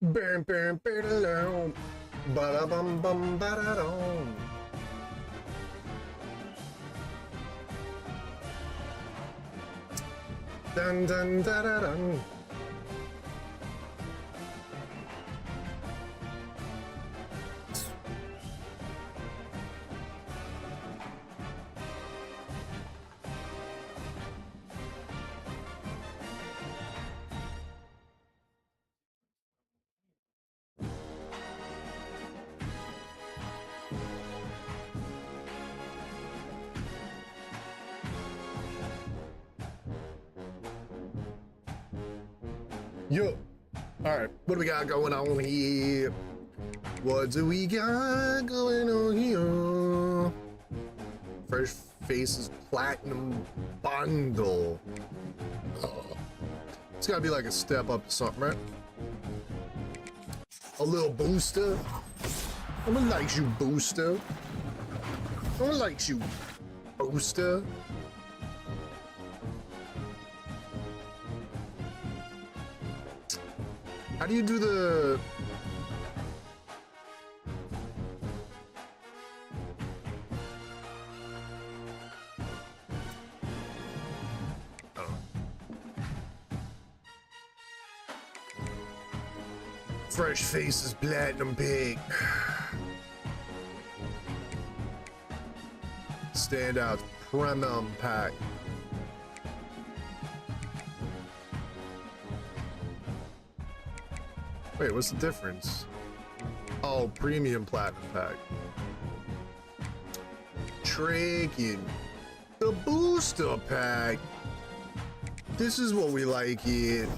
Bam, bam, ba-da-dum. Ba-da-bum, bum, ba-da-dum. Dun, dun, da-da-dun. Yo, all right, what do we got going on here? What do we got going on here? Fresh Faces Platinum Bundle. Oh, it's gotta be like a step up to something, right? A little booster. I'm gonna like you, booster. I'm gonna like you, booster. How do you do the... Oh. Fresh Faces Platinum Pig. Standout Premium Pack. Wait, what's the difference? Oh, Premium Platinum Pack. Tricking. The Booster Pack. This is what we like it.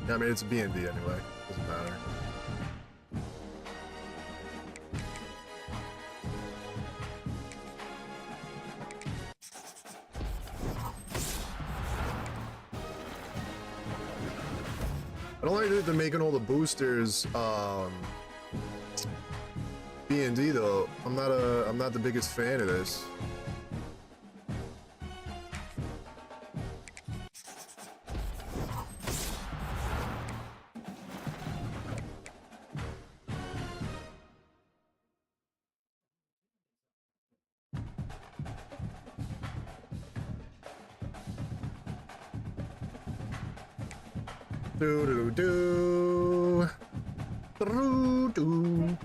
Yeah, I mean, it's a B&D anyway. Doesn't matter. I don't like that they're making all the boosters B&D though. I'm not the biggest fan of this. Do do do do do.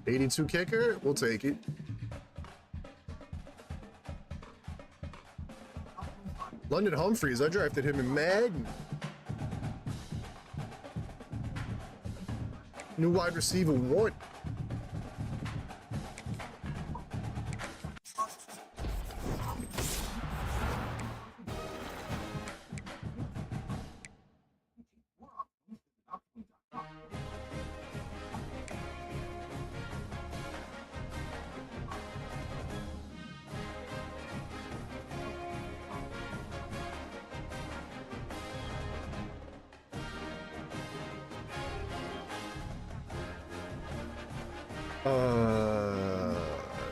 $82 kicker, we'll take it. London Humphreys, I drafted him in Madden. New wide receiver one.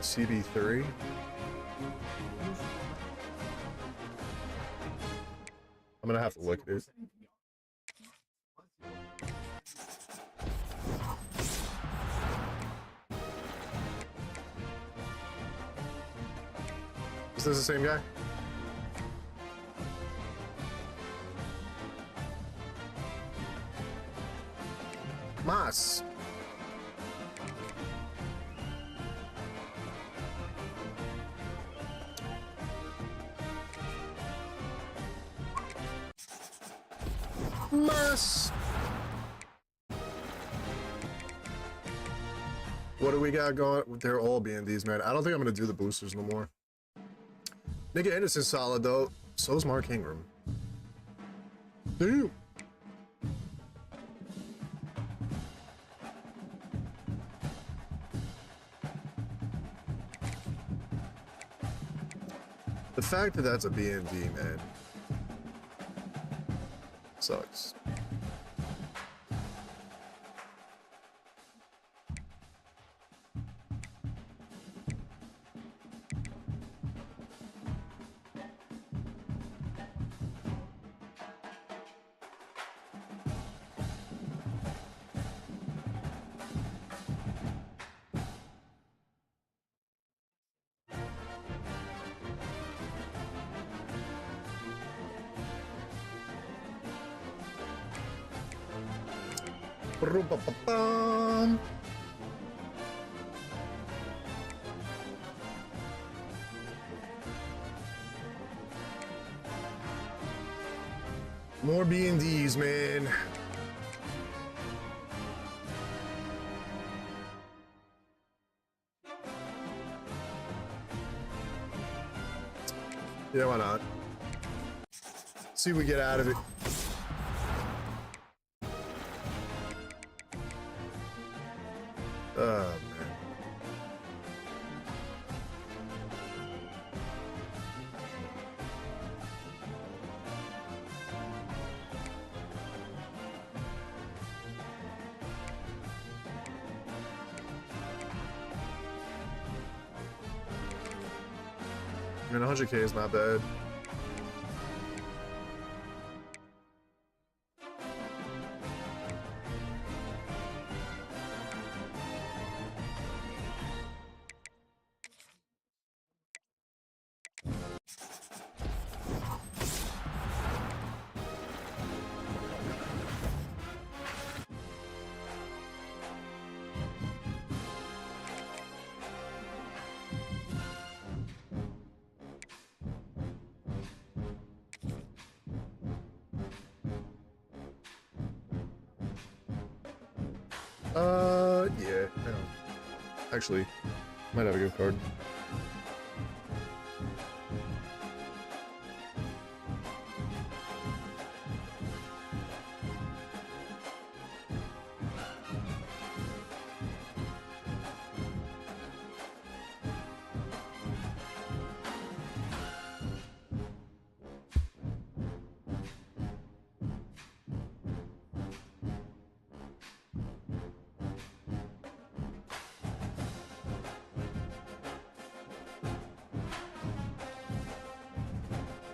CB3. I'm gonna have to look at it. Is this the same guy? Mas. Mas. What do we got going? They're all B&Ds, man. I don't think I'm gonna do the boosters no more. Nick Anderson's solid though. So's Mark Ingram. Damn. The fact that that's a B&D, man, sucks. Ba-rum-ba-ba-bum. More B&Ds, man. Yeah, why not? See what we get out of it. Oh, man. I mean, 100K is not bad. Yeah, hang on. Actually, might have a gift card.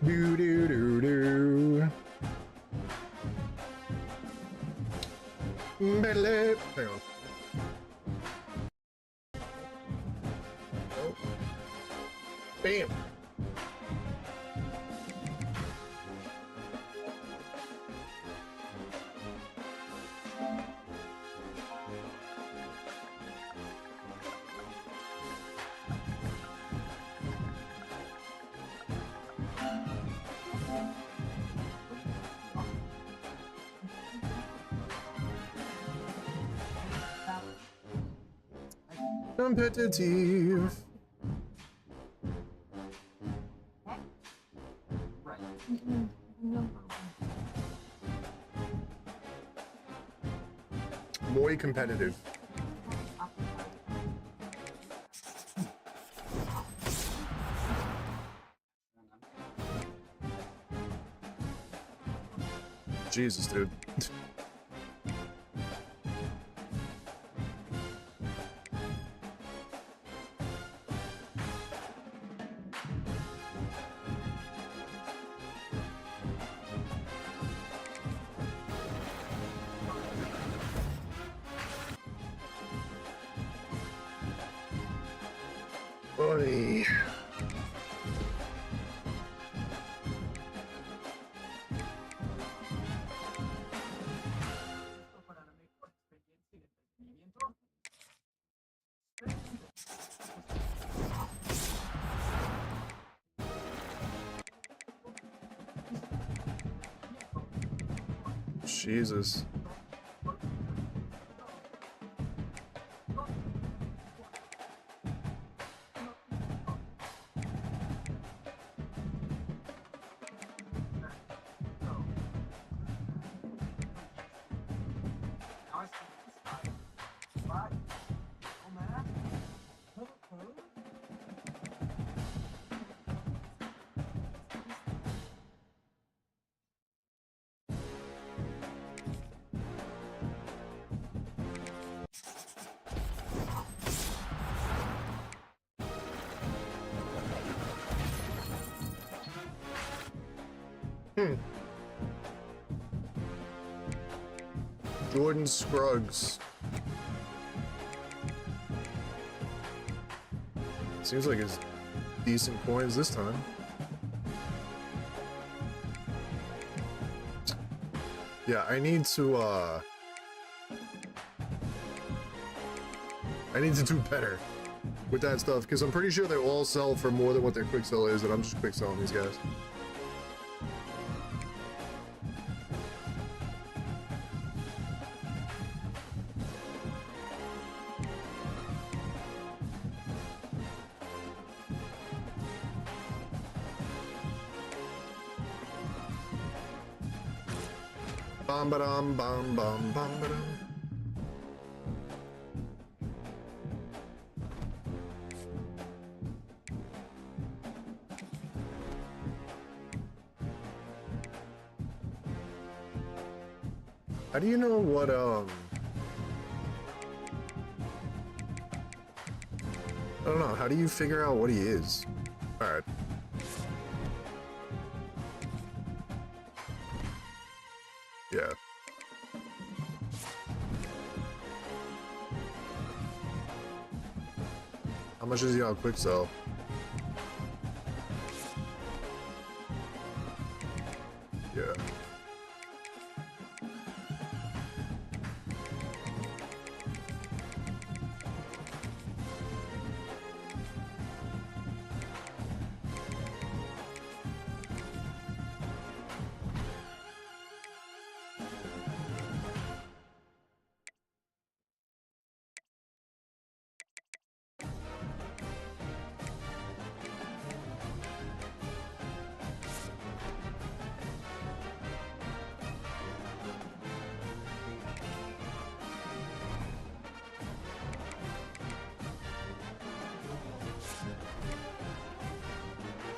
Do do do do. Hang on. Oh. Bam. Competitive. Muy competitive. Jesus, dude. Boy. Jesus. Hmm. Jordan Scruggs. Seems like it's decent coins this time. Yeah, I need to do better with that stuff, because I'm pretty sure they all sell for more than what their quick sell is, and I'm just quick selling these guys. Bam ba-dum, bam bam bam ba-dum. How do you know what I don't know, how do you figure out what he is? Alright. Yeah. How much is he on quick sell? Yeah.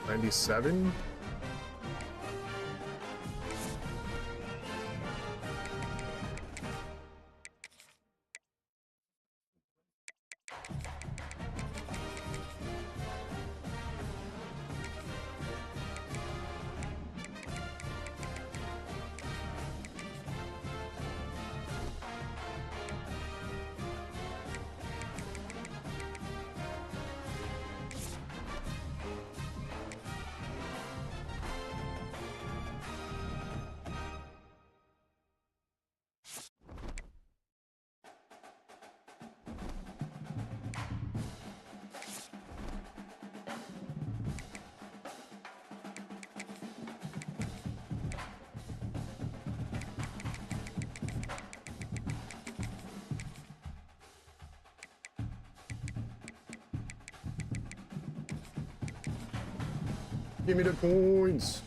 $97? Give me the coins.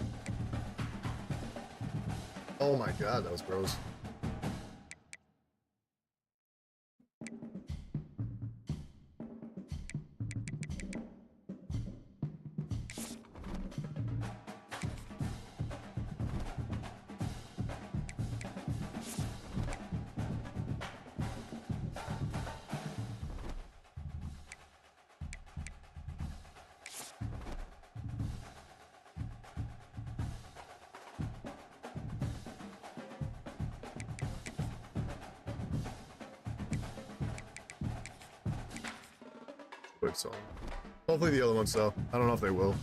Oh my god, that was gross. Quick song. Hopefully the other ones sell. I don't know if they will.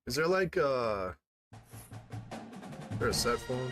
Is there like is there a set for them?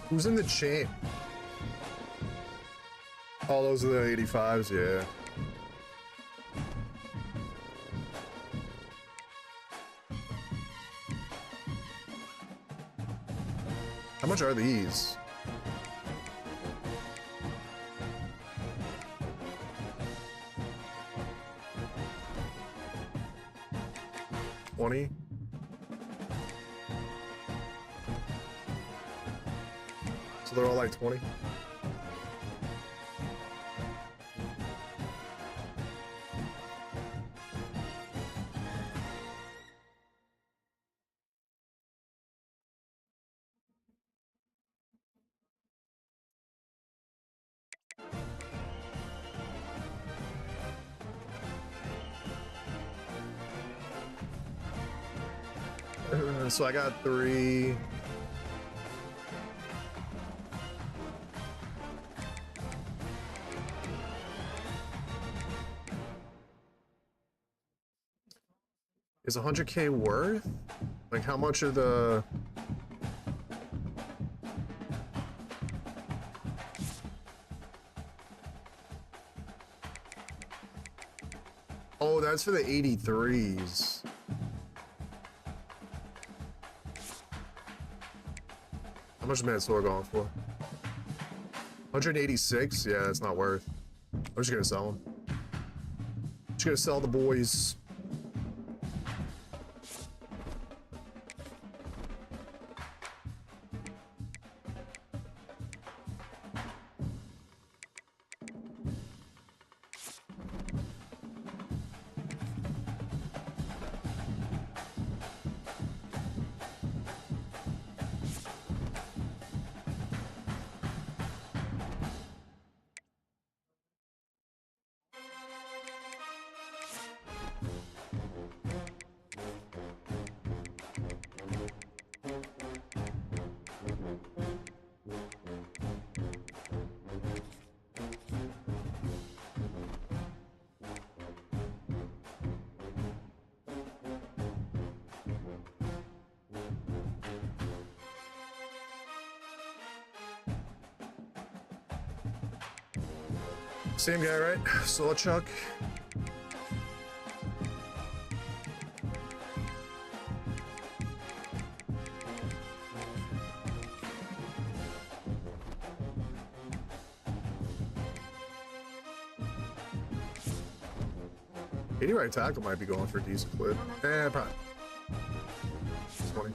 Who's in the chain? Oh, those are the 85s, yeah. How much are these? $20? So they're all like 20? So I got 3. Is 100K worth? Like, how much are the... Oh, that's for the 83s. How much is Mansoor going for? 186? Yeah, that's not worth. I'm just gonna sell them. Just gonna sell the boys. Same guy, right? Solachuk. Any right tackle might be going for a decent clip. Probably 20.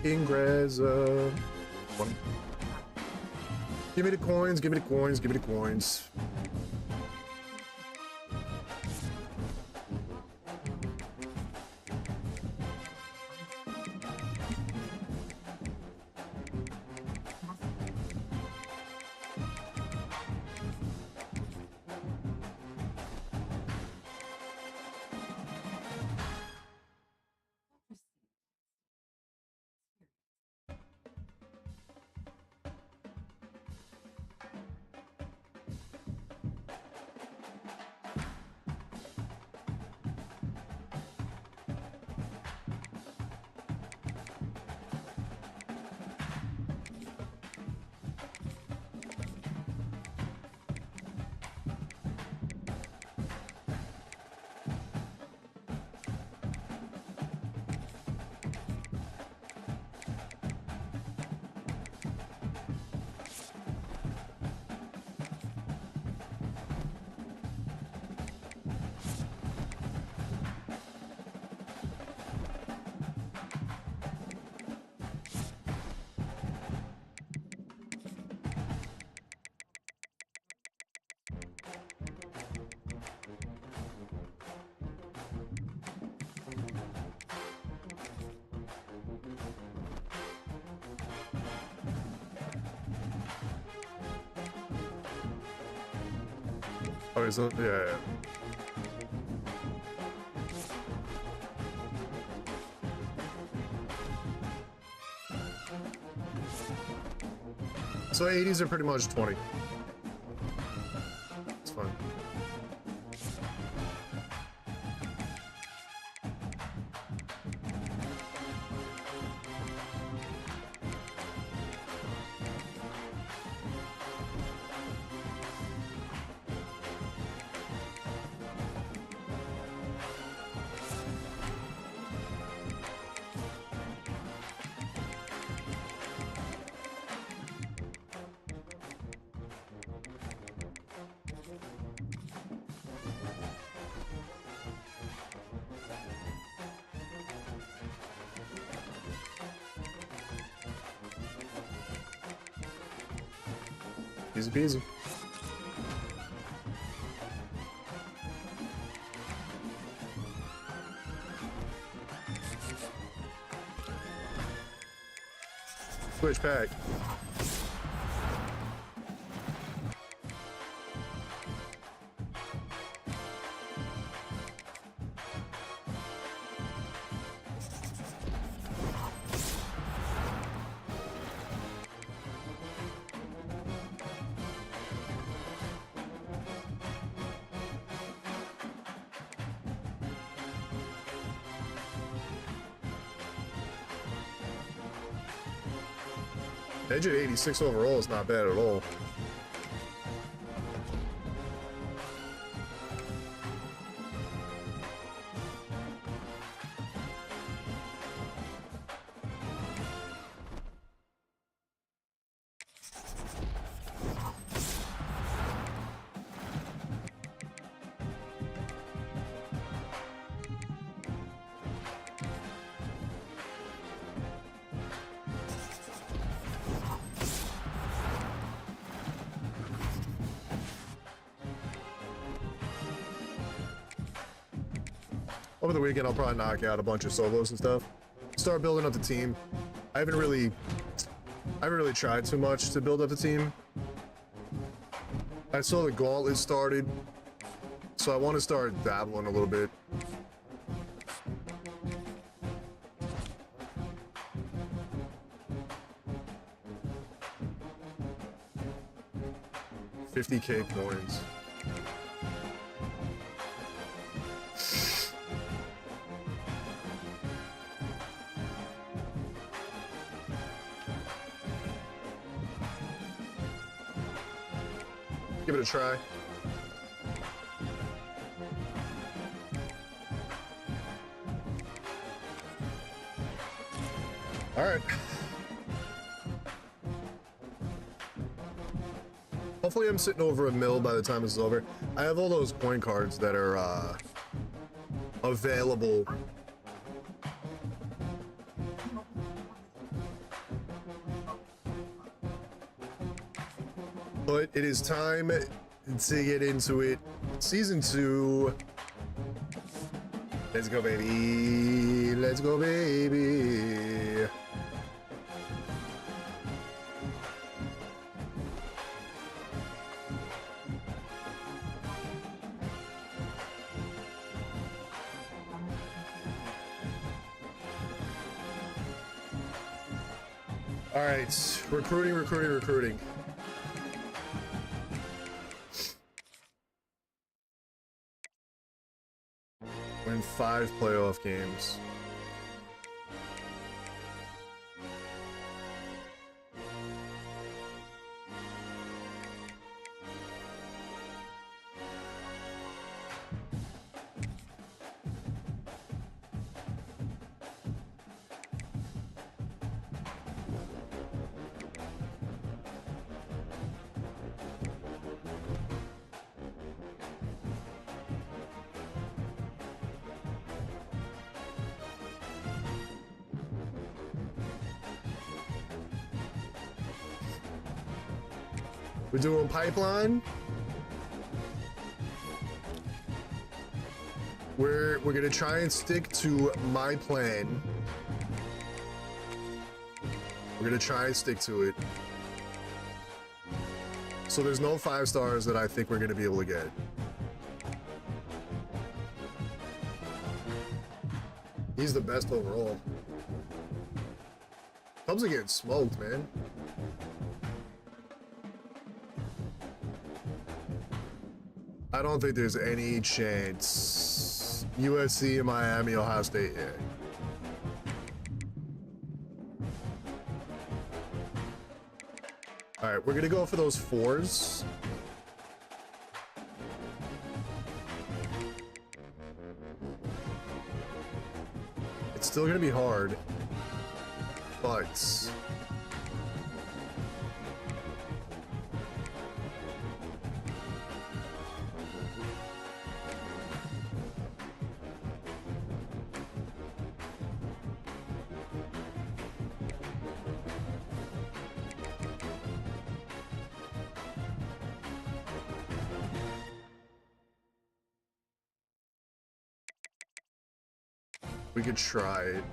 Ingress, 20. Give me the coins, give me the coins, give me the coins. Okay, so yeah. So 80s are pretty much 20. It's fine. Easy peasy. Switch pack. Edge at 86 overall is not bad at all. Over the weekend, I'll probably knock out a bunch of solos and stuff. Start building up the team. I haven't really tried too much to build up the team. I saw the gauntlet started, so I want to start dabbling a little bit. $50K coins. Give it a try. All right. Hopefully I'm sitting over a mil by the time this is over. I have all those coin cards that are available. But it is time to get into it. Season 2. Let's go, baby. Let's go, baby. All right, recruiting. Win 5 playoff games. We're doing pipeline. We're gonna try and stick to my plan. We're gonna try and stick to it. So there's no 5 stars that I think we're gonna be able to get. He's the best overall. Cubs are getting smoked, man. I don't think there's any chance. USC and Miami, Ohio State, yeah. All right, we're gonna go for those 4s. It's still gonna be hard, but we could try it.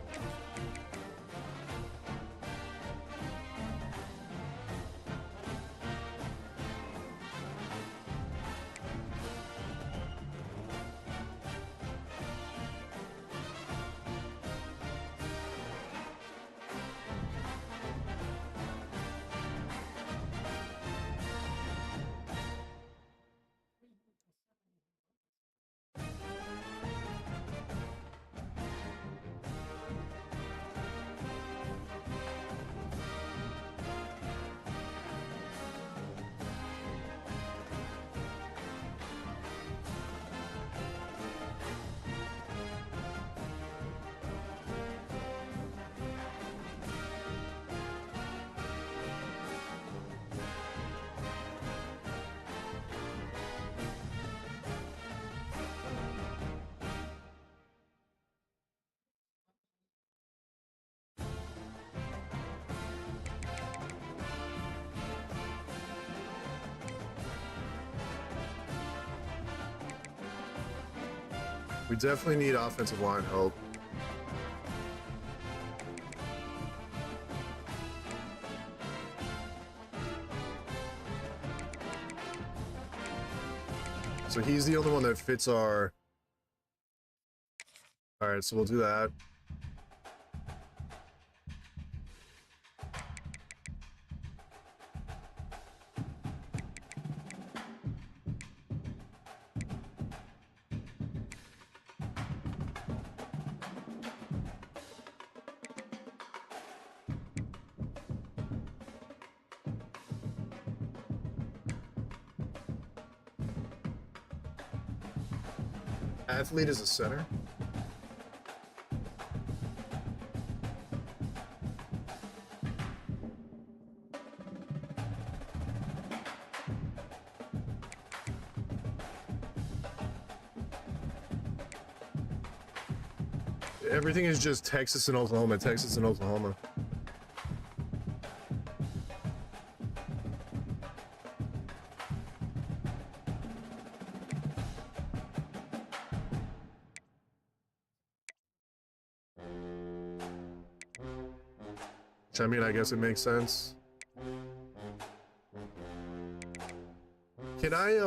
We definitely need offensive line help. So he's the only one that fits our... All right, so we'll do that. Athlete is a center. Everything is just Texas and Oklahoma, Texas and Oklahoma. I mean, I guess it makes sense. Can I,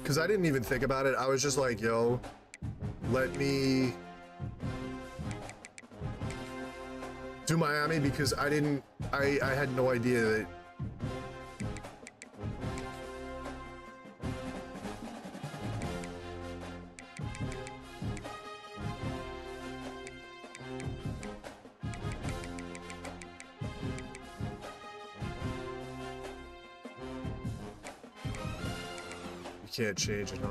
because I didn't even think about it. I was just like, yo, let me do Miami because I had no idea that. Can't change it, huh?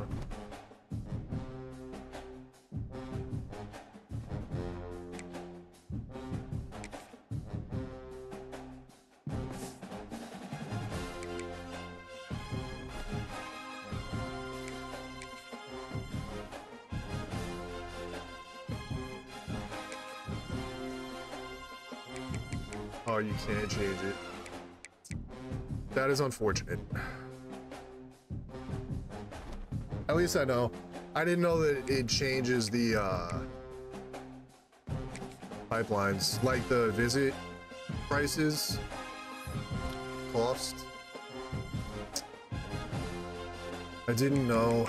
Oh, you can't change it. That is unfortunate. At least I know. I didn't know that it changes the pipelines, like the visit prices, cost. I didn't know.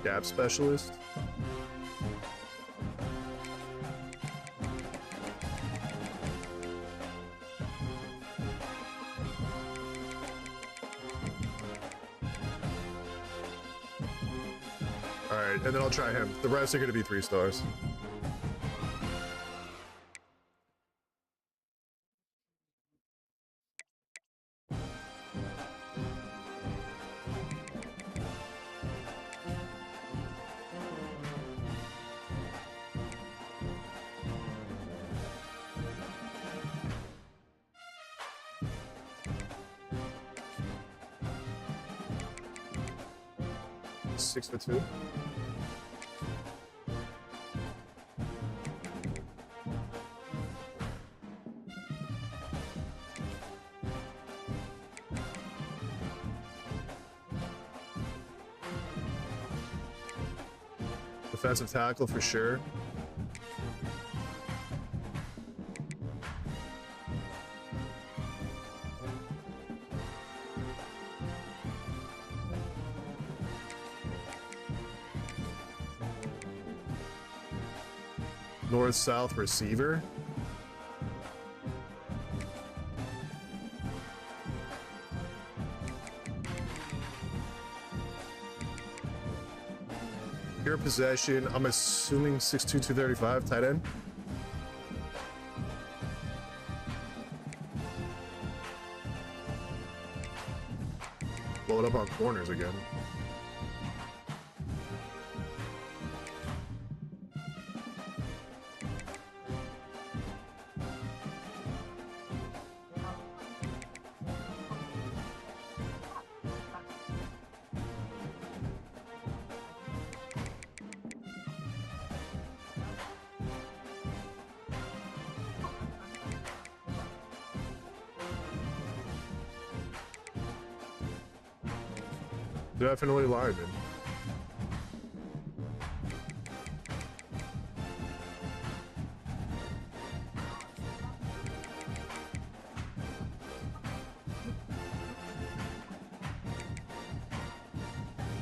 Gap specialist. All right, and then I'll try him. The rest are going to be 3 stars. Six for 2. Defensive tackle for sure. North-south receiver. Pure possession. I'm assuming 6'2", 235, tight end. Blow it up on corners again. Definitely lineman.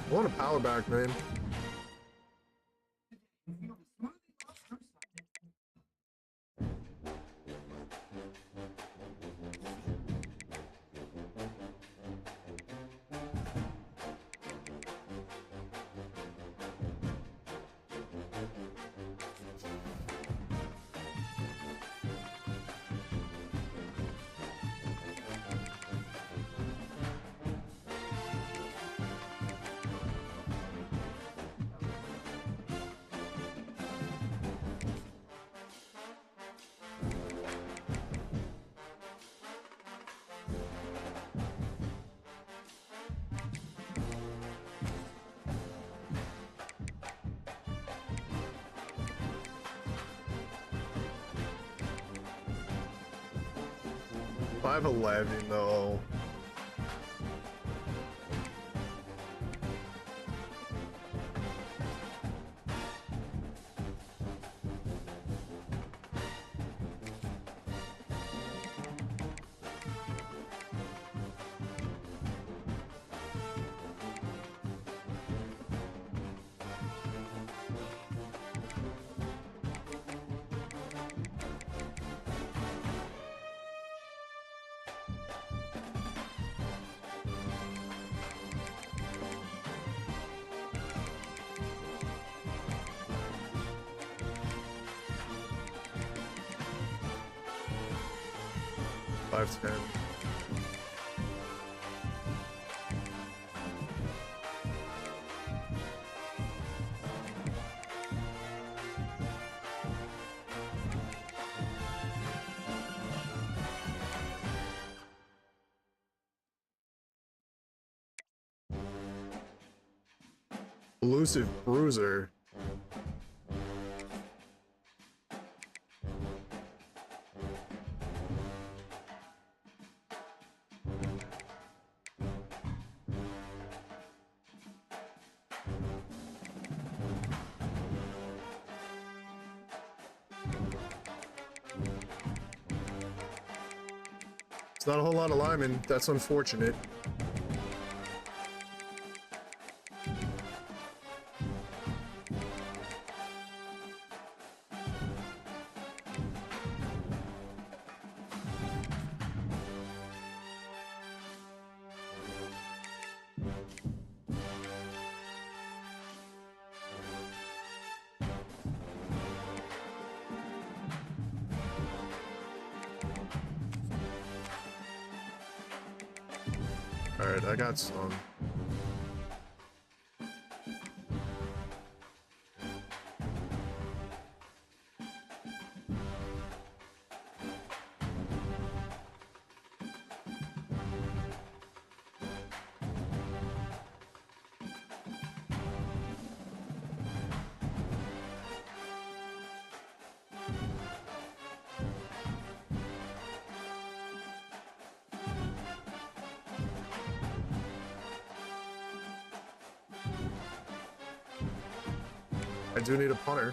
I want a power back, man. $5.11 though. $5.10. Elusive bruiser. It's not a whole lot of linemen. That's unfortunate. Alright, I got some. I do need a punter.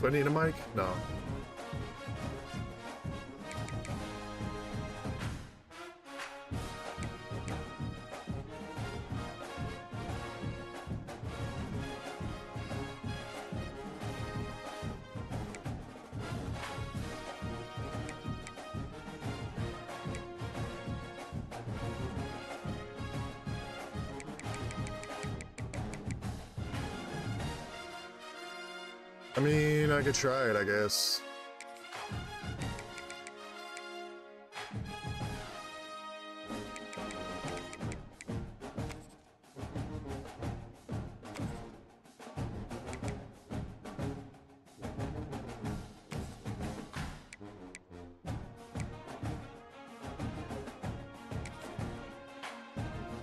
Do I need a mic? No. I mean, I could try it, I guess.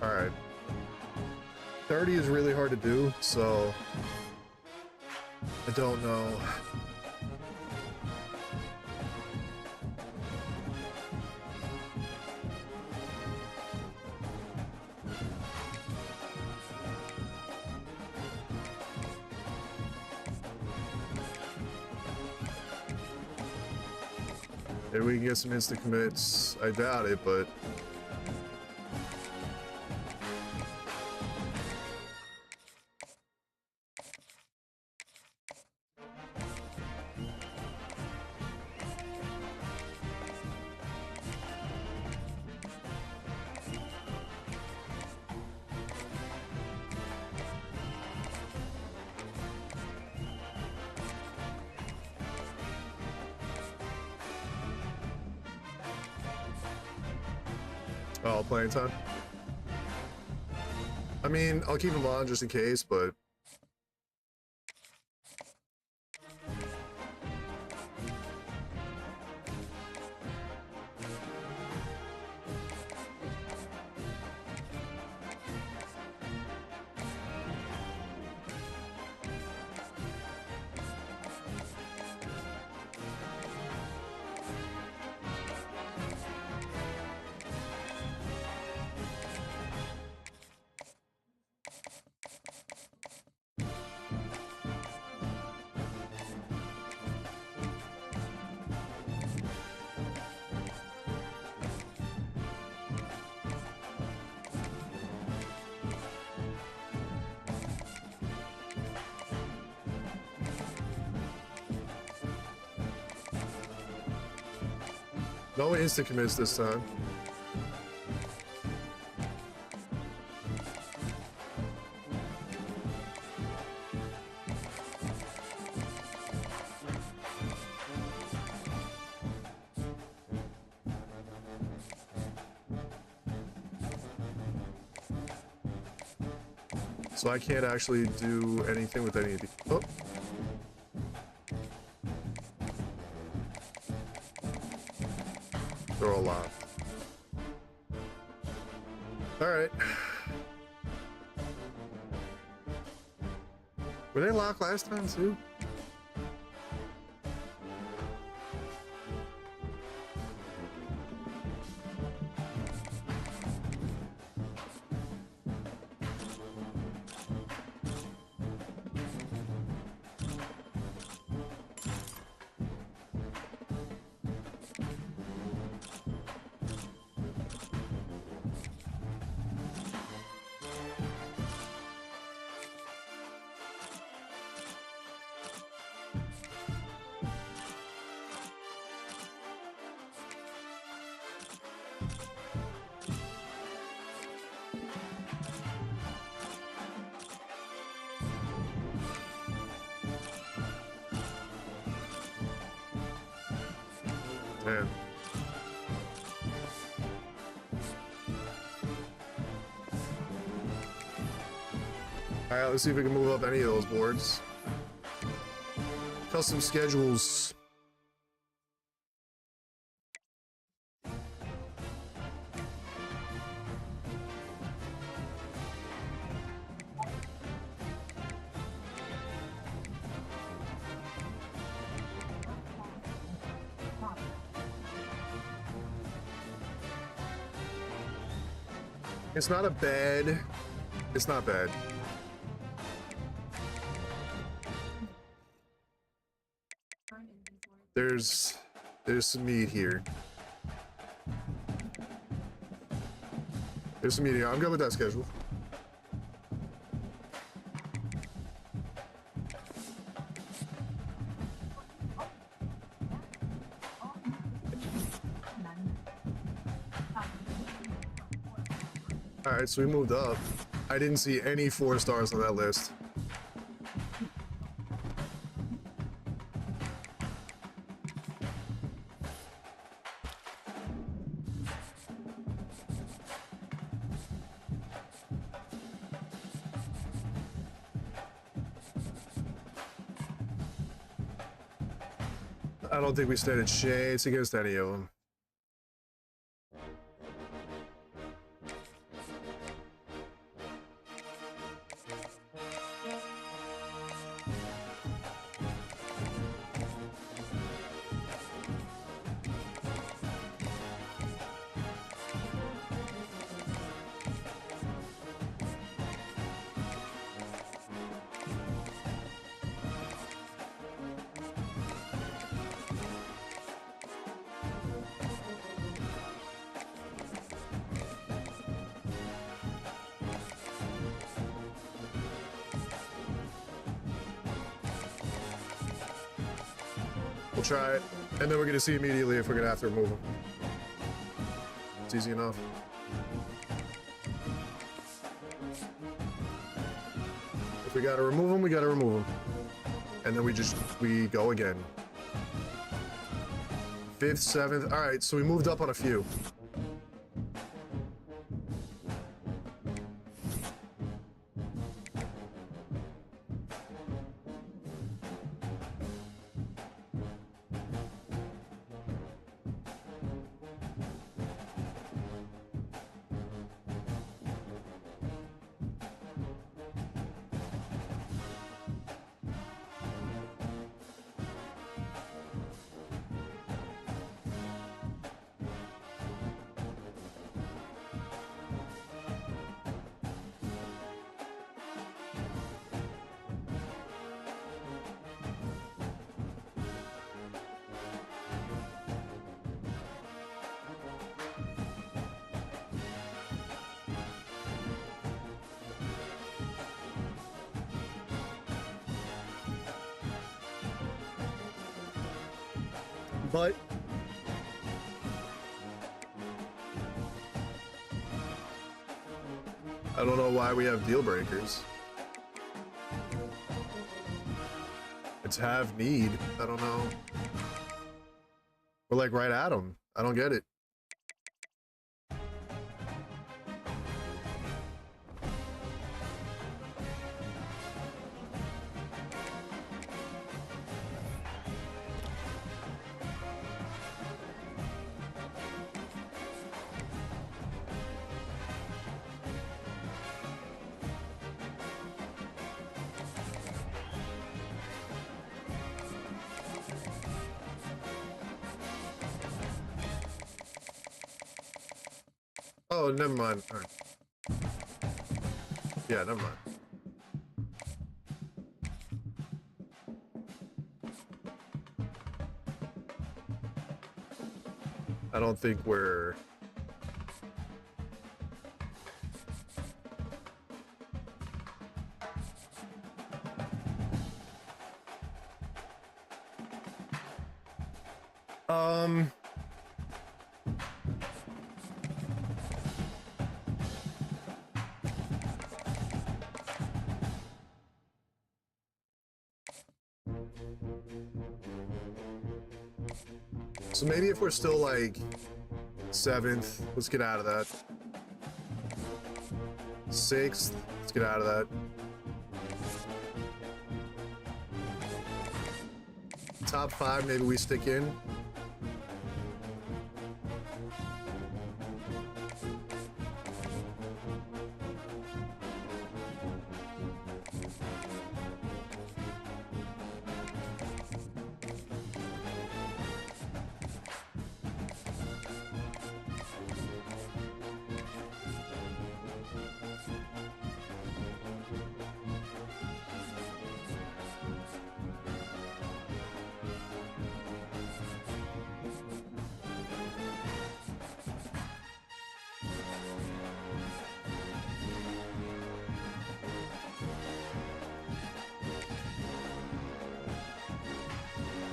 All right. 30 is really hard to do, so I don't know. Maybe we can get some instant commits. I doubt it, but oh, playing time. I mean, I'll keep them on just in case, but no instant commits this time. So I can't actually do anything with any of these. Oh. They're all locked. Alright. Were they locked last time too? Man. Alright, let's see if we can move up any of those boards. Custom schedules. It's not a bad. It's not bad. There's some meat here. There's some meat here. I'm good with that schedule. Alright, so we moved up. I didn't see any 4 stars on that list. I don't think we stand a chance against any of them. We'll try it, and then we're gonna see immediately if we're gonna have to remove them. It's easy enough. If we gotta remove them, we gotta remove them. And then we go again. 5th, 7th, all right, so we moved up on a few. But I don't know why we have deal breakers. It's have need. I don't know. We're like right at them. I don't get it. Oh, never mind. All right. Yeah, never mind. I don't think we're... So maybe if we're still like 7th, let's get out of that. 6th, let's get out of that. Top 5, maybe we stick in.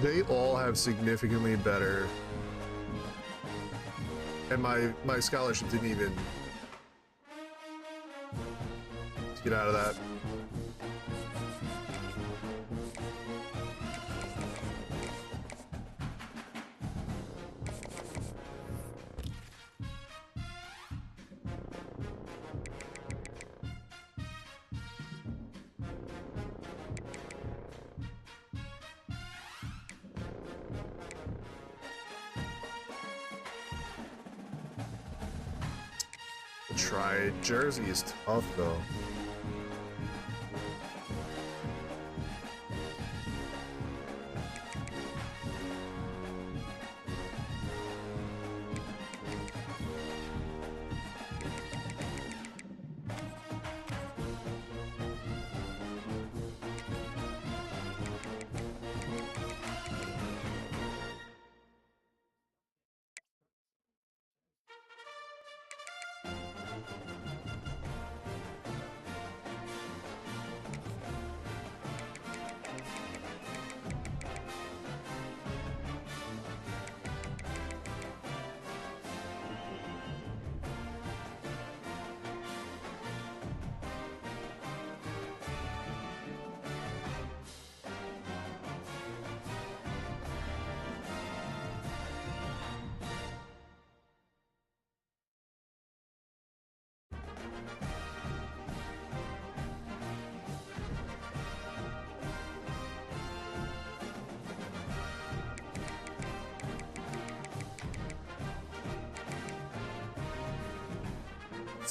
They all have significantly better, and my scholarship didn't even... Let's get out of that. Try Jersey is tough though.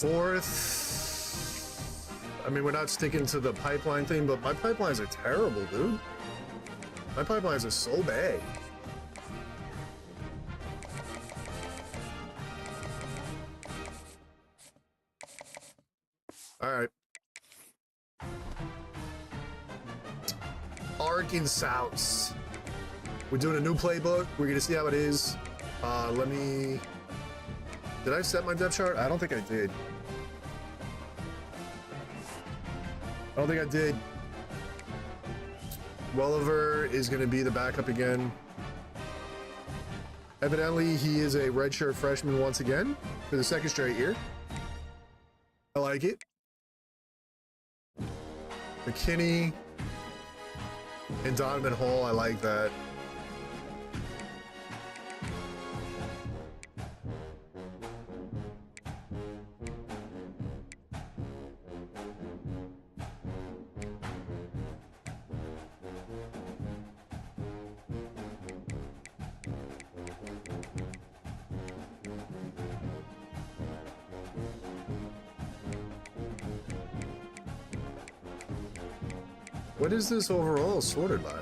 Fourth, I mean, we're not sticking to the pipeline thing, but my pipelines are terrible, dude. My pipelines are so bad. All right. Arkansas. We're doing a new playbook. We're gonna see how it is. Let me... Did I set my depth chart? I don't think I did. I don't think I did. Welliver is going to be the backup again. Evidently, he is a redshirt freshman once again for the 2nd straight year. I like it. McKinney and Donovan Hall, I like that. What is this overall sorted by?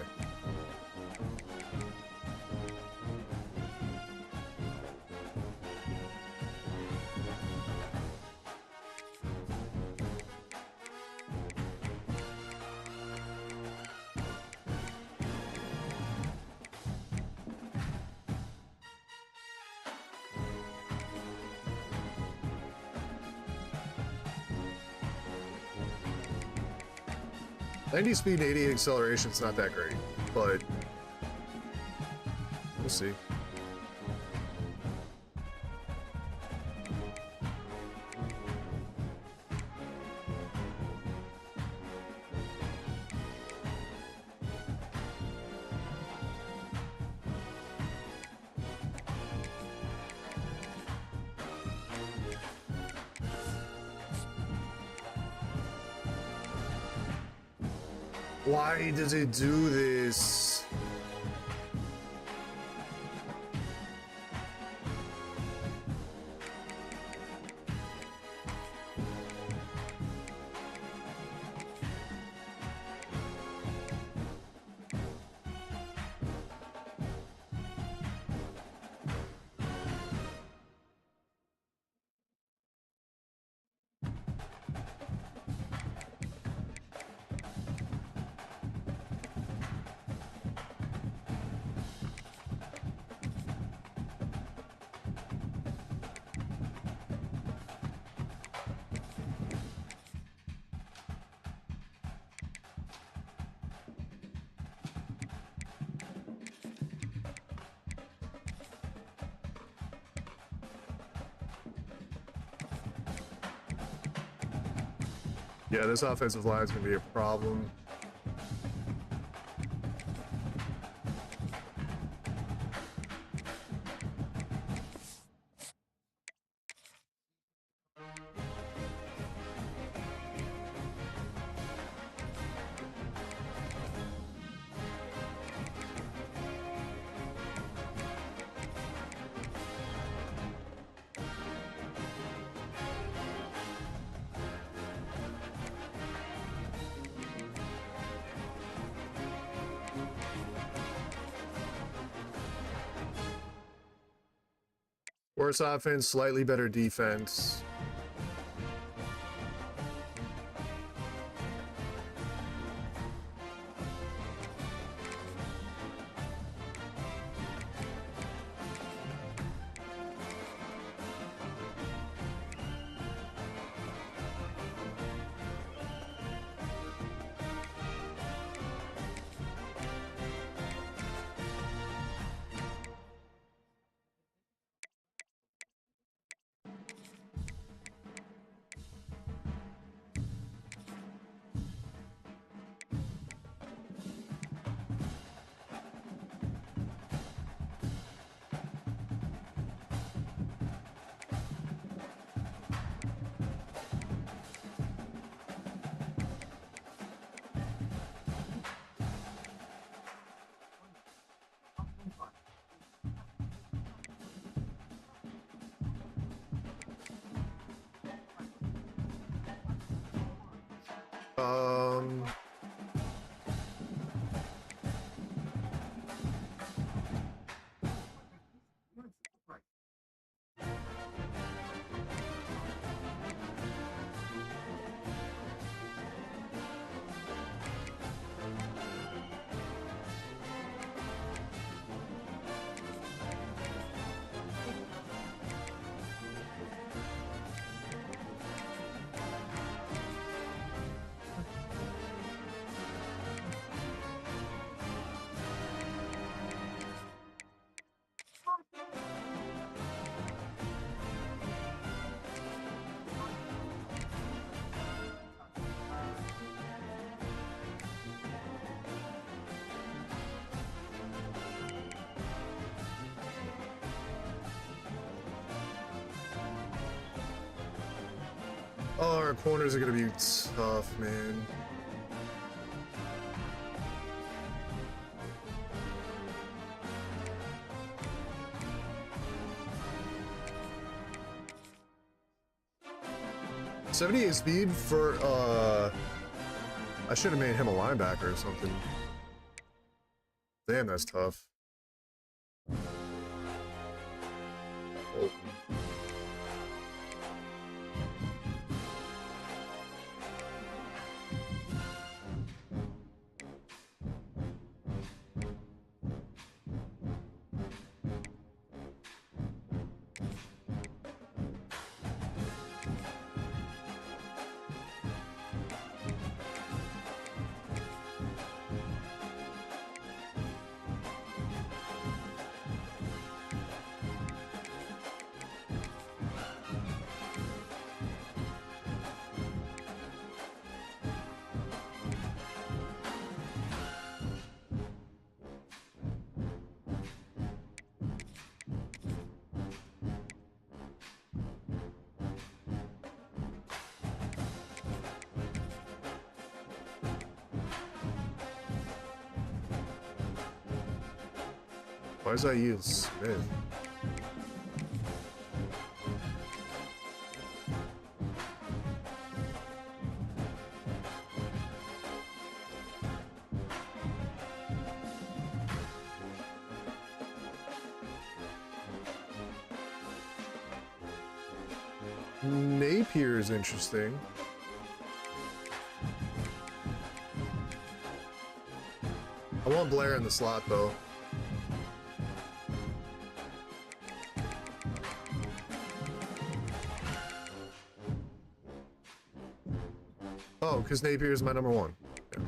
90 speed and 88 acceleration is not that great, but we'll see. Why does it do this? Yeah, this offensive line is going to be a problem. Worse offense, slightly better defense. Um, oh, our corners are gonna be tough, man. .78 speed for I should have made him a linebacker or something. Damn, that's tough. Oh. Why does that yield Smith? Napier is interesting. I want Blair in the slot though. Oh, because Napier is my number one. Yeah.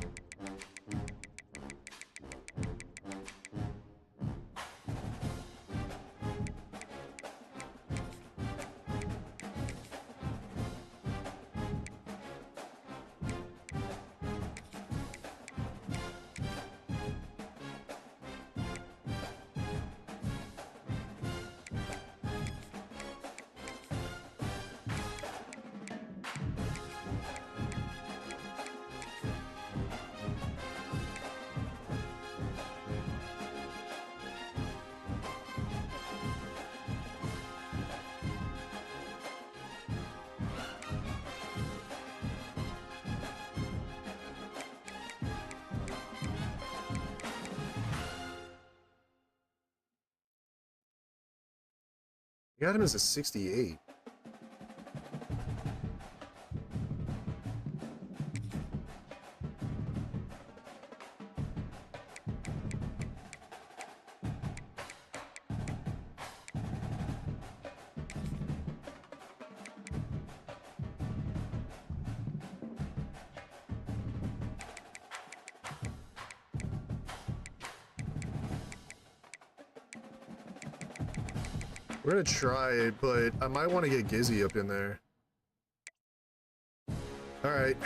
You got him as a 68. We're gonna try it, but I might want to get Gizzy up in there. All right.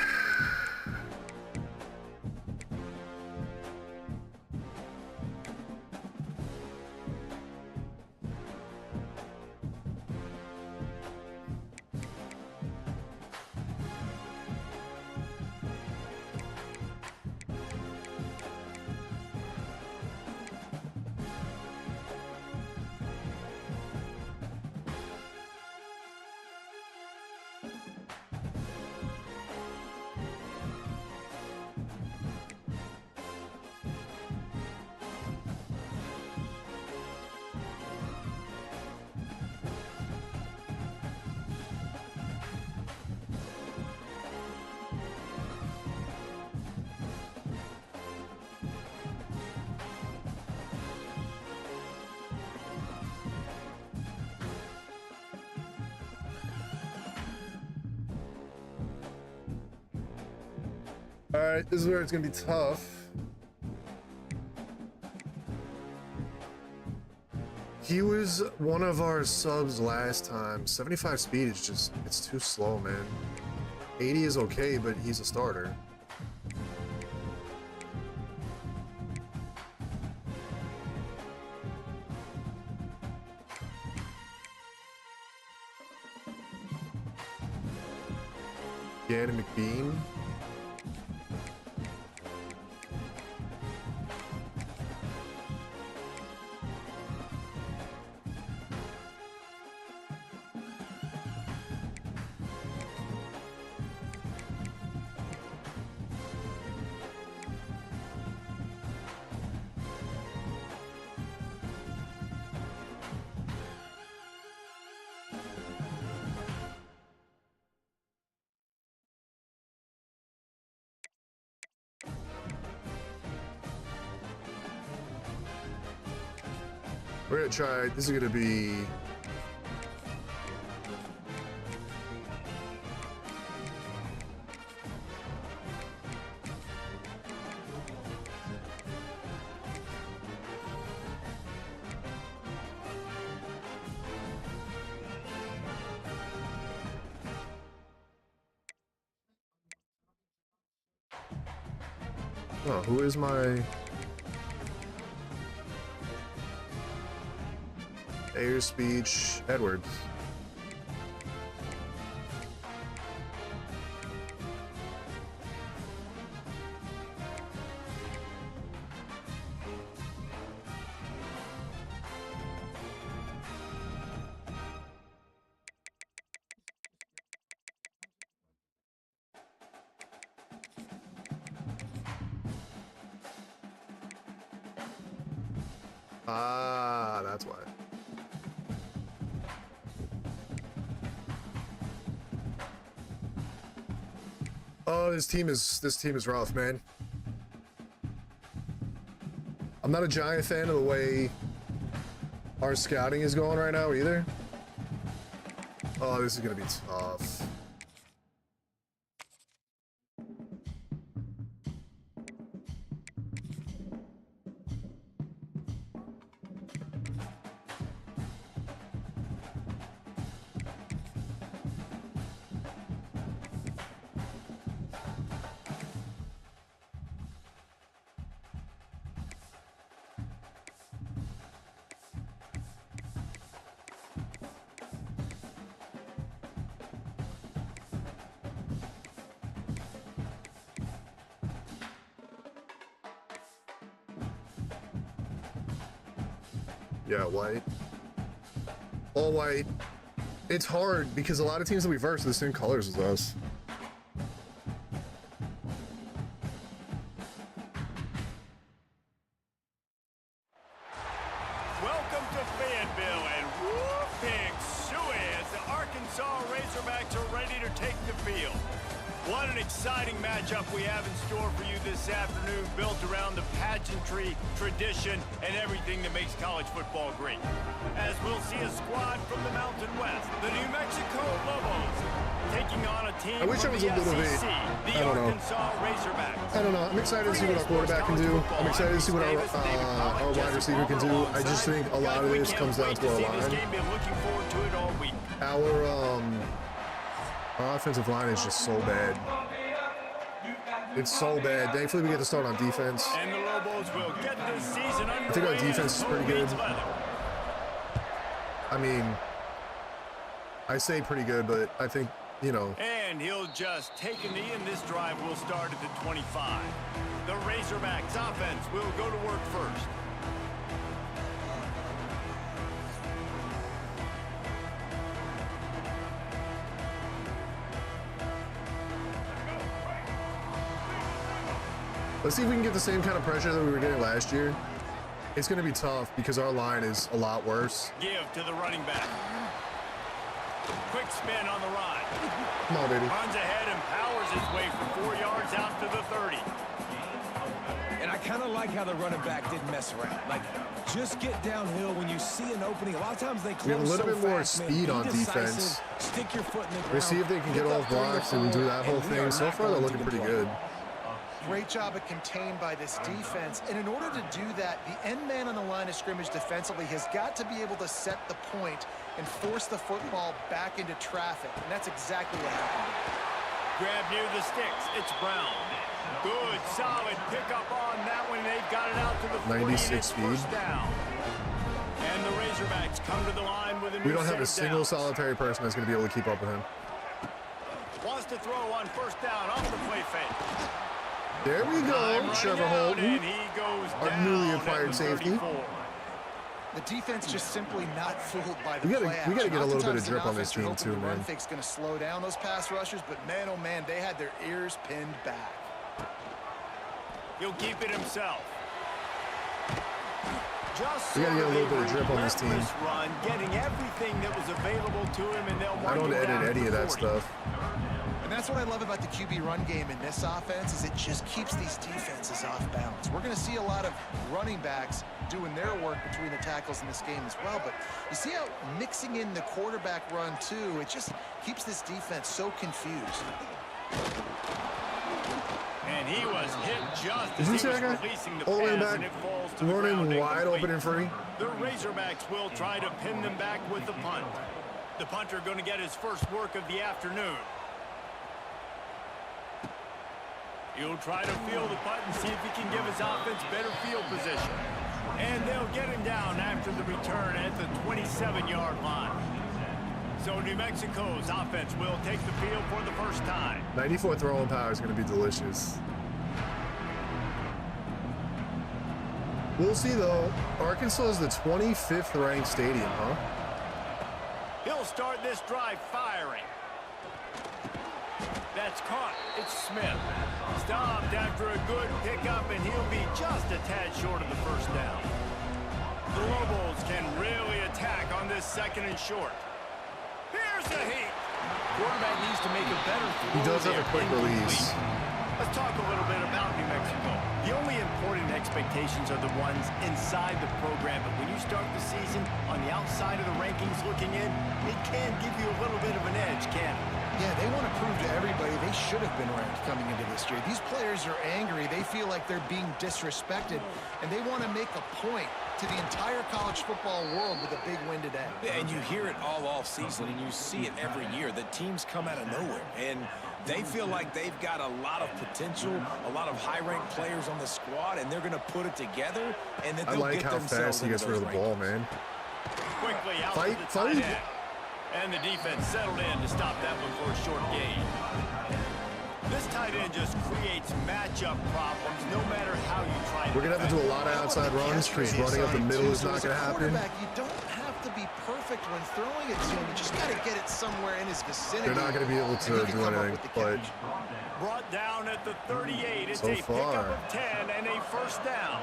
Alright, this is where it's gonna be tough. He was one of our subs last time. 75 speed is just, it's too slow, man. 80 is okay, but he's a starter. Gannon McBean. We're gonna try, this is gonna be... Oh, who is my... Air Speech Edwards. Ah, that's why. Oh, this team is rough, man. I'm not a giant fan of the way our scouting is going right now either. Oh, this is gonna be tough. Yeah, white. All white. It's hard because a lot of teams that we verse are the same colors as us. Welcome to Fayetteville and whooping suey as the Arkansas Razorbacks are ready to take the field. What an exciting matchup we have in store for you this afternoon, built around the pageantry, tradition, and everything that makes college football great. As we'll see a squad from the Mountain West, the New Mexico Lobos, taking on a team I wish I from was the a little SEC, bit, the Arkansas Razorbacks. I don't know. I'm excited to see what our quarterback can do. I'm excited to see what our wide receiver can do. I just think a lot of this comes down to our line. Our offensive line is just so bad. It's so bad. Thankfully, we get to start on defense. And the Lobos will get this season underway. I think our defense is pretty good. I mean, I say pretty good, but I think, you know. And he'll just take a knee, and this drive will start at the 25. The Razorbacks offense will go to work first. Let's see if we can get the same kind of pressure that we were getting last year. It's going to be tough because our line is a lot worse. Give to the running back. Quick spin on the ride. Come on, baby. Runs ahead and powers his way for 4 yards out to the 30. And I kind of like how the running back didn't mess around. Like, just get downhill when you see an opening. A lot of times they close. We have a little so bit more fast, speed on defense. Stick your foot in the ground. We'll see if they can get off blocks and do that whole thing. So far, they're looking pretty good. Great job at contained by this defense. And in order to do that, the end man on the line of scrimmage defensively has got to be able to set the point and force the football back into traffic. And that's exactly what happened. Grab near the sticks. It's Brown. Good, solid pickup on that one. They've got it out to the 96 speed. First down. And the Razorbacks come to the line with a We don't have a single solitary person that's going to be able to keep up with him. Wants to throw on first down off the play fake. There we go, Trevor Holt, our newly acquired safety. The defense just simply not fooled by the We play gotta get a little bit of Oftentimes, drip on the this offense, you're team hoping too, the man. run fake's going to slow down those pass rushers, but man, oh man, they had their ears pinned back. He'll keep it himself. We gotta get a little bit of drip on this team. Run, getting everything that was available to him, and they'll I don't edit any of that stuff. And that's what I love about the QB run game in this offense is it just keeps these defenses off balance. We're going to see a lot of running backs doing their work between the tackles in this game as well. But you see how mixing in the quarterback run too, it just keeps this defense so confused. And he was hit just as he was releasing the pass, and it falls to the ground. Running wide open and free. The Razorbacks will try to pin them back with the punt. The punter going to get his first work of the afternoon. He'll try to field the punt and see if he can give his offense better field position. And they'll get him down after the return at the 27-yard line. So New Mexico's offense will take the field for the first time. 94 throwing power is going to be delicious. We'll see, though. Arkansas is the 25th ranked stadium, huh? He'll start this drive firing. That's caught. It's Smith. Stopped after a good pickup, and he'll be just a tad short of the first down. The Lobos can really attack on this 2nd and short. Here's the heat. Quarterback needs to make a better throw. He does have a quick Incomplete. release. Let's talk a little bit about New Mexico. The only important expectations are the ones inside the program, but when you start the season on the outside of the rankings looking in, it can give you a little bit of an edge, can it? Yeah, they want to prove to everybody they should have been ranked coming into this year. These players are angry. They feel like they're being disrespected, and they want to make a point to the entire college football world with a big win today. Yeah, and you hear it all off season, and you see it every year. The teams come out of nowhere, and they feel like they've got a lot of potential, a lot of high-ranked players on the squad, and they're going to put it together, and then I they'll like get how themselves fast he gets rid of the ball, rankings. man. Quickly out Fight, to the tight fight. end. And the defense settled in to stop that one for a short gain. This tight end just creates matchup problems no matter how you try to We're going to have to do a lot of outside runs because running up the middle is not going to happen. You don't have to be perfect when throwing it to him. You just got to get it somewhere in his vicinity. They're not going to be able to do anything, but Brought down at the 38. It's So a far. pickup of 10 and a 1st down.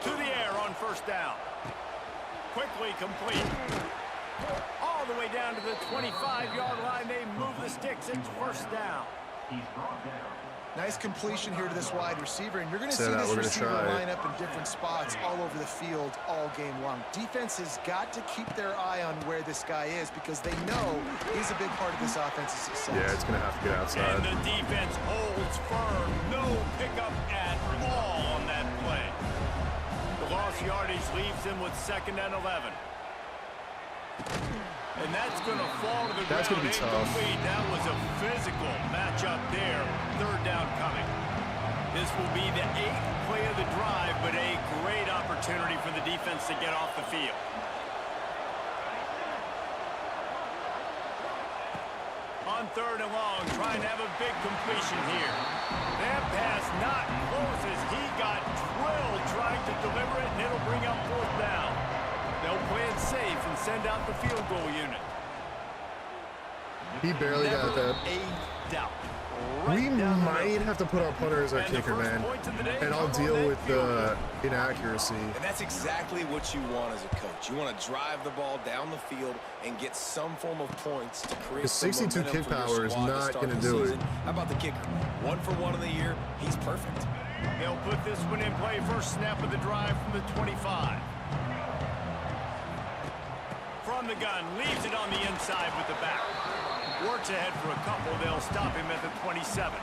To the air on 1st down. Quickly complete. All the way down to the 25-yard line. They move the sticks. It's 1st down. Nice completion here to this wide receiver, and you're going to Say see that, this we're gonna receiver try. line up in different spots all over the field all game long. Defense has got to keep their eye on where this guy is because they know he's a big part of this offense's success. yeah, it's going to have to get And outside. the defense holds firm. No pickup at all on that play. The lost yardage leaves him with 2nd and 11. And that's going to fall to the That's ground. gonna be tough. Incomplete. That was a physical matchup there. 3rd down coming. This will be the 8th play of the drive, but a great opportunity for the defense to get off the field. On 3rd and long, trying to have a big completion here. That pass not close as he got drilled trying to deliver it, and it'll bring up 4th down. They'll play it safe and send out the field goal unit. He barely got Never that. a doubt. We Right down the might middle. have to put our punter as our And the kicker, first man. points of the day And I'll come on deal that with field the goal. inaccuracy. And that's exactly what you want as a coach. You want to drive the ball down the field and get some form of points to create The some 62 momentum kick for your power is squad to not start gonna the do it. season. How about the kicker? 1 for 1 in the year. He's perfect. They'll put this one in play. First snap of the drive from the 25. From the gun, leaves it on the inside with the back. Works ahead for a couple. They'll stop him at the 27.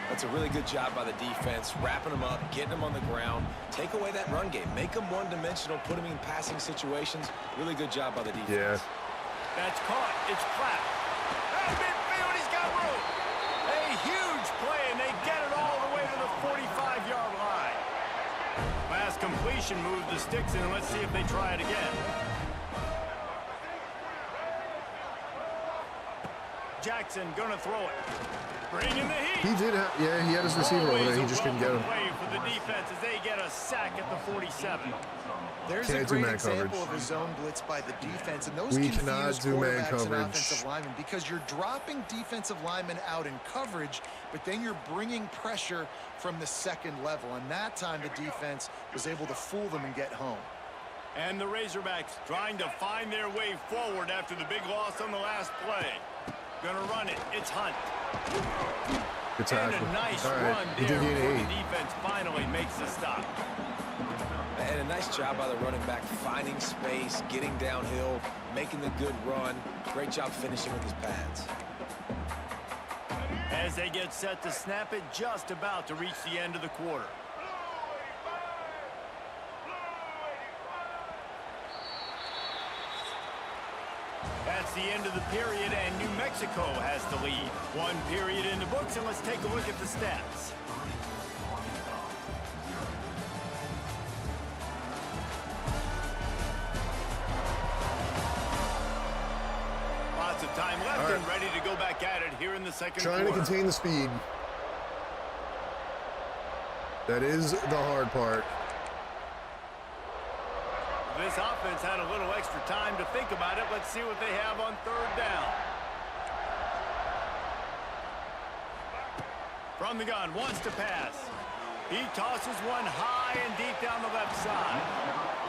That's a really good job by the defense, wrapping them up, getting them on the ground, take away that run game, make them one-dimensional, put them in passing situations. Really good job by the defense. Yeah. That's caught. It's clapped. Out of midfield, he's got room. A huge play, and they get it all the way to the 45-yard line. Last completion moved the sticks in, and let's see if they try it again. Jackson gonna throw it. Bringing the heat. He did have, yeah, he had his receiver over there. He just couldn't get him. Play for the defense as they get a sack at the 47. There's Can't a do great man example coverage. of a zone blitz by the defense, and those We confuse cannot do man quarterbacks and coverage. offensive linemen because you're dropping defensive linemen out in coverage, but then you're bringing pressure from the 2nd level, and that time the defense was able to fool them and get home. And the Razorbacks trying to find their way forward after the big loss on the last play. Gonna run it. It's Hunt. Good And tackle. a nice All run right, he there did before gain the 8. defense finally makes the stop. And a nice job by the running back, finding space, getting downhill, making the good run. Great job finishing with his pads. As they get set to snap it, just about to reach the end of the quarter. That's the end of the period, and New Mexico has the lead. 1 period in the books, and let's take a look at the stats. Lots of time left All right. and ready to go back at it here in the second Trying to quarter. contain the speed. That is the hard part. This offense had a little extra time to think about it. Let's see what they have on 3rd down. From the gun, wants to pass. He tosses one high and deep down the left side.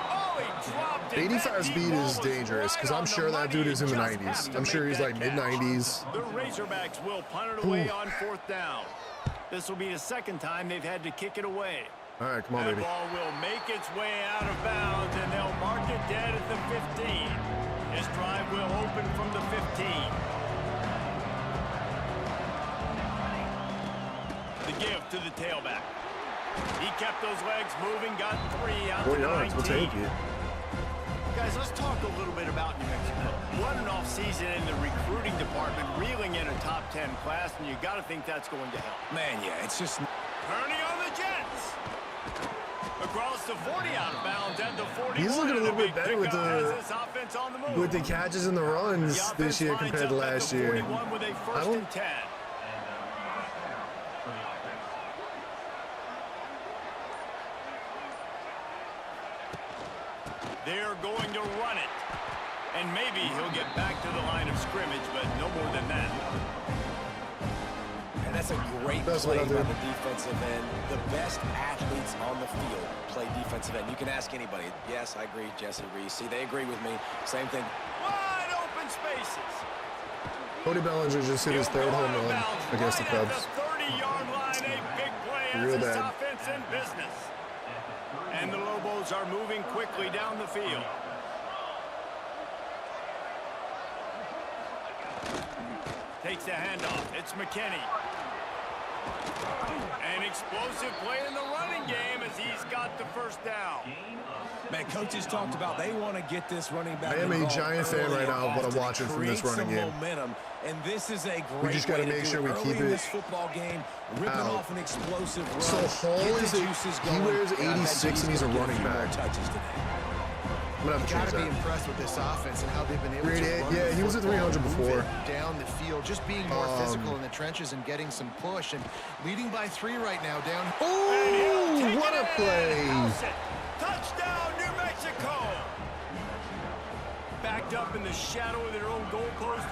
Oh, he dropped it. 85 speed is dangerous because I'm sure that dude is in the 90s. I'm sure he's like mid-90s. The Razorbacks will punt it away on 4th down. This will be the second time they've had to kick it away. All right, come on, That baby. ball will make its way out of bounds, and they'll mark it dead at the 15. This drive will open from the 15. The give to the tailback. He kept those legs moving, got 3 out to 4 yards, 19. we'll take it. Guys, let's talk a little bit about New Mexico. What an offseason in the recruiting department, reeling in a top 10 class, and you got to think that's going to help. Man, yeah, it's just... Turning on the Jets. Across the 40 out of bounds at the 41. He's looking a little bit better with the catches and the runs this year compared to last year. I don't... They're going to run it. And maybe he'll get back to the line of scrimmage, but no more than that. And that's a great play by the defensive end. The best athletes on the field play defensive end. You can ask anybody. Yes, I agree, Jesse Reese. See, they agree with me. Same thing. Wide open spaces. Cody Bellinger just hit his 3rd home run against the Cubs. The 30-yard line, a big play Real as this bad. offense in business. And the Lobos are moving quickly down the field. Takes the handoff. It's McKinney. An explosive play in the running game as he's got the 1st down. Man, coaches talked about they want to get this running back. I am a giant fan right now of what I'm watching from this running game. Momentum, and this is a great We just got to make sure we keep it this football game, ripping off an explosive run. So Hall is he wears 86 and he's a running back. I'm gonna have to change Gotta be that. impressed with this offense and how they've been able to run. Yeah, he was at 300 before. Down the field, just being more physical in the trenches and getting some push and leading by 3 right now. Down. Oh, what a play! Touchdown, New Mexico! Backed up in the shadow of their own goalpost,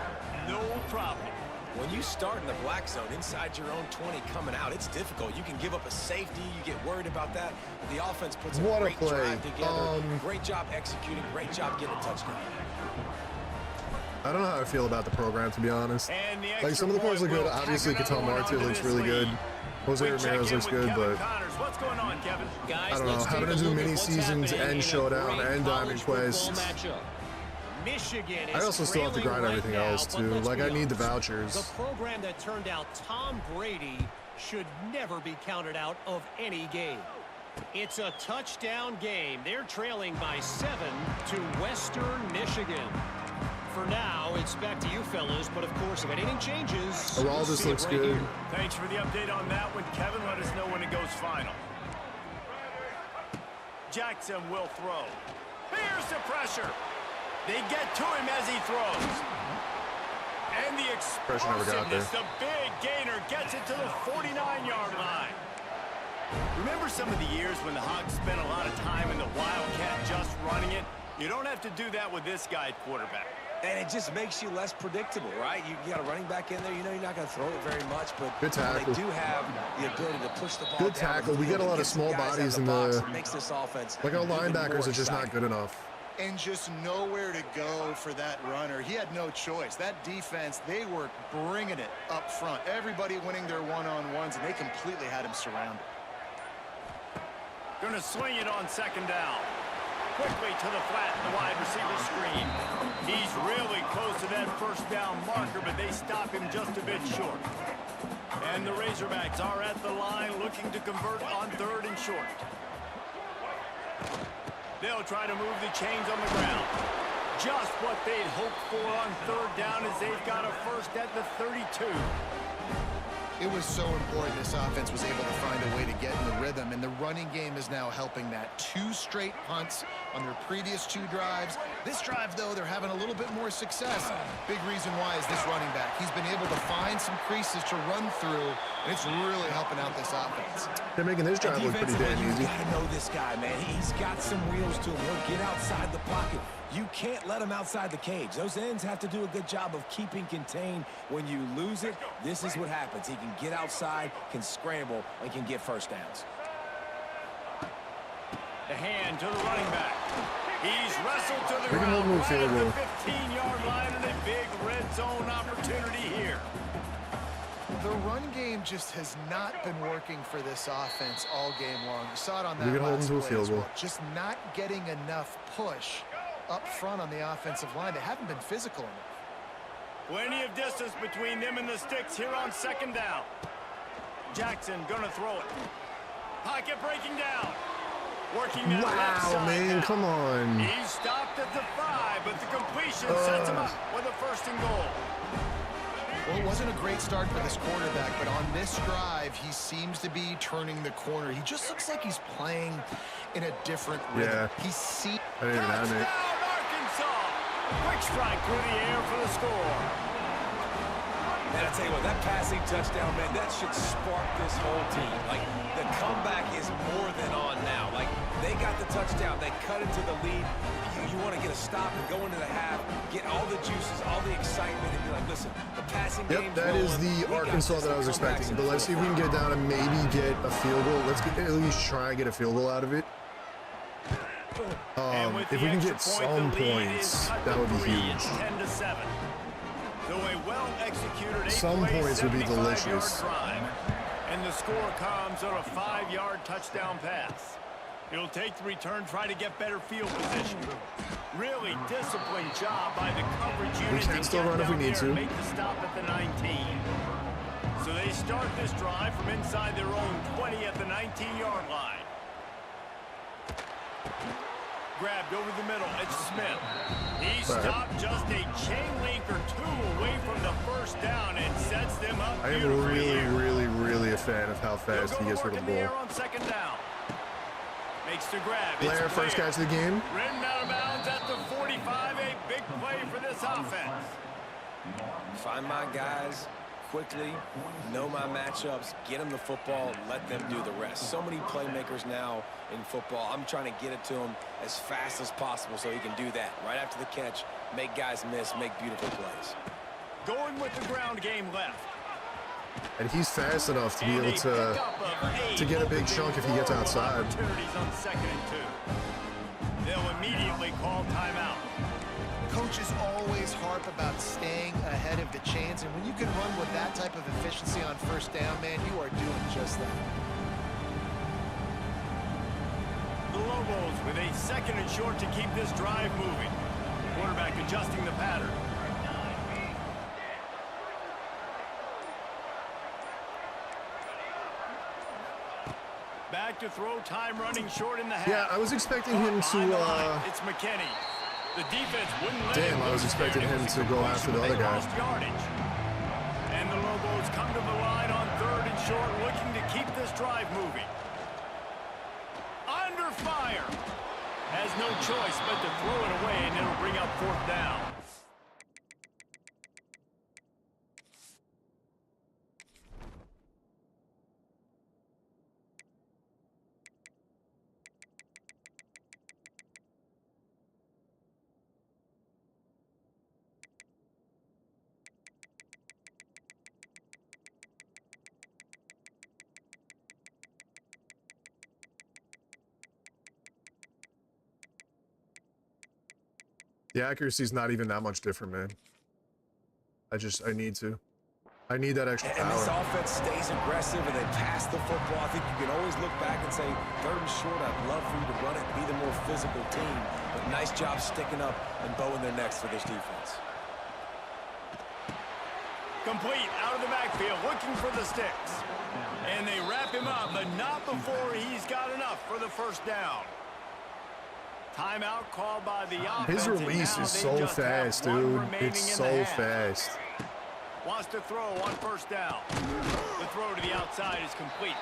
no problem. When you start in the black zone inside your own 20 coming out, it's difficult. You can give up a safety. You get worried about that. The offense puts a great drive together. Great job executing. Great job getting a touchdown. I don't know how I feel about the program, to be honest. Like, some of the players look good. Obviously, Catal Marte looks really good. Jose Ramirez looks good, but What's going on, Kevin? I don't know. Having to do mini seasons and showdown and Diamond Quest. I also still have to grind everything else too. Like, I need the vouchers. The program that turned out Tom Brady should never be counted out of any game. It's a touchdown game. They're trailing by 7 to Western Michigan. For now, it's back to you fellas, but of course, if anything changes, Araldis looks good. Thanks for the update on that one, Kevin. Let us know when it goes final. Jackson will throw. Here's the pressure. They get to him as he throws. And the explosiveness, the big gainer gets it to the 49-yard line. Remember some of the years when the Hogs spent a lot of time in the Wildcat just running it? You don't have to do that with this guy at quarterback. And it just makes you less predictable, right? You got a running back in there. You know you're not going to throw it very much, but good tackle. They do have the ability to push the ball good tackle. We got a lot of small bodies in the makes this offense. Like, our linebackers are just not good enough. And just nowhere to go for that runner. He had no choice. That defense, they were bringing it up front. Everybody winning their one-on-ones, and they completely had him surrounded. Going to swing it on 2nd down. Quickly to the flat, the wide receiver screen. He's really close to that 1st down marker, but they stop him just a bit short. And the Razorbacks are at the line looking to convert on 3rd and short. They'll try to move the chains on the ground. Just what they'd hoped for on 3rd down as they've got a 1st at the 32. It was so important this offense was able to find a way to get in the rhythm, and the running game is now helping that. 2 straight punts on their previous 2 drives. This drive, though, they're having a little bit more success. Big reason why is this running back. He's been able to find some creases to run through, and it's really helping out this offense. They're making this drive look pretty damn easy. You gotta know this guy, man. He's got some wheels to him. He'll get outside the pocket. You can't let him outside the cage. Those ends have to do a good job of keeping contained. When you lose it, this is what happens. He can get outside, can scramble, and can get 1st downs. The hand to the running back. He's wrestled to the We can hold ground him to right field at goal. the 15-yard line, and a big red zone opportunity here. The run game just has not been working for this offense all game long. You saw it on We that can hold him last to a play field as goal. well. Just not getting enough push up front on the offensive line. They haven't been physical enough. Plenty of distance between them and the sticks here on second down. Jackson gonna throw it. Pocket breaking down. Working that left Wow, side man, now. come on. He stopped at the 5, but the completion sets him up with a 1st and goal. Well, it wasn't a great start for this quarterback, but on this drive, he seems to be turning the corner. He just looks like he's playing in a different rhythm. Yeah. He's see. I didn't even have it. Touchdown, Arkansas! Quick strike through the air for the score. And I tell you what, that passing touchdown, man, that should spark this whole team. Like, the comeback is more than on now. Like, they got the touchdown. They cut into the lead. You want to get a stop and go into the half, get all the juices, all the excitement, and be like, listen, the passing game's Yep, that is rolling. the We got Arkansas this. that I was The comeback's expecting. in But let's see if we can get down and maybe get a field goal. Let's get, at least try and get a field goal out of it. And with If the we can extra get point, some the lead points, is cut that to would be 3. huge. It's 10-7. So a well-executed Some points would be 75-yard delicious. drive. And the score comes on a 5-yard touchdown pass. He'll take the return, try to get better field position. Really disciplined job by the coverage unit. can still run if we need to. Make the stop at the 19. So they start this drive from inside their own 20 at the 19-yard line. Grabbed over the middle. It's Smith. He stopped just a chain link or 2 away from the 1st down and sets them up I am beautifully really, here. really, really a fan of how He'll fast go he to gets work rid of the in the air ball. on 2nd down. Makes the grab. It's Blair, first Blair. catch of the game. Ridden out of bounds at the 45. A big play for this offense. Find my guys quickly, know my matchups, get them the football, let them do the rest. So many playmakers now in football. I'm trying to get it to him as fast as possible so he can do that. Right after the catch, make guys miss, make beautiful plays. Going with the ground game left. And he's fast enough to be And able a to pickup of 8 get a big opens chunk if he more gets outside. Opportunities on 2nd and 2. They'll immediately call timeout. Coaches always harp about staying ahead of the chains, and when you can run with that type of efficiency on 1st down, man, you are doing just that. The Lobos with a 2nd and short to keep this drive moving. Quarterback adjusting the pattern. Back to throw, time running short in the half. Yeah, I was expecting him Behind the line, to. it's McKinney. The defense wouldn't let Damn, him I was loose expecting there. It him was to a go after the completion, other they guy. lost yardage. And the Lobos come to the line on 3rd and short, looking to keep this drive moving. Under fire. Has no choice but to throw it away, and it'll bring up 4th down. The accuracy's not even that much different, man. I need to. I need that extra And this power. offense stays aggressive and they pass the football. I think you can always look back and say, 3rd and short, I'd love for you to run it, be the more physical team. But nice job sticking up and bowing their necks for this defense. Complete out of the backfield, looking for the sticks. And they wrap him up, but not before he's got enough for the 1st down. Timeout called by the offense. His release is so fast, dude. It's so fast. Wants to throw on 1st down. The throw to the outside is complete.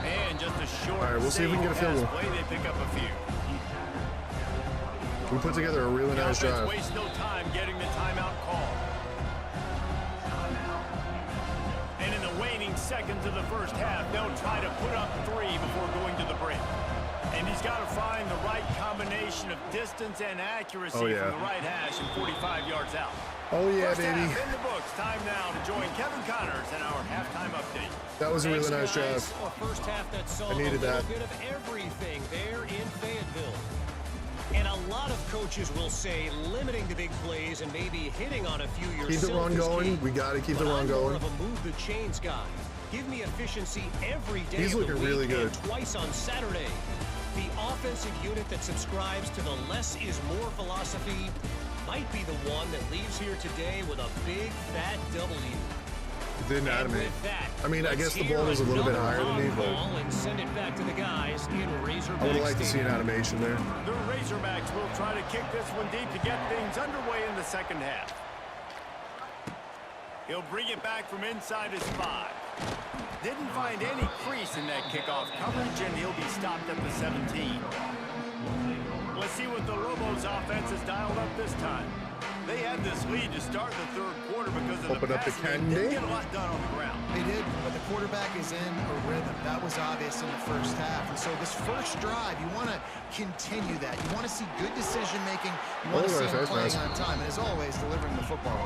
And just a short, All right, we'll see if we can get a field goal. play. They pick up a few. We put together a really The nice offense drive. wastes no time getting the timeout call. And in the waning seconds of the 1st half, they'll try to put up 3 before going to the break. And he's got to find the right combination of distance and accuracy Oh, yeah. from the right hash and 45 yards out. Oh, yeah, First baby. half in the books. Time now to join Kevin Connors in our halftime update. That was a really nice job. A first half that saw I needed a little that. bit of everything there in Fayetteville. And a lot of coaches will say limiting the big plays and maybe hitting on a few yourself. Keep the run is going. key. We got to keep the But run I'm more going. of a move the chains guy. Give me efficiency every day. He's of the looking week really good. and twice on Saturday. The offensive unit that subscribes to the less is more philosophy might be the one that leaves here today with a big fat W. Didn't And animate. with that, I mean, I guess the let's ball was a little bit hear higher than me, another but ball and send it back to the guys in Razorback I would like to see an Stadium. animation there. The Razorbacks will try to kick this one deep to get things underway in the second half. He'll bring it back from inside his 5. Didn't find any crease in that kickoff coverage, and he'll be stopped at the 17. Let's see what the Lobos offense has dialed up this time. They had this lead to start the third quarter because of Open the up the passing. They candy. didn't get a lot done on the ground. They did, but the quarterback is in a rhythm. That was obvious in the first half. And so this first drive, you want to continue that. You want to see good decision-making. You want to see him playing on time. And as always, delivering the football.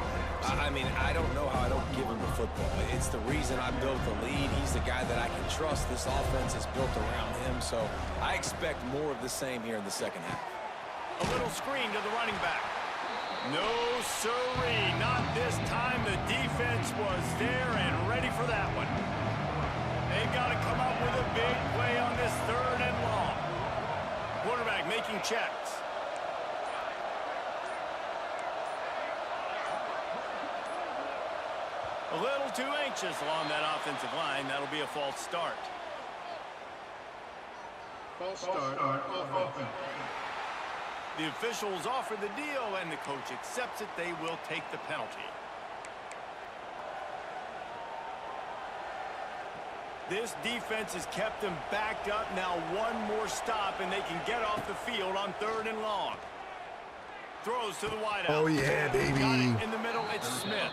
I mean, I don't know how I don't give him the football. It's the reason I built the lead. He's the guy that I can trust. This offense is built around him, so I expect more of the same here in the second half. A little screen to the running back. No, sirree, not this time. The defense was there and ready for that one. They've got to come up with a big play on this 3rd and long. Quarterback making checks. A little too anxious along that offensive line. That'll be a false start. False start on offense. The officials offer the deal, and the coach accepts it. They will take the penalty. This defense has kept them backed up. Now one more stop, and they can get off the field on 3rd and long. Throws to the wideout. Oh, yeah, Got baby. it in the middle, it's Smith.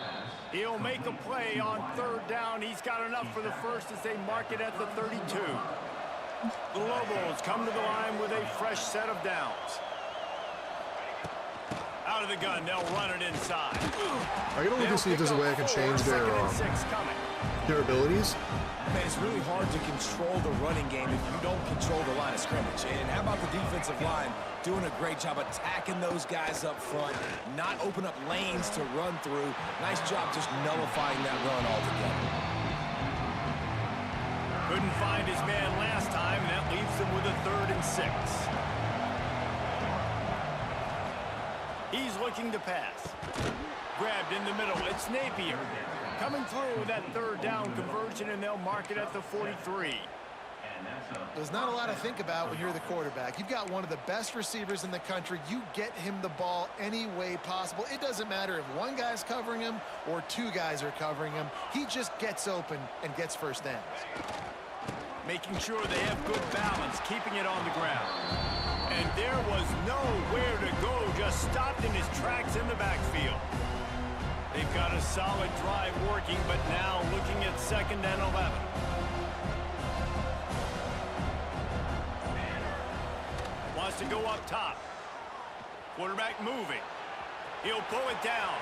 He'll make a play on 3rd down. He's got enough for the first as they mark it at the 32. The Lobos come to the line with a fresh set of downs. Out of the gun, they'll run it inside. I gotta look to see if there's a way I can change their abilities. Man, it's really hard to control the running game if you don't control the line of scrimmage. And how about the defensive line doing a great job attacking those guys up front, not open up lanes to run through. Nice job just nullifying that run altogether. Couldn't find his man last time, and that leaves them with a 3rd and 6. He's looking to pass. Grabbed in the middle. It's Napier. Coming through with that 3rd down conversion, and they'll mark it at the 43. There's not a lot to think about when you're the quarterback. You've got one of the best receivers in the country. You get him the ball any way possible. It doesn't matter if one guy's covering him or 2 guys are covering him. He just gets open and gets first downs. Making sure they have good balance, keeping it on the ground. And there was nowhere to go, just stopped in his tracks in the backfield. They've got a solid drive working, but now looking at 2nd and 11. Wants to go up top. Quarterback moving. He'll pull it down.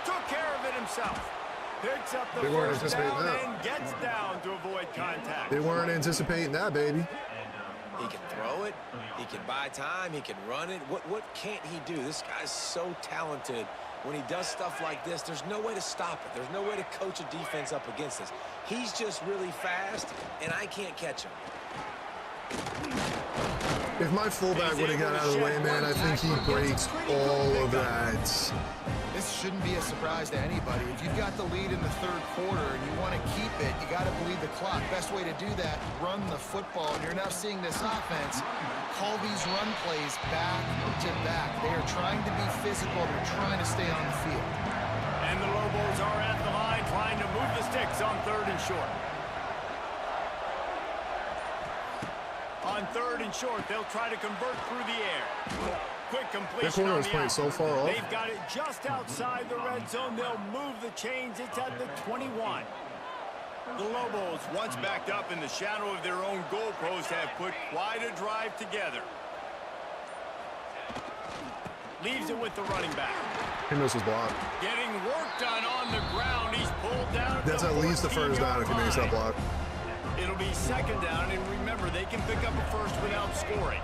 Took care of it himself. Picks up the They weren't first anticipating down that. and gets down to avoid contact. They weren't anticipating that, baby. He can throw it. He can buy time. He can run it. What can't he do? This guy's so talented. When he does stuff like this, there's no way to stop it. There's no way to coach a defense up against this. He's just really fast, and I can't catch him. If my fullback would have got out of the way, man, I think he breaks all of that. This shouldn't be a surprise to anybody. If you've got the lead in the 3rd quarter and you want to keep it, you got to bleed the clock. Best way to do that, run the football. And you're now seeing this offense call these run plays back to back. They are trying to be physical. They're trying to stay on the field. And the Lobos are at the line trying to move the sticks on 3rd and short. On 3rd and short, they'll try to convert through the air. Quick completion. That corner on was the playing out. so far off. They've got it just outside the red zone. They'll move the chains. It's at the 21. The Lobos, once backed up in the shadow of their own goalpost, have put quite a drive together. Leaves it with the running back. He missed his block. Getting work done on the ground. He's pulled down. That's at least the first down if he makes that block. It'll be second down, and remember, they can pick up a first without scoring.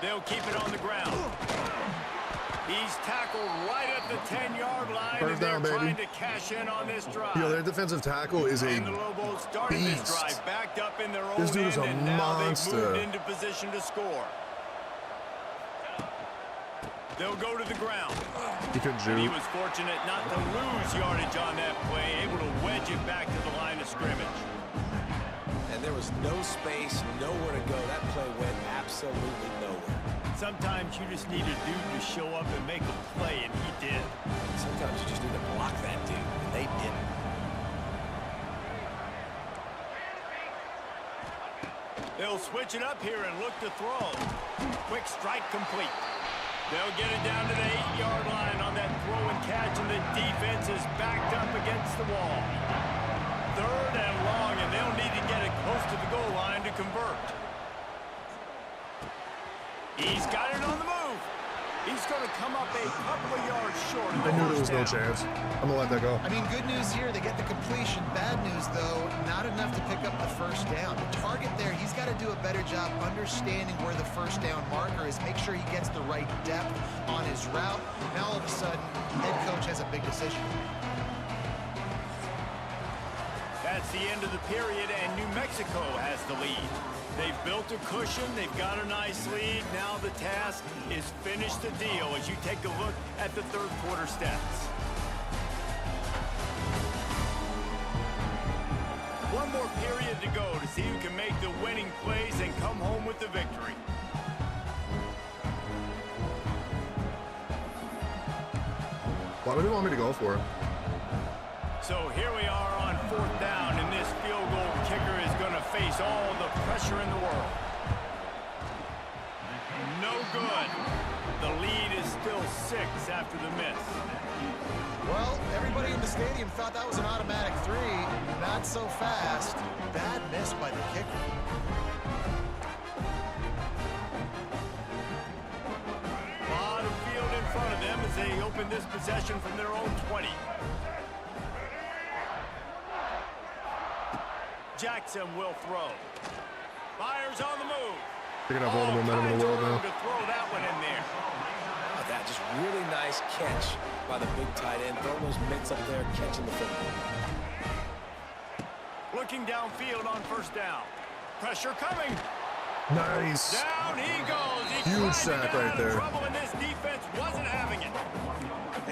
They'll keep it on the ground. He's tackled right at the 10-yard line. First down, baby. Trying to cash in on this drive. Yo, their defensive tackle is a And the Lobos started this beast. drive backed up in their own This dude is a end, and now they've monster. moved into position to score. They'll go to the ground. He couldn't And he shoot. was fortunate not to lose yardage on that play, able to wedge it back to the line of scrimmage. And there was no space, nowhere to go. That play went absolutely nowhere. Sometimes you just need a dude to show up and make a play, and he did. Sometimes you just need to block that dude, and they didn't. They'll switch it up here and look to throw. Quick strike complete. They'll get it down to the 8-yard line on that throw and catch, and the defense is backed up against the wall. Third and long, and they'll need to get it close to the goal line to convert. He's got it on the move. He's going to come up a couple of yards short of the I knew there was first no down. chance. I'm gonna let that go. I mean, good news here, they get the completion. Bad news, though, not enough to pick up the first down. The target there, he's got to do a better job understanding where the first down marker is, make sure he gets the right depth on his route. Now, all of a sudden, head coach has a big decision. That's the end of the period, and New Mexico has the lead. They've built a cushion. They've got a nice lead. Now the task is finish the deal as you take a look at the third quarter stats. One more period to go to see who can make the winning plays and come home with the victory. Why would you want me to go for it? So here we are on fourth down, and this field goal kicker is going to face all the pressure in the world. No good. The lead is still 6 after the miss. Well, everybody in the stadium thought that was an automatic 3. Not so fast. Bad miss by the kicker. A lot of field in front of them as they open this possession from their own 20. Jackson will throw. Fires on the move. Picking up all the momentum in the world now. To throw that one in there. Oh, that just really nice catch by the big tight end. Throwing those mitts up there, catching the football. Looking downfield on first down. Pressure coming. Nice. Down he goes. He Huge tried to sack get right out of there. trouble, and this defense wasn't having it.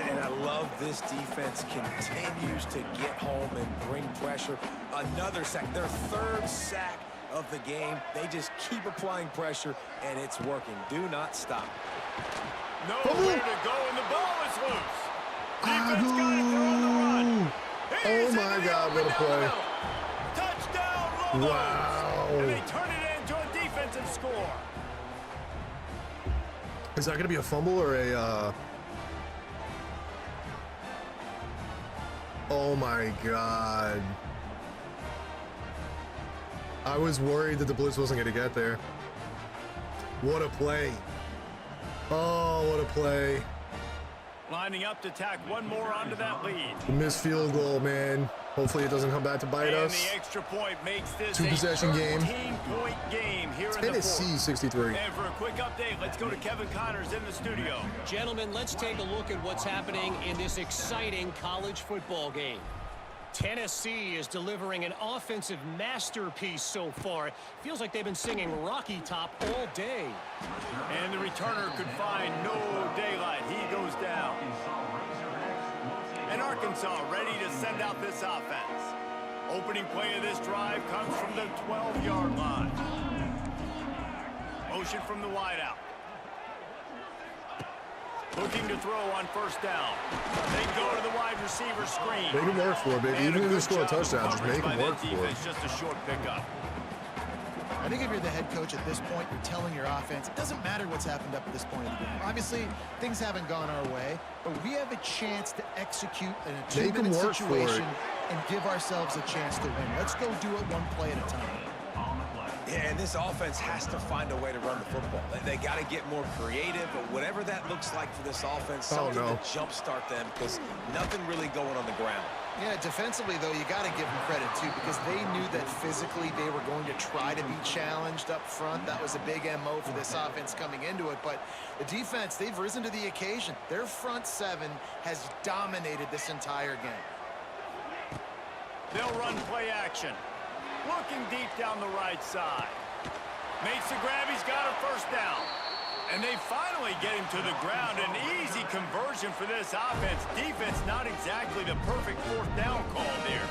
And I love this defense continues to get home and bring pressure. Another sack, their third sack of the game. They just keep applying pressure, and it's working. Do not stop. Nowhere to go, and the ball is loose. Defense got it there on the run. Oh He's my into the God, what a open play. down. Touchdown, Lobos. Wow. And they turn it into a defensive score. Is that gonna be a fumble or a Oh my God. I was worried that the blitz wasn't gonna get there. What a play. Oh, what a play. Lining up to tack one more onto that lead. The missed field goal, man. Hopefully it doesn't come back to bite And us. the extra point makes this Two a possession game. 13-point game here in the Tennessee fourth. 63. And for a quick update, let's go to Kevin Connors in the studio. Gentlemen, let's take a look at what's happening in this exciting college football game. Tennessee is delivering an offensive masterpiece so far. It feels like they've been singing Rocky Top all day. And the returner could find no daylight. He goes down. And Arkansas ready to send out this offense. Opening play of this drive comes from the 12-yard line. Motion from the wideout. Looking to throw on first down. They go to the wide receiver screen. Make him work for it, baby. And Even if they good score a job of touchdown, just coverage make by him that work for it. defense. Just a short pickup. I think if you're the head coach at this point, you're telling your offense, it doesn't matter what's happened up at this point in the game. Obviously, things haven't gone our way, but we have a chance to execute in a Make 'em two-minute work for situation it. and give ourselves a chance to win. Let's go do it one play at a time. Yeah, and this offense has to find a way to run the football. They got to get more creative, but whatever that looks like for this offense, something to jumpstart them, because nothing really going on the ground. Yeah, defensively, though, you got to give them credit, too, because they knew that physically they were going to try to be challenged up front. That was a big MO for this offense coming into it. But the defense, they've risen to the occasion. Their front seven has dominated this entire game. They'll run play action. Looking deep down the right side. Makes the grab. He's got a first down. And they finally get him to the ground. An easy conversion for this offense. Defense not exactly the perfect fourth down call there.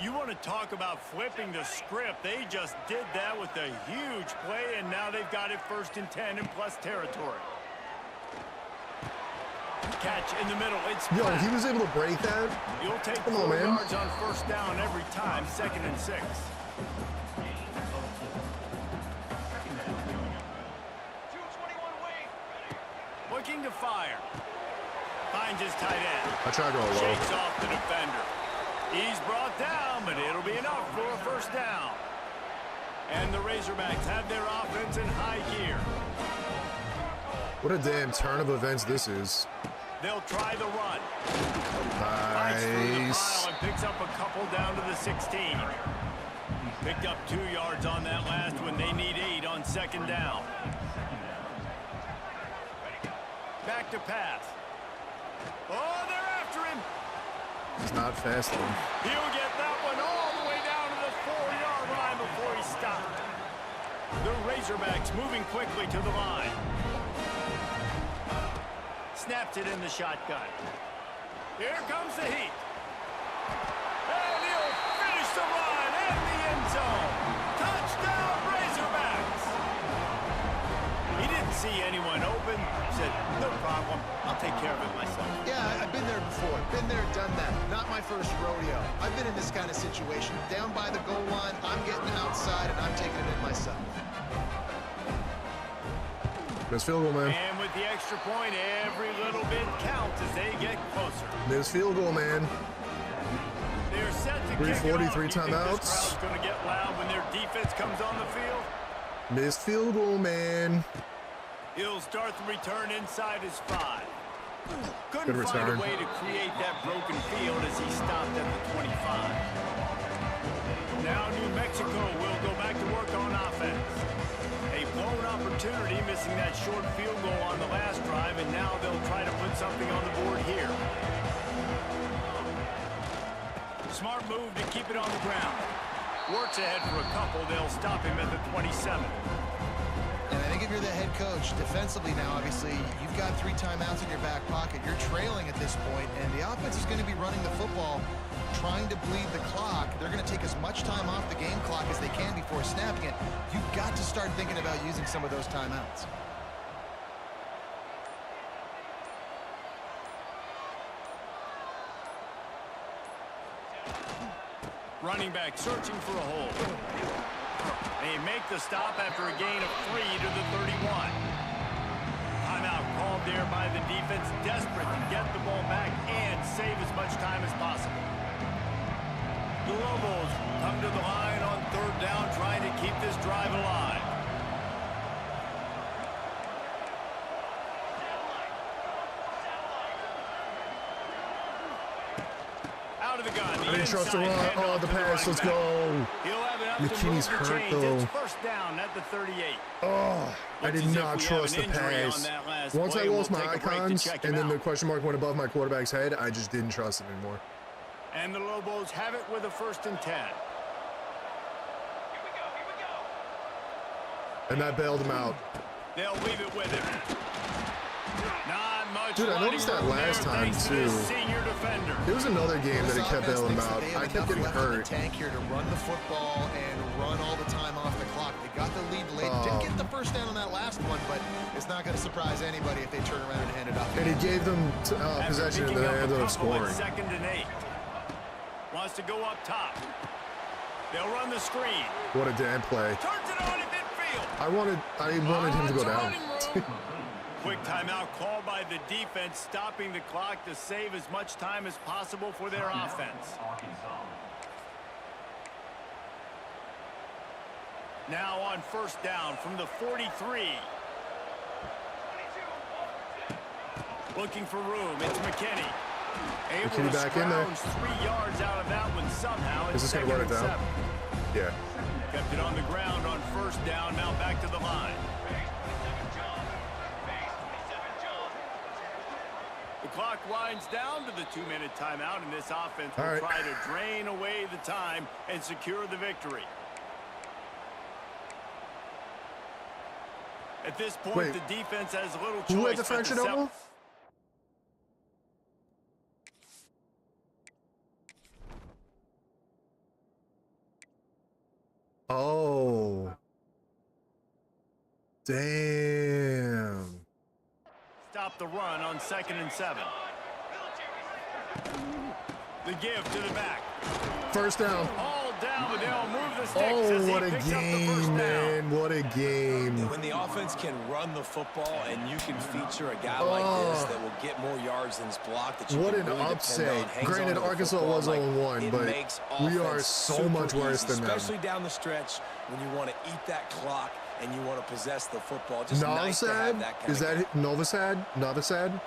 You want to talk about flipping the script. They just did that with a huge play, and now they've got it 1st and 10 in plus territory. Catch in the middle. It's Yo, flat. he was able to break that. You'll take Come 4 on, man. yards on first down every time. 2nd and 6. Looking to fire. Finds his tight end. I tried going low. Shakes off the defender. He's brought down, but it'll be enough for a first down. And the Razorbacks have their offense in high gear. What a damn turn of events this is. They'll try the run. Fights through the Nice. pile and picks up a couple down to the 16. Picked up 2 yards on that last one. They need 8 on 2nd down. Back to pass. Oh, they're after him. He's not fast enough. He'll get that one all the way down to the 4-yard line before he stopped. The Razorbacks moving quickly to the line. Snaps it in the shotgun. Here comes the heat. And he'll finish the run in the end zone. Touchdown, Razorbacks. He didn't see anyone open. Said, no problem. I'll take care of it myself. Yeah, I've been there before. Been there, done that. Not my first rodeo. I've been in this kind of situation. Down by the goal line, I'm getting outside, and I'm taking it in myself. Missed field goal, man. And with the extra point, every little bit counts as they get closer. Missed field goal, man. They're set to 3:40, kick it off. 3 You think timeouts. This crowd's going to get loud when their defense comes on the field. Missed field goal, man. He'll start the return inside his 5. Good Couldn't find return. a way to create that broken field as he stopped at the 25. Now New Mexico will go back to work on offense. A blown opportunity, missing that short field goal on the last drive, and now they'll try to put something on the board here. Smart move to keep it on the ground. Works ahead for a couple. They'll stop him at the 27. And I think if you're the head coach, defensively now, obviously, you've got 3 timeouts in your back pocket. You're trailing at this point, and the offense is going to be running the football, trying to bleed the clock. They're going to take as much time off the game clock as they can before snapping it. You've got to start thinking about using some of those timeouts. Running back searching for a hole. They make the stop after a gain of 3 to the 31. Timeout called there by the defense, desperate to get the ball back and save as much time as possible. The Lobos come to the line on 3rd down, trying to keep this drive alive. Out of the gun. I didn't trust the run. Oh, the pass. Let's go. McKinney's hurt, though. It's first down at the 38. Oh, I did not trust the pass. Once I lost my icons and then the question mark went above my quarterback's head, I just didn't trust it anymore. And the Lobos have it with a 1st and 10. And that bailed him out. They'll leave it with him. Not much. Dude, I noticed that last time, too. Senior defender. There was another game that it kept bailing him out. I kept getting hurt. Tank here to run the football and run all the time off the clock. They got the lead late. Didn't get the first down on that last one, but it's not going to surprise anybody if they turn around and hand it off. And he gave them possession and then they ended up scoring. 2nd and 8. Wants to go up top. They'll run the screen. What a damn play. Turns it on in midfield. I wanted him to go down. Quick timeout called by the defense, stopping the clock to save as much time as possible for their offense. Now on first down from the 43. Looking for room. It's McKinney. Able McKinney to back in there. scrounge 3 yards out of that one somehow. Is this going to run it down? Yeah. Kept it on the ground on first down. Now back to the line. The clock winds down to the 2-minute timeout, and this offense will try to drain away the time and secure the victory. At this point, the defense has little choice. Who had the French double? Oh. Damn. Stop the run on 2nd and 7. The give to the back. First down. All down, but they'll move the sticks as Oh, he what a picks up the first game, down. man. What a game. When the offense can run the football and you can feature a guy like this that will get more yards than his block, that you What can an really depend upset. on, hangs Granted, on to the Arkansas football, was 0-1, it but makes we are offense so super much worse easy, than them. especially down the stretch when you want to eat that clock and you want to possess the football. Just nice to have that kind is of that Novosad? Novosad?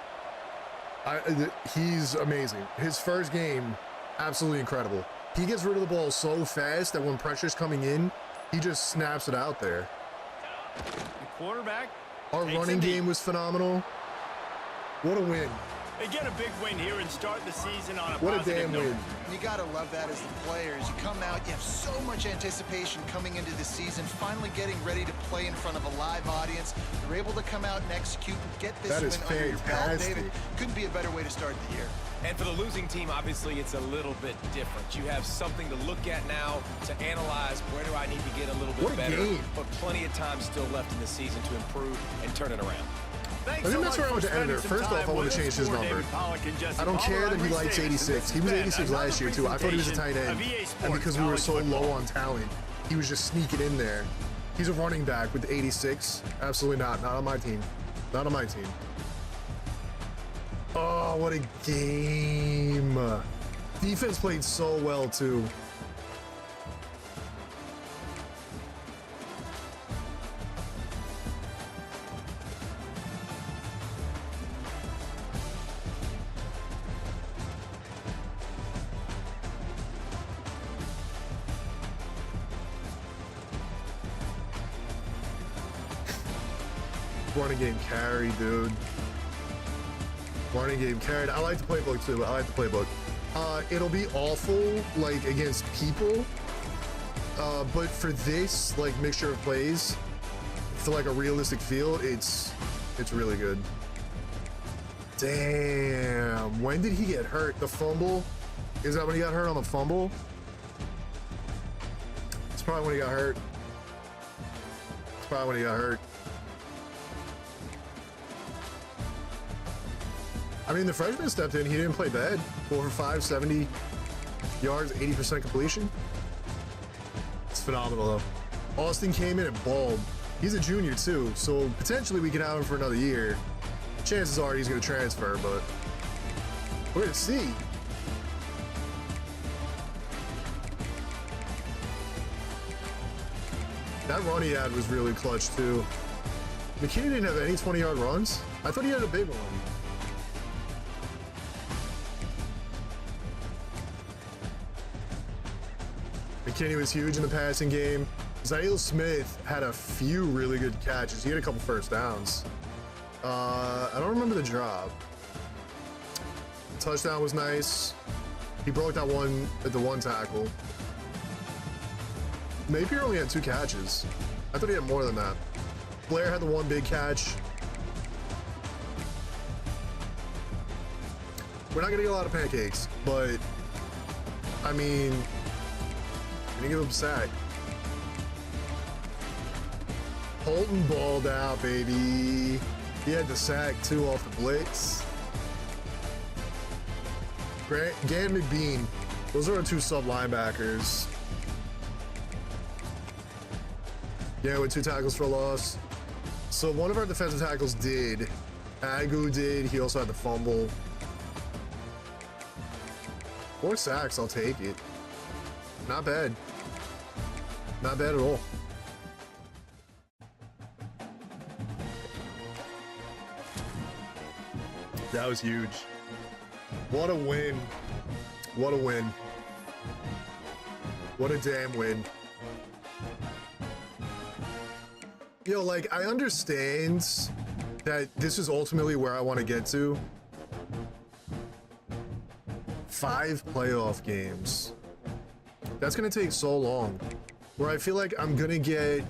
He's amazing. His first game, absolutely incredible. He gets rid of the ball so fast that when pressure's coming in, he just snaps it out there. The quarterback. Our running game was phenomenal. What a win. They get a big win here and start the season on a What a positive damn note. win. You got to love that as the players. You come out, you have so much anticipation coming into the season, finally getting ready to play in front of a live audience. You're able to come out and execute and get this That is win under your belt, fantastic. David. Couldn't be a better way to start the year. And for the losing team, obviously, it's a little bit different. You have something to look at now to analyze where do I need to get a little bit What a better. game. But plenty of time still left in the season to improve and turn it around. Thanks I think so that's much where I went for to editor. spending some First off, time I want with to change us. his For number. David Pollock and Jesse I don't Palmer, care that I'm he Reese likes Davis, 86. and this He was has 86 been last year, too. I thought he was a tight end. of EA And Sports because we were so College Football. low on talent, he was just sneaking in there. He's a running back with 86. Absolutely not. Not on my team. Not on my team. Oh, what a game. Defense played so well, too. Running game carry, dude. Running game carried. I like the playbook too. I like the playbook. It'll be awful like against people, but for this like mixture of plays, for like a realistic feel, it's really good. Damn. When did he get hurt? The fumble? Is that when he got hurt on the fumble? It's probably when he got hurt. It's probably when he got hurt. I mean, the freshman stepped in. He didn't play bad. 4 for 5, 70 yards, 80% completion. It's phenomenal, though. Austin came in and balled. He's a junior, too, so potentially we can have him for another year. Chances are he's going to transfer, but we're going to see. That run he had was really clutch, too. McKinney didn't have any 20-yard runs. I thought he had a big one. McKinney was huge in the passing game. Zail Smith had a few really good catches. He had a couple first downs. I don't remember the drop. Touchdown was nice. He broke that one at the one tackle. Napier only had 2 catches. I thought he had more than that. Blair had the one big catch. We're not gonna get a lot of pancakes, but I mean, gonna give him a sack. Holton balled out, baby. He had the sack too off the blitz. Gann McBean, those are our 2 sub linebackers. Yeah, with 2 tackles for a loss. So one of our defensive tackles did. Agu did. He also had the fumble. 4 sacks, I'll take it. Not bad. Not bad at all. That was huge. What a win. What a win. What a damn win. Yo, like, I understand that this is ultimately where I want to get to. 5 playoff games. That's going to take so long. Where I feel like I'm going to get...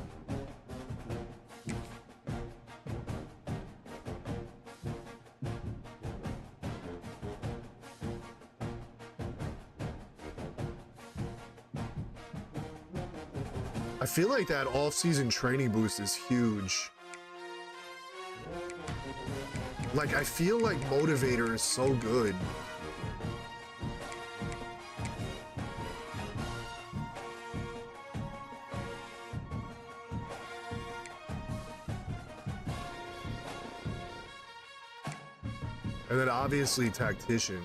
I feel like that off-season training boost is huge. Like, I feel like Motivator is so good. And then obviously Tactician.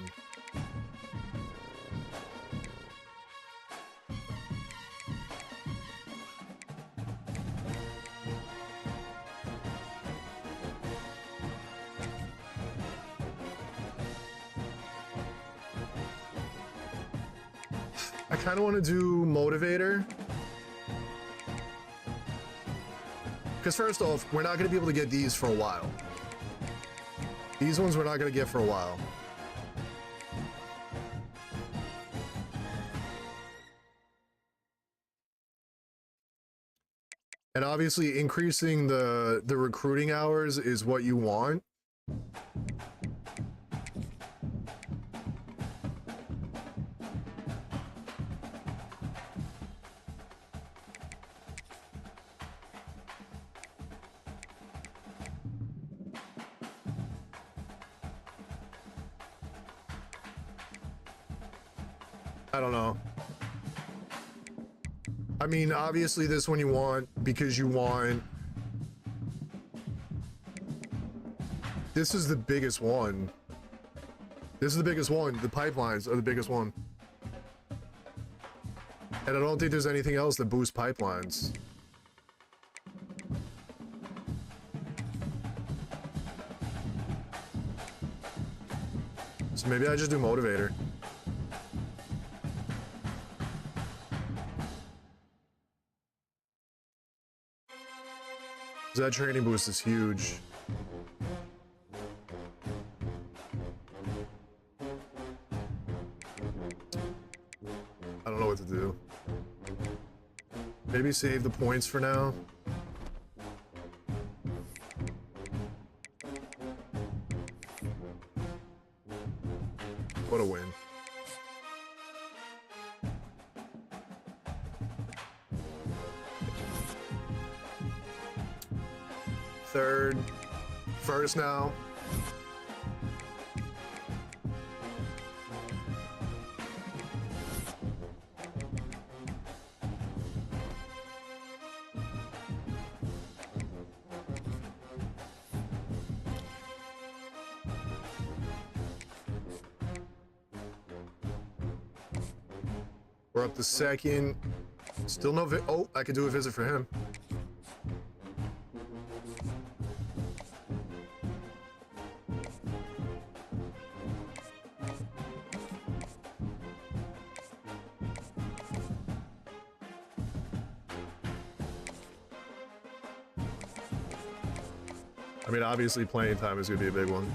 I kind of want to do Motivator. Because first off, we're not going to be able to get these for a while. These ones we're not going to get for a while. And obviously increasing the recruiting hours is what you want. I don't know. I mean, obviously this one you want because you want... This is the biggest one. This is the biggest one. The pipelines are the biggest one. And I don't think there's anything else that boosts pipelines. So maybe I just do Motivator. That training boost is huge. I don't know what to do. Maybe save the points for now. What a win. Third, first now. We're up to second. Still no oh, I could do a visit for him. I mean, obviously playing time is going to be a big one.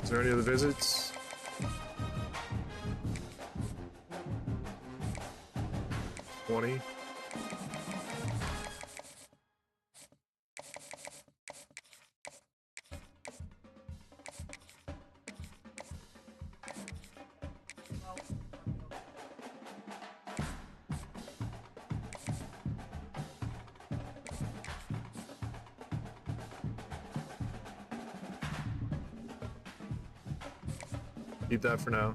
Is there any other visits? $20. Keep that for now.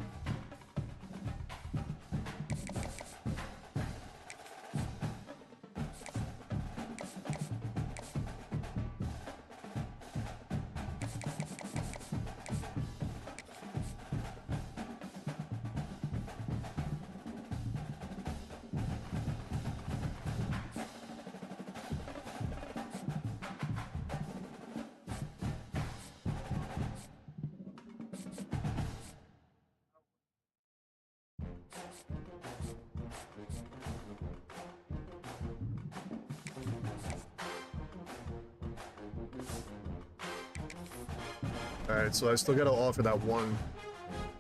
Alright, so I still gotta offer that one.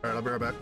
Alright, I'll be right back.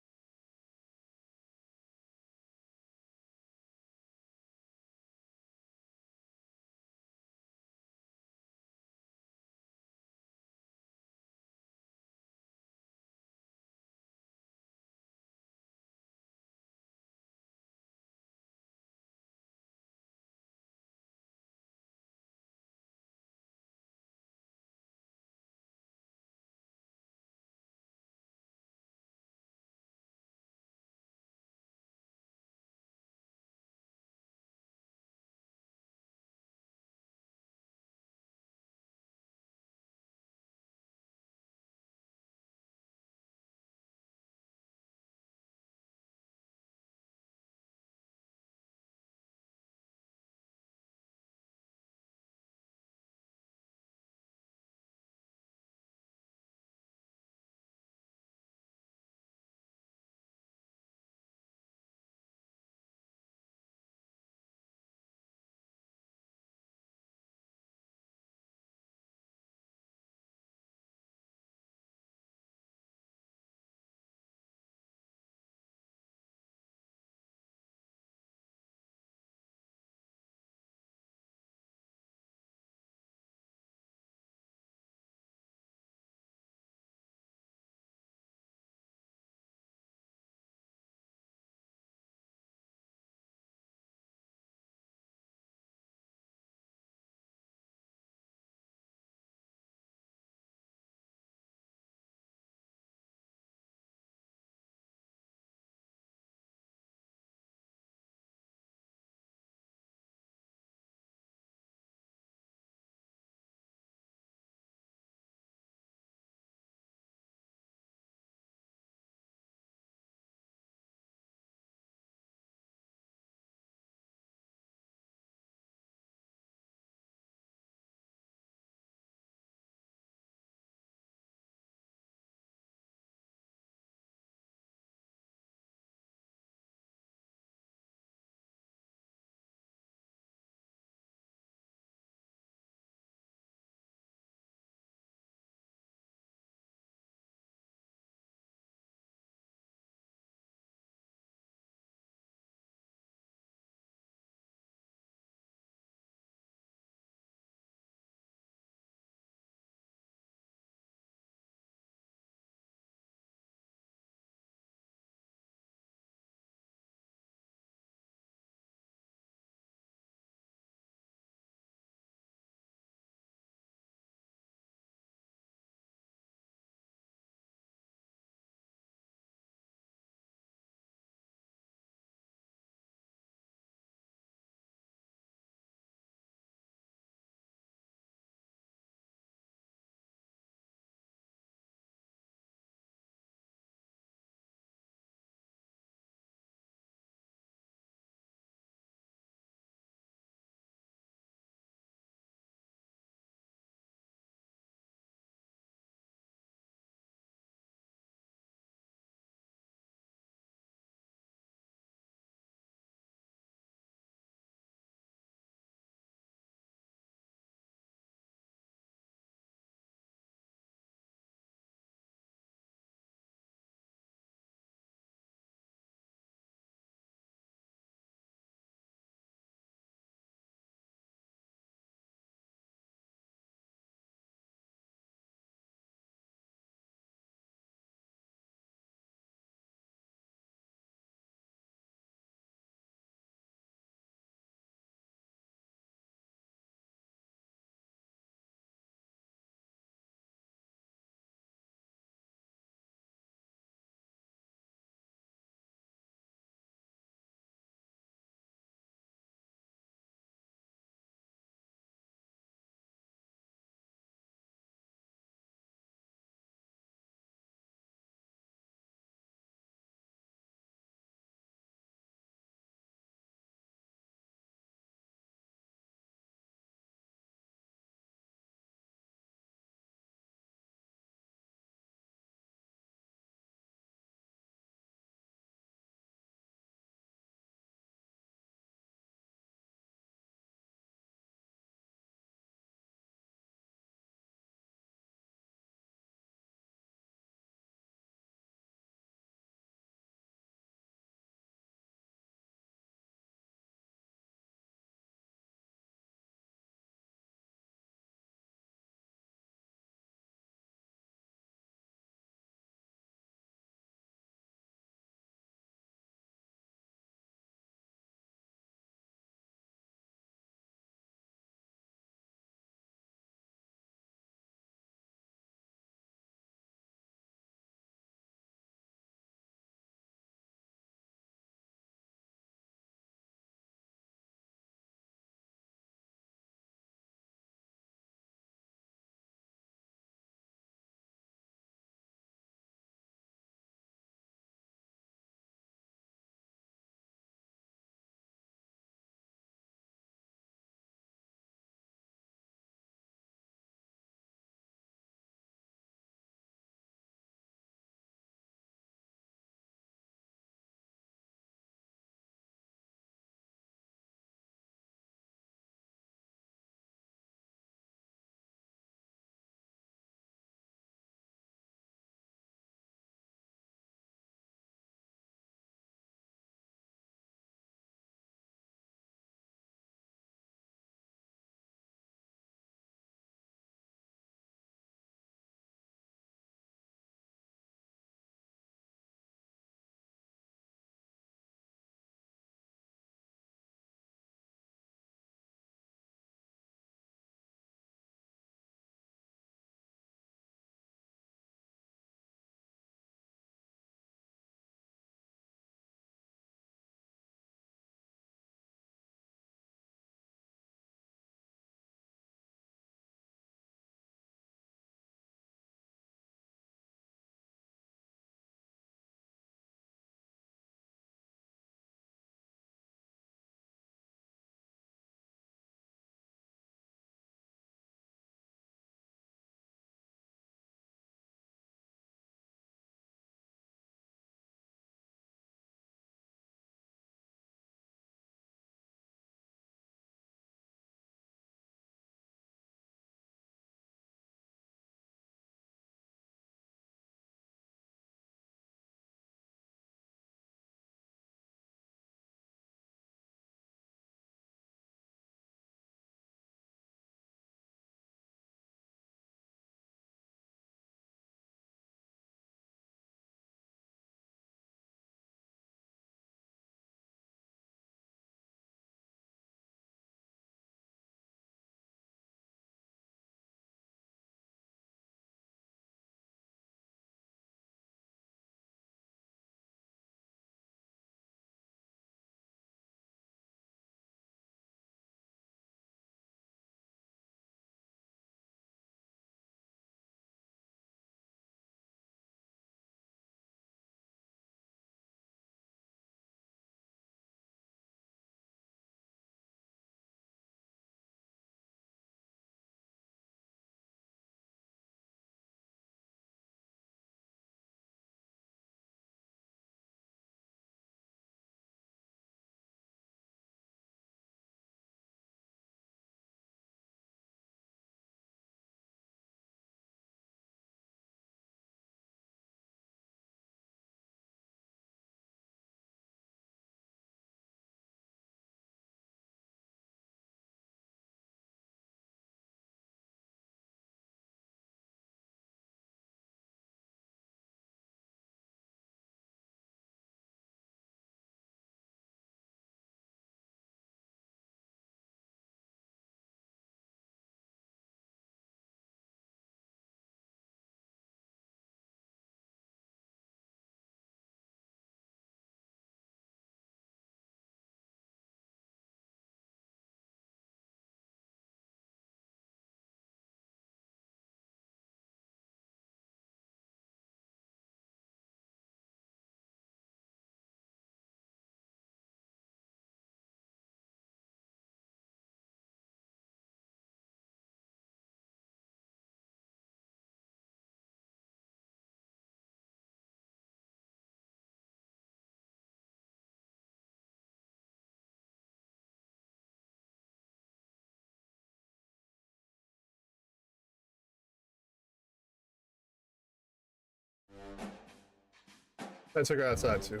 I took her outside too.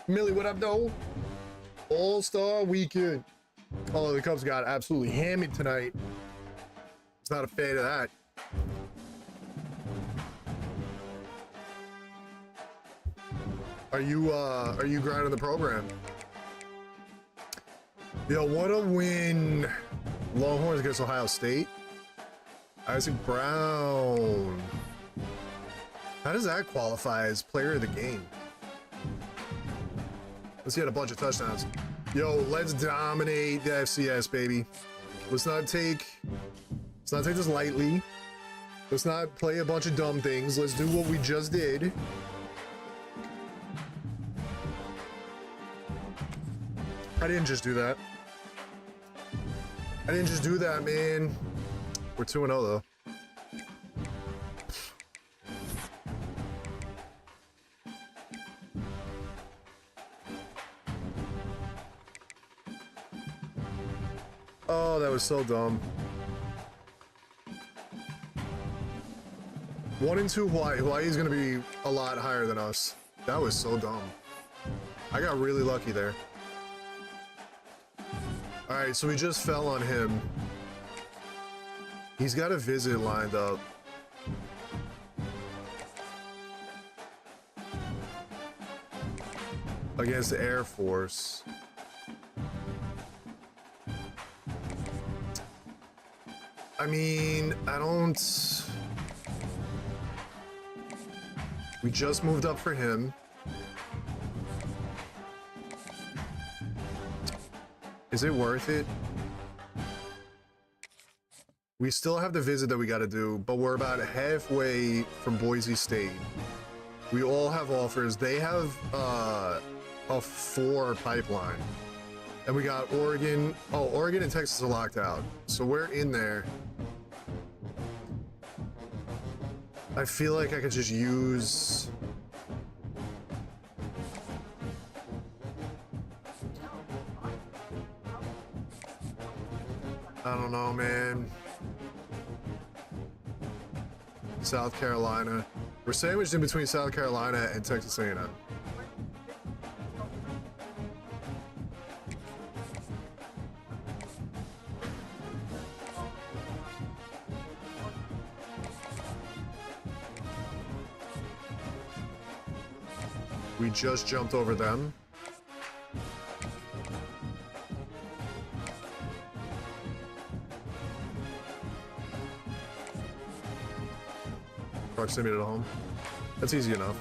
Millie, what up, though? All-Star Weekend. Oh, the Cubs got absolutely hammered tonight. It's not a fan of that. Are you grinding the program? Yo, what a win. Longhorns against Ohio State. Isaac Brown. How does that qualify as player of the game? Let's get a bunch of touchdowns. Yo, let's dominate the FCS, baby. Let's not take this lightly. Let's not play a bunch of dumb things. Let's do what we just did. I didn't just do that. I didn't just do that, man. We're 2-0 though. Oh, that was so dumb. 1 and 2 Hawaii. Hawaii's gonna be a lot higher than us. That was so dumb. I got really lucky there. All right, so we just fell on him. He's got a visit lined up. Against the Air Force. I mean, I don't... We just moved up for him. Is it worth it? We still have the visit that we got to do, but we're about halfway from Boise State. We all have offers. They have a 4 pipeline. And we got Oregon. Oh, Oregon and Texas are locked out. So we're in there. I feel like I could just use... I don't know, man. South Carolina. We're sandwiched in between South Carolina and Texas A&M. We just jumped over them. Proximity to home. That's easy enough.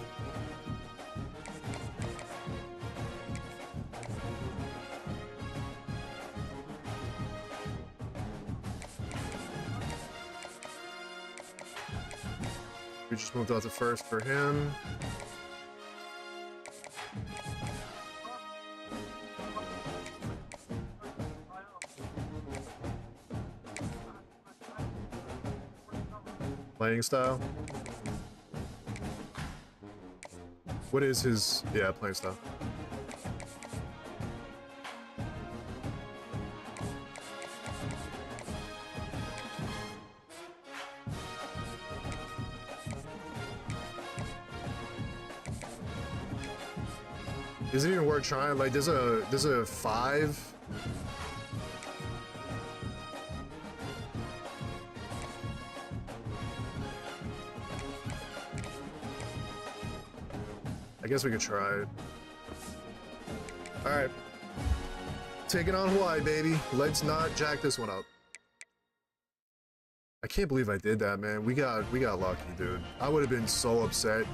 We just moved out to first for him. Playing style. What is his, yeah, playing style? Is it even worth trying? Like, there's a 5. I guess we could try it. All right. Taking on Hawaii, baby. Let's not jack this one up. I can't believe I did that, man. We got lucky, dude. I would have been so upset.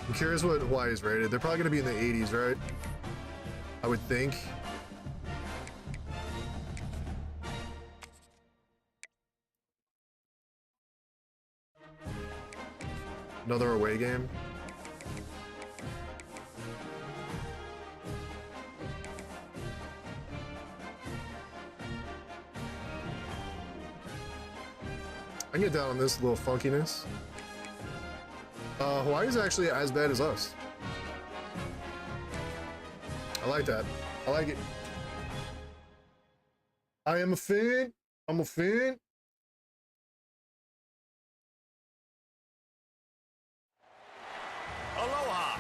I'm curious what Hawaii is rated. They're probably going to be in the 80s, right? I would think. Another away game. I can get down on this little funkiness. Hawaii's actually as bad as us. I like that. I like it. I am a fan. I'm a fan. Aloha.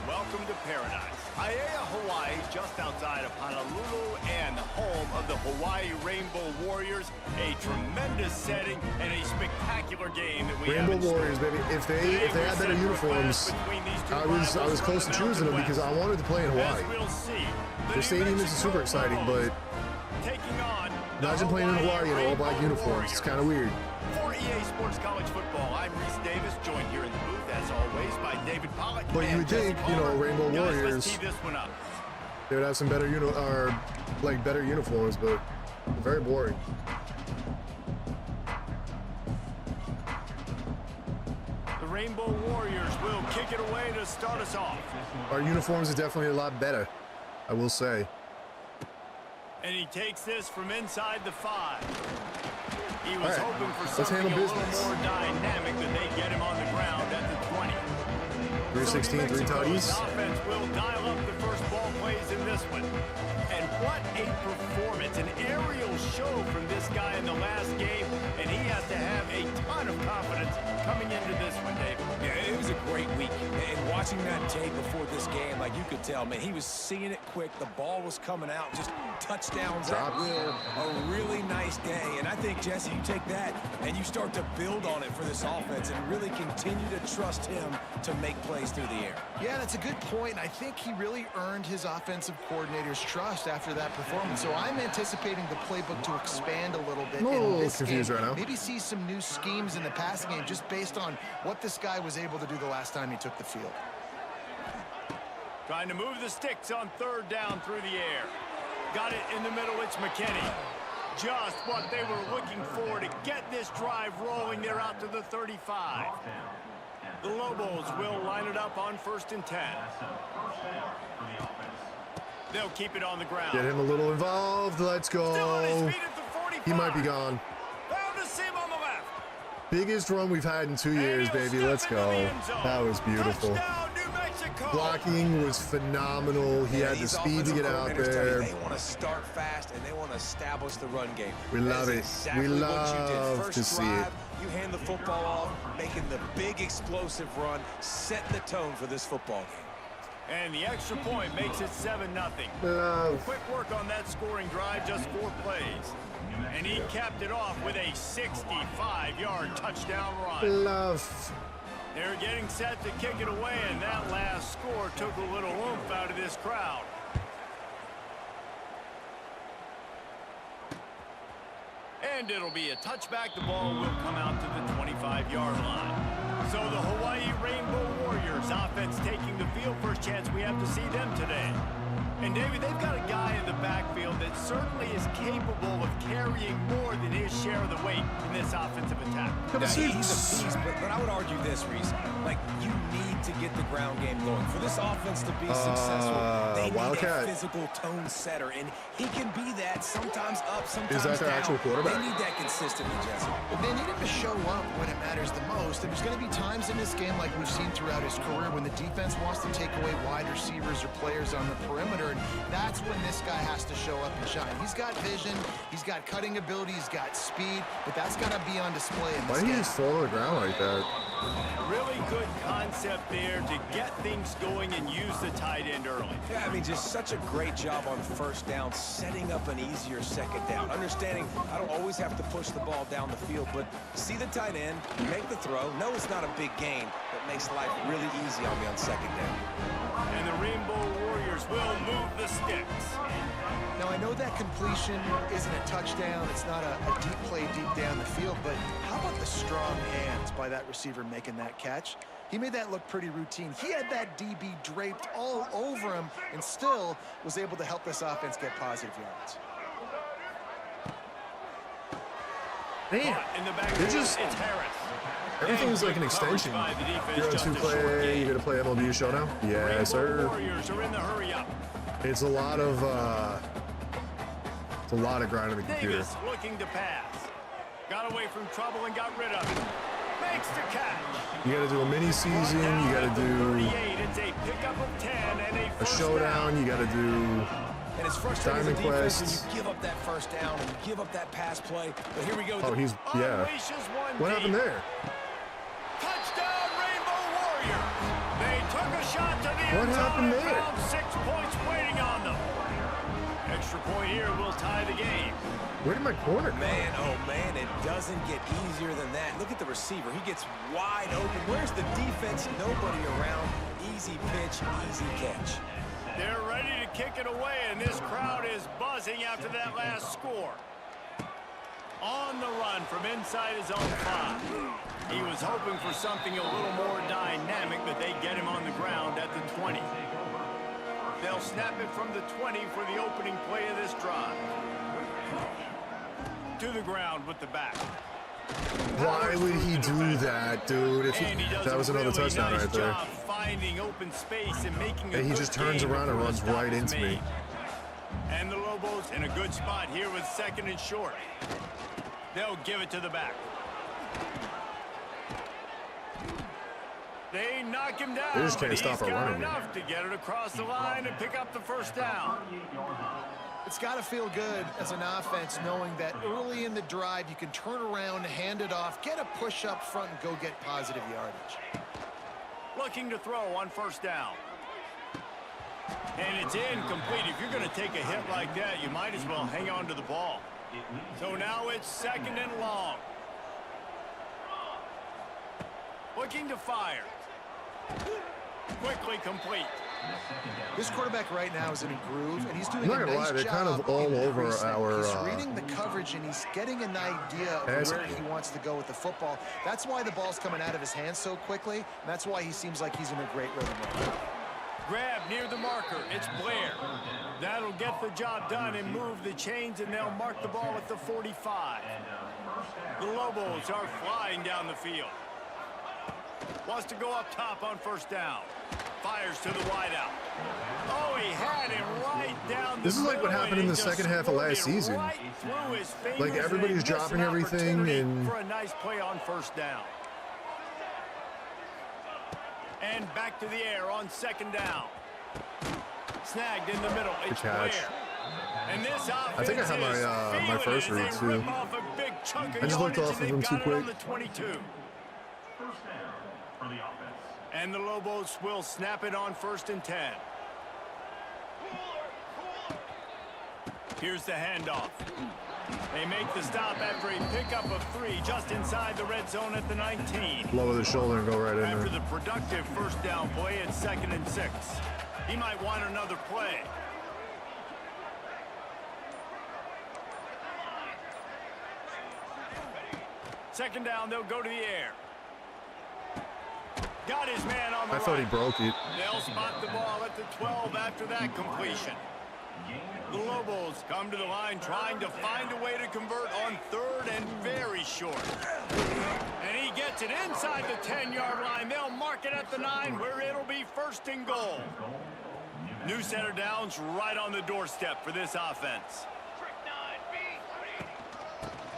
Welcome to paradise. Aiea, Hawaii, just outside of Honolulu and the home of the Hawaii Rainbow Warriors. A tremendous setting and a spectacular game that we Rainbow have in Warriors, store. baby. If they had better uniforms, I was close to choosing them because I wanted to play in Hawaii. As we'll see, Their stadium is super exciting, but taking on imagine playing in Hawaii in all black uniforms. It's kind of weird. For EA Sports College Football, I'm Reese Davis, joined here in the booth, as always, by David Pollack. But you would think, you know, Rainbow Guys, let's Warriors, tee this one up. they would have some better better uniforms, but they're very boring. The Rainbow Warriors will kick it away to start us off. Our uniforms are definitely a lot better, I will say. And he takes this from inside the 5. He was All right, hoping for let's something a handle little business. more dynamic than they get him on the ground at the 20. 316, 3 tutties. Offense will dial up the first ball plays in this one. And what a performance, an aerial show from this guy in the last game, and he has to have a ton of confidence coming into this one, Dave. Yeah, it was a great week. And watching that tape before this game, like you could tell, man, he was seeing it quick. The ball was coming out, just touchdowns at will. A really nice day. And I think, Jesse, you take that and you start to build on it for this offense and really continue to trust him to make plays through the air. Yeah, that's a good point. I think he really earned his offensive coordinator's trust after that performance. So I'm anticipating the playbook to expand a little bit I'm a little in this confused game. right now. Maybe see some new schemes in the passing game just based on what this guy was able to do the last time he took the field. Trying to move the sticks on 3rd down through the air. Got it in the middle, it's McKinney. Just what they were looking for to get this drive rolling. They're out to the 35. The Lobos will line it up on 1st and 10. They'll keep it on the ground. Get him a little involved. Let's Still on his go. feet at the 45. He might be gone. Found a seam on the left. Biggest run we've had in 2 years, And he'll baby. step Let's into go. the end zone. That was beautiful. Touchdown, New Mexico. Blocking was phenomenal. He had the These speed to offensive get out coordinators tell you there. They want to start fast and they want to establish the run game. We love That's it. Exactly We what you did. love First to see drive, it. You hand the football off, making the big explosive run, set the tone for this football game. And the extra point makes it 7-0. Love. Quick work on that scoring drive, just 4 plays. And he capped it off with a 65-yard touchdown run. Love. They're getting set to kick it away, and that last score took a little oomph out of this crowd. And it'll be a touchback. The ball will come out to the 25-yard line. So the Hawaii Rainbow Warriors offense taking the field. First chance we have to see them today. And, David, they've got a guy in the backfield that certainly is capable of carrying more than his share of the weight in this offensive attack. Now, he's a beast, but I would argue this, Reese. Like, you need to get the ground game going. For this offense to be successful, they need Wildcat. a physical tone setter, and he can be that sometimes up, sometimes Is that their down. actual quarterback? They need that consistently, Jesse. They need him to show up when it matters the most. And there's going to be times in this game like we've seen throughout his career when the defense wants to take away wide receivers or players on the perimeter. And that's when this guy has to show up and shine. He's got vision, he's got cutting ability, he's got speed, but that's got to be on display in Why this did he game. just fall on the ground like that? Really good concept there to get things going and use the tight end early. Yeah, I mean, just such a great job on 1st down, setting up an easier 2nd down. Understanding I don't always have to push the ball down the field, but see the tight end, make the throw. No, it's not a big gain, but makes life really easy on me on 2nd down. And the Rainbow Warriors will move the sticks. Now, I know that completion isn't a touchdown. It's not a deep play deep down the field, but how about the strong hands by that receiver making that catch? He made that look pretty routine. He had that DB draped all over him and still was able to help this offense get positive yards. Man, In the back they're just it's Harris. everything's like an extension. You're on 2-play. You're gonna play MLB show now? Yes, sir. Warriors are in the hurry up. It's a lot of grind on the computer. Davis looking to pass. Got away from trouble and got rid of it. Makes the catch. You got to do a mini season. You got to do 38. It's a pickup of 10 and a a first showdown. down. You got to do And it's frustrating as a Diamond defense Quest. when you give up that first down and you give up that pass play. But here we go. Oh, he's yeah. Unleashes one What happened deep. there? Touchdown, Rainbow Warriors. They took a shot to the What end happened zone and there? found 6 points waiting on them. Extra point here will tie the game. Where did my corner go? Man, oh man, it doesn't get easier than that. Look at the receiver. He gets wide open. Where's the defense? Nobody around. Easy pitch, easy catch. They're ready to kick it away, and this crowd is buzzing after that last score. On the run from inside his own 5. He was hoping for something a little more dynamic, but they get him on the ground at the 20. They'll snap it from the 20 for the opening play of this drive. To the ground with the back. Why would he do that, dude? If And he does that was a another really touchdown nice right there. job finding open space and making a And he good just turns game around and before runs the stop right is into me. made. And the Lobos in a good spot here with 2nd and short. They'll give it to the back. They knock him down. They just can't but stop he's our got running game. enough to get it across the line and pick up the first down. It's got to feel good as an offense knowing that early in the drive you can turn around, hand it off, get a push up front, and go get positive yardage. Looking to throw on first down. And it's incomplete. If you're going to take a hit like that, you might as well hang on to the ball. So now it's 2nd and long. Looking to fire. Quickly complete. This quarterback right now is in a groove, and he's doing I'm not a gonna nice lie, they're job kind of all in over increasing it. our, He's reading the coverage, and he's getting an idea of passing where he game. wants to go with the football. That's why the ball's coming out of his hands so quickly, and that's why he seems like he's in a great rhythm right now. Grab near the marker. It's Blair. That'll get the job done and move the chains, and they'll mark the ball at the 45. The Lobos are flying down the field. Wants to go up top on first down. Fires to the wideout. Oh, he had him right down the This is like what middle, happened and in the he second just half of last scored it season. right through his fingers, Like, and everybody's he missed dropping an everything opportunity and- for a nice play on first down. And back to the air on 2nd down. Snagged in the middle. It's catch. Blair. And this offense I think I have my, is my feeling first it as read, they too. rip off a big chunk of I just looked yardage, off and of him they've too got it on quick. the 22. And the Lobos will snap it on 1st and 10. Here's the handoff. They make the stop after a pickup of 3 just inside the red zone at the 19. Lower the shoulder and go right in After there. the productive first down play, it's 2nd and 6. He might want another play. Second down, they'll go to the air. Got his man on the I thought he right. broke it. They'll spot the ball at the 12 after that completion. The Lobos come to the line trying to find a way to convert on 3rd and very short. And he gets it inside the 10-yard line. They'll mark it at the 9 where it'll be 1st and goal. New set of downs right on the doorstep for this offense.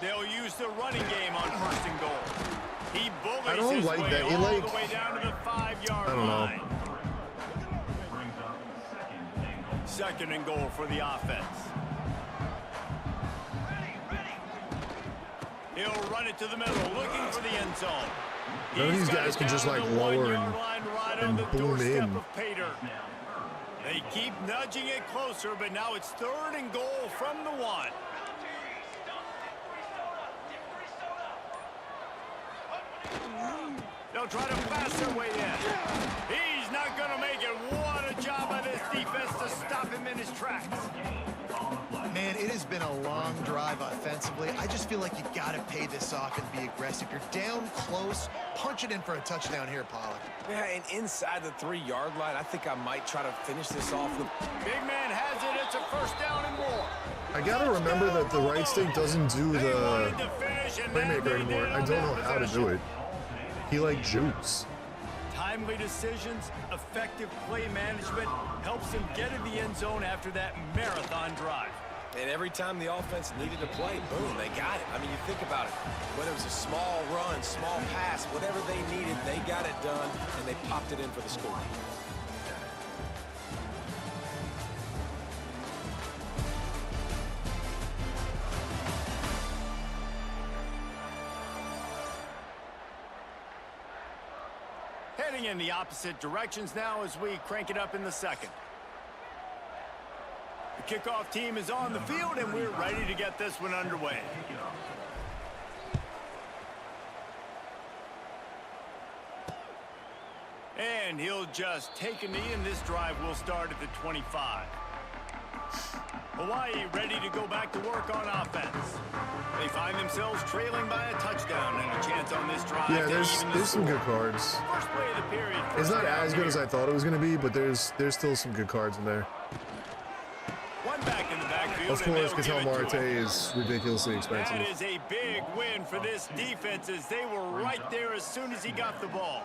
They'll use the running game on 1st and goal. He bullies I don't his like way that. It, all like, the way down to the 5-yard I don't know. line. 2nd and goal for the offense. He'll run it to the middle, looking for the end zone. None of He's these got guys it can down just, to like, the lower 1-yard and- line right and on the boom doorstep in. of Pater. They keep nudging it closer, but now it's 3rd and goal from the 1. They'll try to pass their way in. He's not going to make it. What a job by this defense to stop him in his tracks. Man, it has been a long drive offensively. I just feel like you got to pay this off and be aggressive. You're down close. Punch it in for a touchdown here, Pollard. Yeah, and inside the 3-yard line, I think I might try to finish this off with... Big man has it. It's a first down and more. I gotta remember that the right stick doesn't do They the wanted to finish, and then playmaker they anymore. did I on don't know that how to do possession. it. He, like, jukes. Timely decisions, effective play management helps him get in the end zone after that marathon drive. And every time the offense needed to play, boom, they got it. I mean, you think about it. Whether it was a small run, small pass, whatever they needed, they got it done, and they popped it in for the score. Heading in the opposite directions now as we crank it up in the second. The kickoff team is on the field, and we're ready to get this one underway. And he'll just take a knee, and this drive will start at the 25. Hawaii ready to go back to work on offense. They find themselves trailing by a touchdown and a chance on this drive. Yeah, there's some good cards. First play of the period. It's not as good as I thought it was going to be, but there's still some good cards in there. One back in the backfield. Of course, Catal Marte is ridiculously expensive. That is a big win for this defense, as they were right there as soon as he got the ball.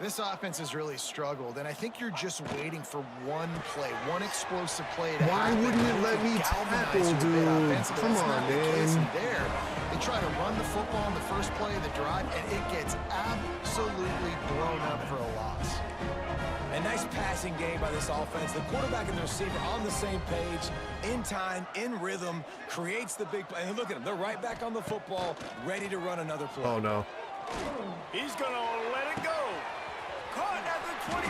This offense has really struggled, and I think you're just waiting for one play, one explosive play to Why happen. wouldn't it let me tackle, dude? Come on, man. There. They try to run the football in the first play of the drive, and it gets absolutely blown up for a loss. A nice passing game by this offense. The quarterback and the receiver on the same page, in time, in rhythm, creates the big play. And look at them. They're right back on the football, ready to run another play. Oh, no. He's going to let it go. Caught at the 25.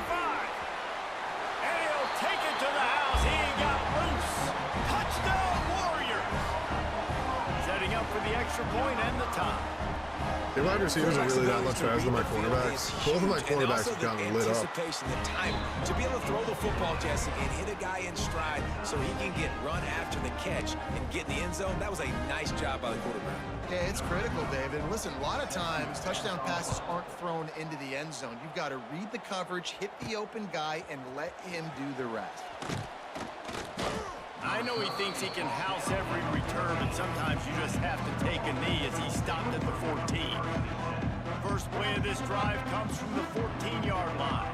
And he'll take it to the house. He got loose. Touchdown, Warriors. Setting up for the extra point and the tie. The wide receivers are really that much faster than my cornerbacks. Both of my cornerbacks have gotten lit up. The time to be able to throw the football, Jesse, and hit a guy in stride so he can get run after the catch and get in the end zone. That was a nice job by the quarterback. Yeah, it's critical, David. And listen, a lot of times touchdown passes aren't thrown into the end zone. You've got to read the coverage, hit the open guy, and let him do the rest. I know he thinks he can house every return, but sometimes you just have to take a knee as he stopped at the 14. First play of this drive comes from the 14-yard line.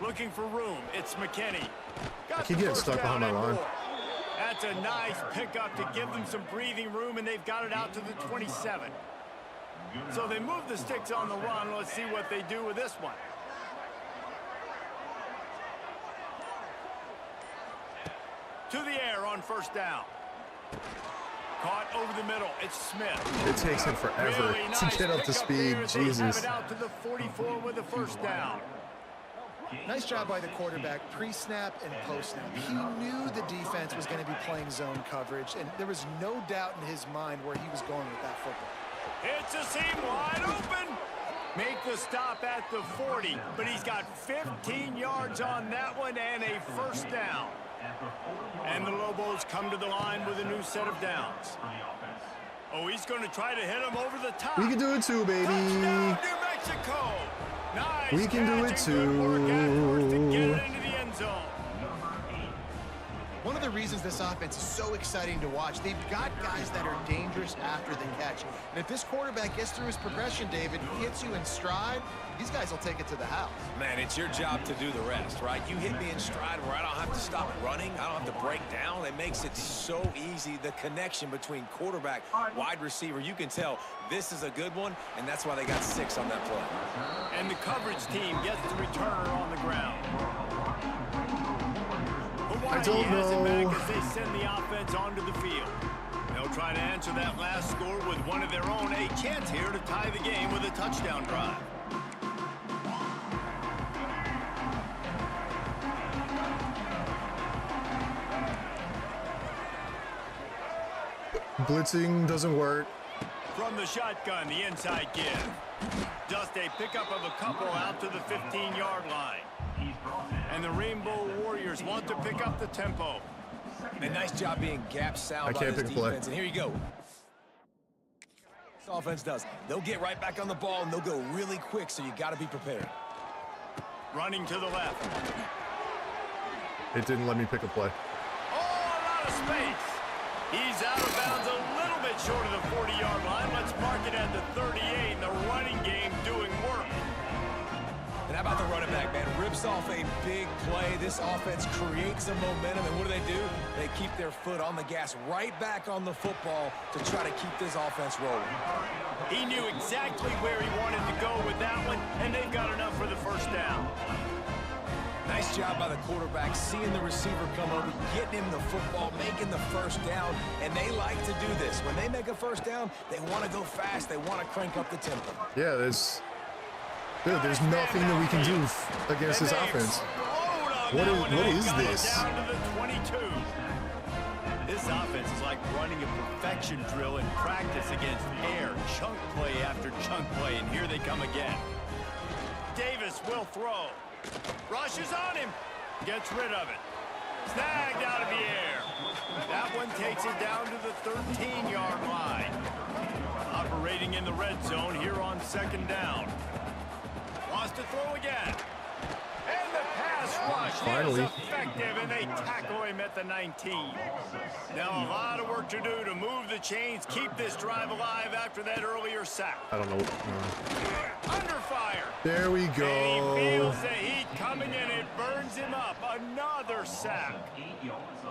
Looking for room, it's McKinney. I keep getting stuck behind my line. That's a nice pickup to give them some breathing room, and they've got it out to the 27. So they move the sticks on the run. Let's see what they do with this one. To the air on first down. Caught over the middle. It's Smith. It takes him forever Really nice to get up to speed. Jesus. They have it out to the 44 with a first down. Nice job by the quarterback, pre-snap and post-snap. He knew the defense was going to be playing zone coverage, and there was no doubt in his mind where he was going with that football. It's a seam wide open. Make the stop at the 40, but he's got 15 yards on that one and a first down. And the Lobos come to the line with a new set of downs. Oh, he's going to try to hit him over the top. We can do it too, baby. Touchdown, New Mexico. Nice. We can do it too. Good work afterwards to get it into the end zone. One of the reasons this offense is so exciting to watch, they've got guys that are dangerous after the catch. And if this quarterback gets through his progression, David, he hits you in stride, these guys will take it to the house. Man, it's your job to do the rest, right? You hit me in stride where I don't have to stop running. I don't have to break down. It makes it so easy. The connection between quarterback, wide receiver, you can tell this is a good one, and that's why they got 6 on that play. And the coverage team gets the returner on the ground. I don't know. Back as they send the offense onto the field. They'll try to answer that last score with one of their own. A chance here to tie the game with a touchdown drive. Blitzing doesn't work. From the shotgun, the inside give. Just a pickup of a couple out to the 15-yard line. And the Rainbow Warriors want to pick up the tempo. A nice job being gap sound by can't this pick a play. defense. And here you go. This offense does. They'll get right back on the ball, and they'll go really quick, so you got to be prepared. Running to the left. It didn't let me pick a play. Oh, a lot of space. He's out of bounds a little bit short of the 40-yard line. Let's mark it at the 38. The running game doing work. And And how about the running back, man? Rips off a big play. This offense creates some momentum, and what do? They keep their foot on the gas, right back on the football to try to keep this offense rolling. He knew exactly where he wanted to go with that one, and they've got enough for the first down. Nice job by the quarterback, seeing the receiver come over, getting him the football, making the first down, and they like to do this. When they make a first down, they want to go fast. They want to crank up the tempo. Yeah, there's nothing that we can do against this offense. What is this? Down to the 22. This offense is like running a perfection drill in practice against air. Chunk play after chunk play, and here they come again. Davis will throw. Rushes on him. Gets rid of it. Snagged out of the air. That one takes it down to the 13-yard line. Operating in the red zone here on second down. Wants to throw again. And the pass rush Finally. is effective, and they tackle him at the 19. Now a lot of work to do to move the chains, keep this drive alive after that earlier sack. I don't know. Under fire. There we And go. he feels the heat coming in. It burns him up. Another sack.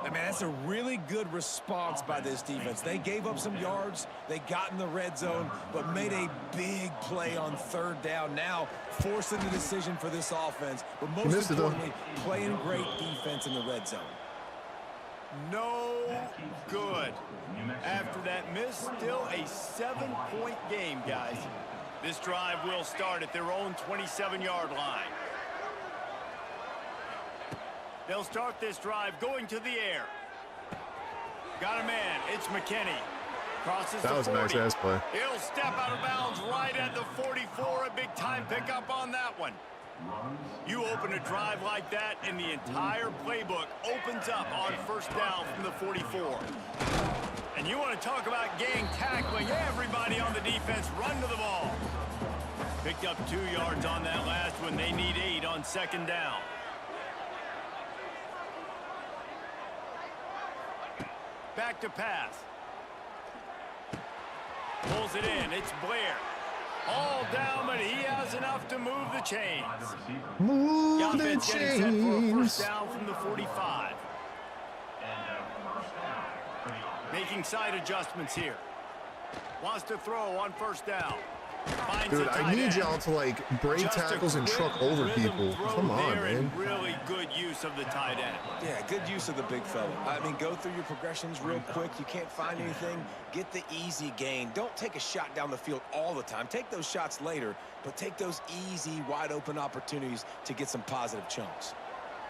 I mean, that's a really good response by this defense. They gave up some yards, they got in the red zone, but made a big play on third down. Now forcing the decision for this offense, but most importantly, playing great defense in the red zone. No good. After that miss, still a 7-point game, guys. This drive will start at their own 27-yard line. They'll start this drive going to the air. Got a man. It's McKinney. Crosses That was the a 40. nice ass play. He'll step out of bounds right at the 44. A big-time pickup on that one. You open a drive like that, and the entire playbook opens up on first down from the 44. And you want to talk about gang tackling. Everybody on the defense run to the ball. Picked up 2 yards on that last one. They need 8 on second down. Back to pass. Pulls it in. It's Blair. All down, but he has enough to move the chains. Move the Offense getting set for a first chains. down from the 45. Making side adjustments here. Wants to throw on first down. Finds Dude, a I tight need end. y'all to like break Just a tackles and quick truck over rhythm people. throw Come on, there, man. and really good use of the tight end. Yeah, good use of the big fella. I mean, go through your progressions real quick. You can't find anything, get the easy gain. Don't take a shot down the field all the time. Take those shots later, but take those easy, wide-open opportunities to get some positive chunks.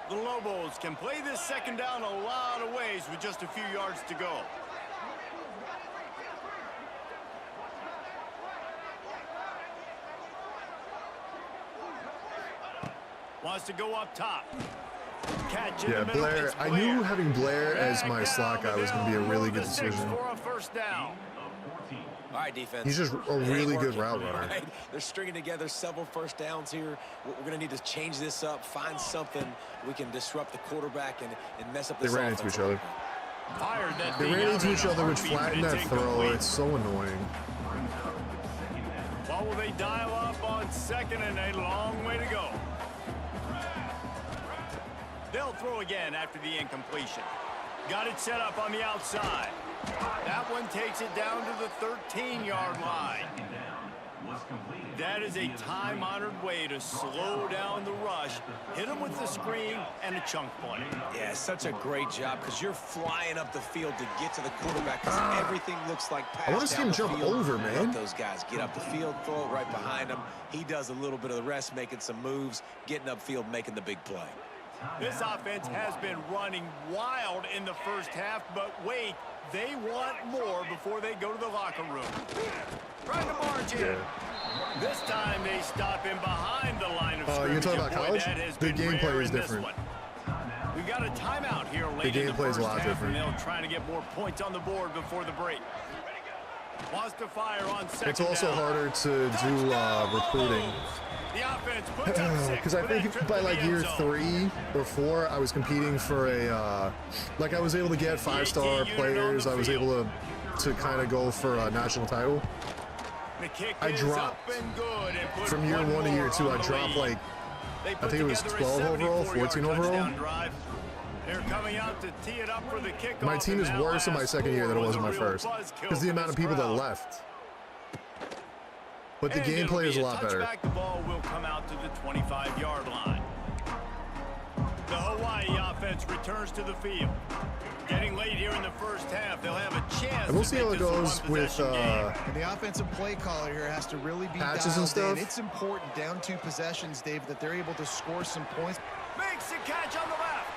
The Lobos can play this second down a lot of ways with just a few yards to go. Wants to go up top. Catch in Yeah, the middle. Blair. It's I Blair. knew having Blair as Back my down slot the guy was going to be a middle, really move good the sticks decision. for a first down. All right, defense. He's just a It ain't really good working, route runner. right? They're stringing together several first downs here. We're going to need to change this up, find something we can disrupt the quarterback and mess up They this ran into offense each a other. little bit. Fired that They thing ran out into in each a other, which heartbeat, flattened but that it's throw. incomplete. It's so annoying. What will they dial up on second, and a long way to go? They'll throw again after the incompletion. Got it set up on the outside. That one takes it down to the 13-yard line. That is a time-honored way to slow down the rush, hit them with the screen, and a chunk play. Yeah, such a great job because you're flying up the field to get to the quarterback because everything looks like pass I wanna see down him the jump field. over, man. Let those guys get up the field, throw it right behind him. He does a little bit of the rest, making some moves, getting upfield, making the big play. This offense has been running wild in the first half, but wait, they want more before they go to the locker room. Trying to march in. Yeah. This time they stop him behind the line of You're scrimmage. talking about and boy, college? that has The been gameplay rare is in this different. one. We've got a timeout here late in the gameplay is first a lot half, different. and they'll try to get more points on the board before the break. Wants to fire on second It's also down. harder to do recruiting. The offense puts up 6 Because I with that think trip by to the like end year zone. 3 or 4, I was competing for a, like I was able to get 5-star players. I was able to kind of go for a national title. The kick I is dropped up and good and put from year 1 to year 2. I on the dropped lead. like They I put think it was together a 12 overall, 74-yard 14 overall. touchdown drive. They're coming out to tee it up for the kickoff. My team is worse in my second year than it was in my first, because the amount of people that left. But the gameplay is a lot better. The ball will come out to the 25-yard line. The Hawaii offense returns to the field. Getting late here in the first half, they'll have a chance. And we'll see how it goes with and the offensive play caller here has to really be patches and stuff. It's important down 2 possessions, Dave, that they're able to score some points. Makes a catch on the left.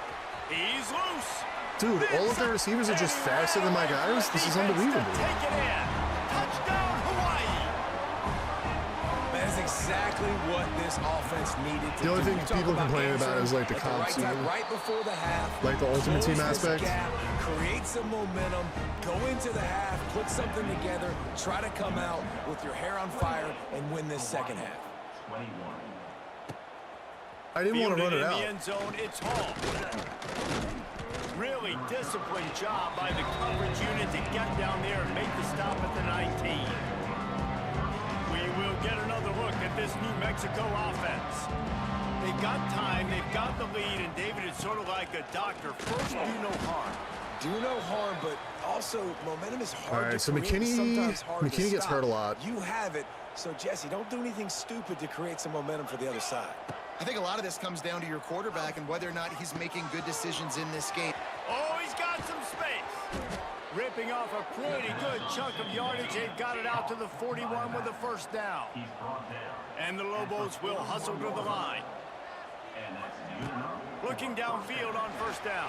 He's loose. Dude, all of their receivers are just faster than my guys. This is unbelievable. Take it in. Touchdown, Hawaii. That's exactly what this offense needed to do. The only thing people complain about is like the comp team, right before the half, like the ultimate team aspect. Gap, create some momentum, go into the half, put something together, try to come out with your hair on fire and win this second half. I didn't want to run it out. In the end zone, it's Hall. Really disciplined job by the coverage unit to get down there and make the stop at the 19. We will get another look at this New Mexico offense. They've got time, they've got the lead, and David is sort of like a doctor. First, do no harm. Do no harm, but also momentum is hard. All right, to so create, sometimes hard to McKinney gets stop. hurt a lot. You have it, so Jesse, don't do anything stupid to create some momentum for the other side. I think a lot of this comes down to your quarterback and whether or not he's making good decisions in this game. Oh, he's got some space. Ripping off a pretty good chunk of yardage. They've got it out to the 41 with a first down. And the Lobos will hustle to the line. Looking downfield on first down.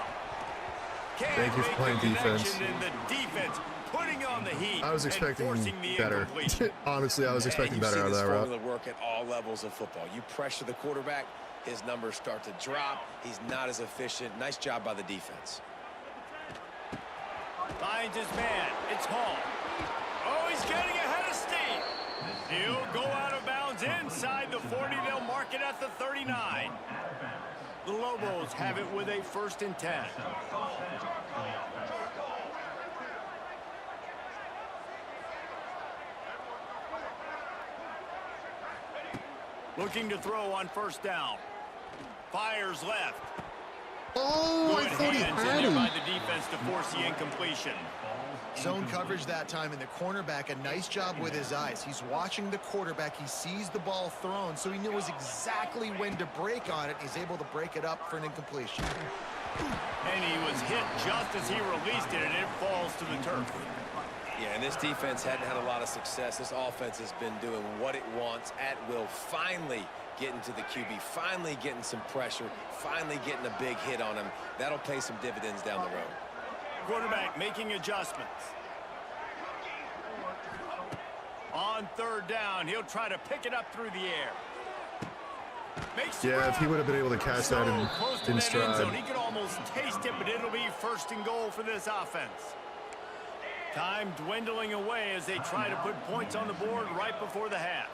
Thank you for playing defense. And the defense putting on the heat. I was expecting better. Honestly, I was expecting better out of that route. Work at all levels of football. You pressure the quarterback, his numbers start to drop. He's not as efficient. Nice job by the defense. Finds his man. It's Hall. Oh, he's getting ahead of steam. He'll go out of bounds inside the 40. They'll mark it at the 39. The Lobos have it with a 1st and 10. Looking to throw on first down. Fires left. Oh, I Good thought he hands in had there him. by the defense to force the incompletion. Zone coverage that time, and the cornerback, a nice job with his eyes. He's watching the quarterback. He sees the ball thrown, so he knows exactly when to break on it. He's able to break it up for an incompletion. And he was hit just as he released it, and it falls to the turf. Yeah, and this defense hadn't had a lot of success. This offense has been doing what it wants at will. Finally getting to the QB, finally getting some pressure, finally getting a big hit on him. That'll pay some dividends down the road. Quarterback making adjustments. On 3rd down, he'll try to pick it up through the air. Yeah, if he would have been able to catch that in stride. He could almost taste it, but it'll be 1st and goal for this offense. Time dwindling away as they try to put points on the board right before the half.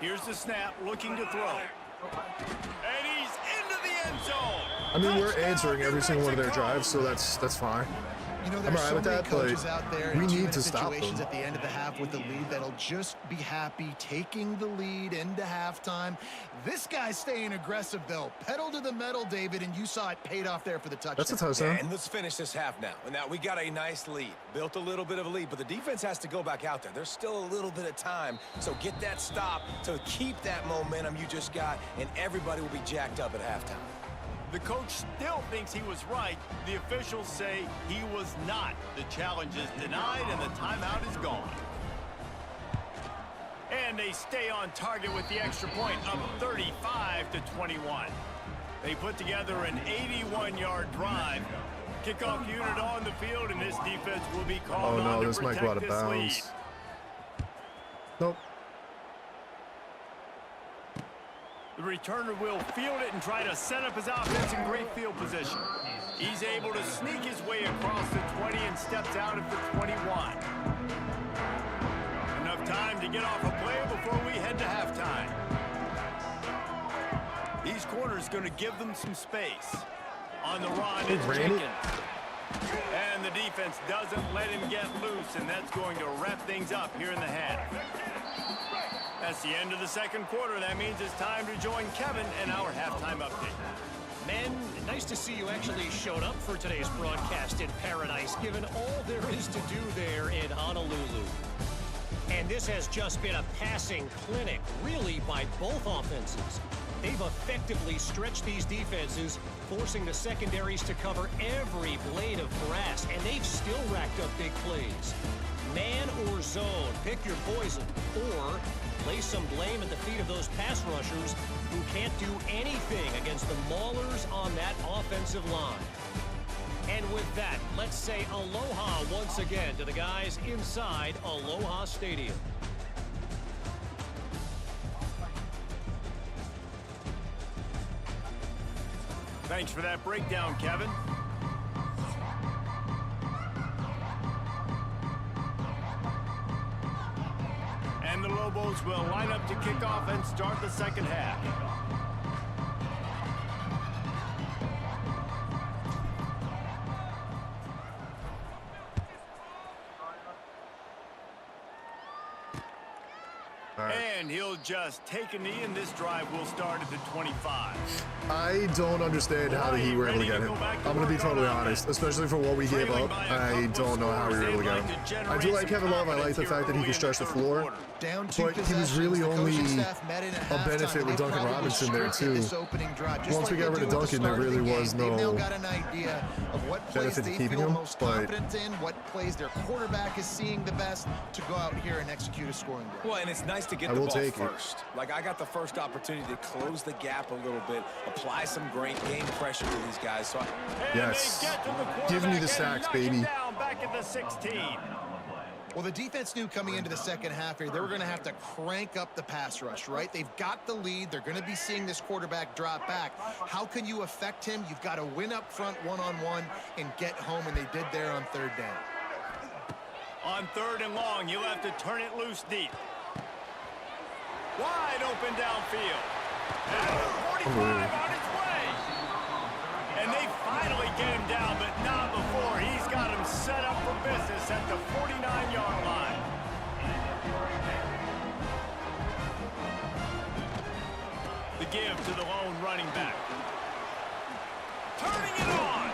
Here's the snap, looking to throw. And he's into the end zone. I mean, we're answering every single one of their drives, so that's fine. You know, I'm there's all right so with many that, coaches but out there we in need two-minute to stop situations them. at the end of the half with the lead that'll just be happy taking the lead into halftime. This guy's staying aggressive, though. Pedal to the metal, David, and you saw it paid off there for the touchdown. That's a touchdown. Yeah, and let's finish this half now. And now we got a nice lead. Built a little bit of a lead, but the defense has to go back out there. There's still a little bit of time, so get that stop to keep that momentum you just got, and everybody will be jacked up at halftime. The coach still thinks he was right. The officials say he was not. The challenge is denied, and the timeout is gone. And they stay on target with the extra point, up 35-21. They put together an 81-yard drive. Kickoff unit on the field, and this defense will be called Oh on no, to this might go out protect of this lead. bounds. Nope. The returner will field it and try to set up his offense in great field position. He's able to sneak his way across the 20 and steps out at the 21. Enough time to get off a play before we head to halftime. These corners going to give them some space. On the run, it's Jenkins. And the defense doesn't let him get loose, and that's going to wrap things up here in the half. That's the end of the second quarter. That means it's time to join Kevin and our halftime update. Men, nice to see you actually showed up for today's broadcast in paradise, given all there is to do there in Honolulu. And this has just been a passing clinic, really, by both offenses. They've effectively stretched these defenses, forcing the secondaries to cover every blade of grass, and they've still racked up big plays. Man or zone, pick your poison, or lay some blame at the feet of those pass rushers who can't do anything against the maulers on that offensive line. And with that, let's say aloha once again to the guys inside Aloha Stadium. Thanks for that breakdown, Kevin. And the Lobos will line up to kick off and start the second half. And he'll just take a knee, and this drive will start at the 25. I don't understand how the Heat were able to get him. I'm going to be totally honest, especially for what we gave up. I don't know how we were able to get him. I do like Kevin Love. I like the fact that he can stretch the floor. But he was really only a benefit with Duncan Robinson there, too. Once we got rid of Duncan, there really was no benefit to keeping him. But what plays their quarterback is seeing the best to go out here and execute a scoring goal. Well, and it's nice to get the ball first. Like, I got the first opportunity to close the gap a little bit, apply some great game pressure to these guys. So yes, give me the sacks, baby. Back at the 16. Well, the defense knew coming into the second half here, they were going to have to crank up the pass rush, right? They've got the lead. They're going to be seeing this quarterback drop back. How can you affect him? You've got to win up front one-on-one and get home, and they did there on third down. On third and long, you'll have to turn it loose deep. Wide open downfield. And the 45 on its way. And they finally get him down, but not before. He's got him set up for business at the 49-yard line. The give to the lone running back. Turning it on.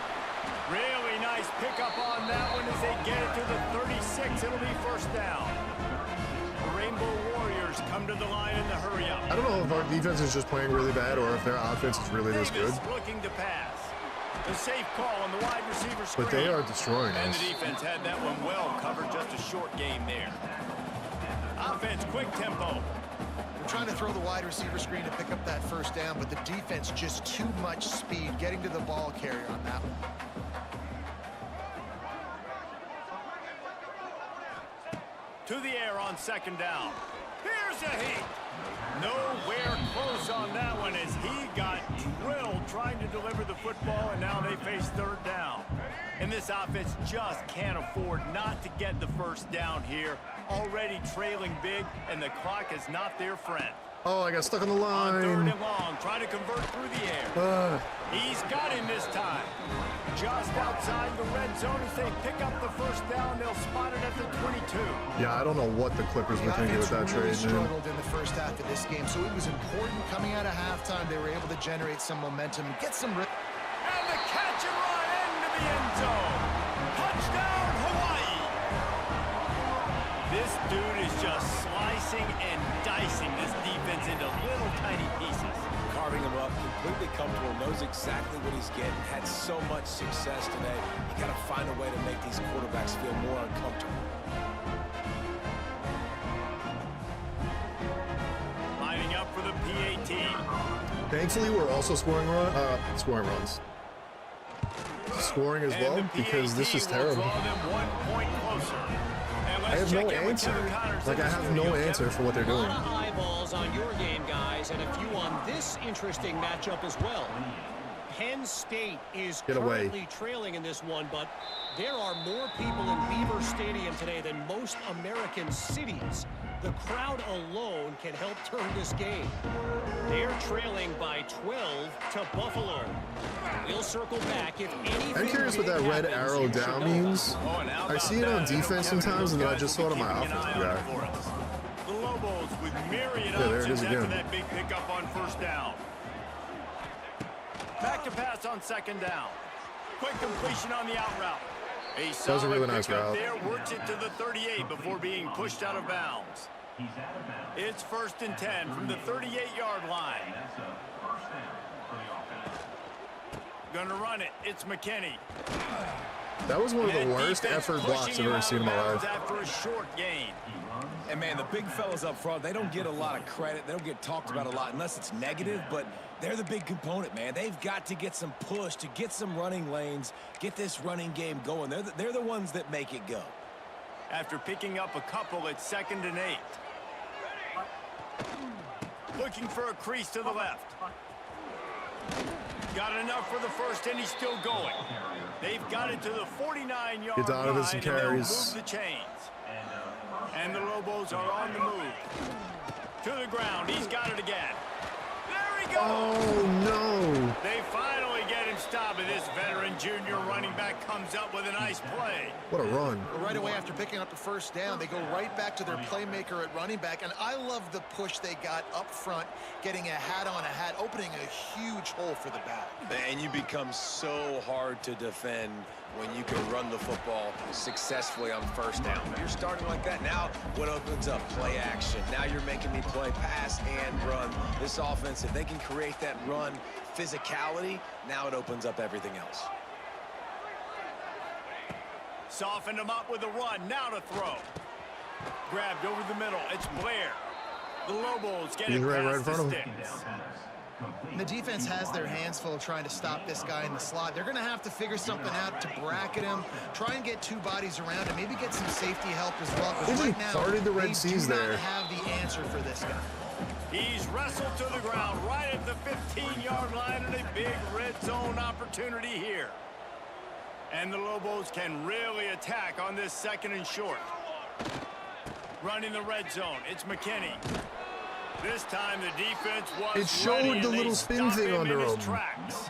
Really nice pickup on that one as they get it to the 36. It'll be first down. The Rainbow Warriors come to the line in the hurry-up. I don't know if our defense is just playing really bad or if their offense is really this good. Looking to pass. The safe call on the wide receiver screen. But they are destroying us. And the defense had that one well covered. Just a short game there. Offense, quick tempo. They're trying to throw the wide receiver screen to pick up that first down, but the defense just too much speed getting to the ball carrier on that one. To the air on second down. Here's a hit. Nowhere close on that one as he got drilled trying to deliver the football, and now they face third down. And this offense just can't afford not to get the first down here. Already trailing big, and the clock is not their friend. Oh, I got stuck on the line. On third and long, trying to convert through the air. He's got him this time. Just outside the red zone as they pick up the first down. They'll spot it at the 22. Yeah, I don't know what the Clippers were thinking with that really trade, man. struggled in the first half of this game, so it was important coming out of halftime. They were able to generate some momentum and get some... And the catch and run into the end zone. Touchdown, Hawaii. This dude is just slicing and dicing this defense into little tiny pieces. carving him up, completely comfortable, knows exactly what he's getting, had so much success today. You got to find a way to make these quarterbacks feel more uncomfortable. Lining up for the PAT. Thankfully, we're also scoring runs. Scoring as well, because this is terrible. I have no answer. Like, I have no answer for what they're doing. A lot of eyeballs on your game, guys, and a few on this interesting matchup as well. Penn State is currently trailing in this one, but there are more people in Beaver Stadium today than most American cities. The crowd alone can help turn this game. They're trailing by 12 to Buffalo. We'll circle back if anything. I'm curious what that red arrow down means. I see it on defense sometimes, and then I just saw it on my offensive guy. The Lobos with myriad is after again. that big pickup on first down. Back to pass on second down. Quick completion on the out route. A That was a really nice pickup route. there, works it to the 38 before being pushed out of bounds. It's 1st and 10 from the 38-yard line. Gonna run it. It's McKinney. That was one of the And worst defense effort blocks pushing I've him ever out seen in of my bounds life. after a short gain. And, man, the big fellas up front, they don't get a lot of credit. They don't get talked about a lot unless it's negative, but they're the big component, man. They've got to get some push, to get some running lanes, get this running game going. They're the ones that make it go. After picking up a couple, it's 2nd and 8. Looking for a crease to the left. Got enough for the first, and he's still going. They've got it to the 49-yard Get Donovan line, some and they'll carries. move the chains. And the Lobos are on the move. To the ground. He's got it again. There he goes. Oh, no. They finally get him stopped, and this veteran junior running back comes up with a nice play. What a run. Right away after picking up the first down, they go right back to their playmaker at running back. And I love the push they got up front, getting a hat on a hat, opening a huge hole for the back. And you become so hard to defend when you can run the football successfully on first down. You're starting like that. Now what opens up? Play action. Now you're making me play pass and run. This offense, if they can create that run physicality, now it opens up everything else. Softened him up with a run. Now to throw. Grabbed over the middle. It's Blair. The Lobos get He's it right past in front the of him. sticks. And the defense has their hands full trying to stop this guy in the slot. They're going to have to figure something out to bracket him, try and get two bodies around him, maybe get some safety help as well. Because He right now, parted the Red they Seas do there. not have the answer for this guy. He's wrestled to the ground right at the 15-yard line, and a big red zone opportunity here. And the Lobos can really attack on this 2nd and short. Running the red zone. It's McKinney. This time the defense was It showed ready, and the they little spin stop thing him under in his him. tracks.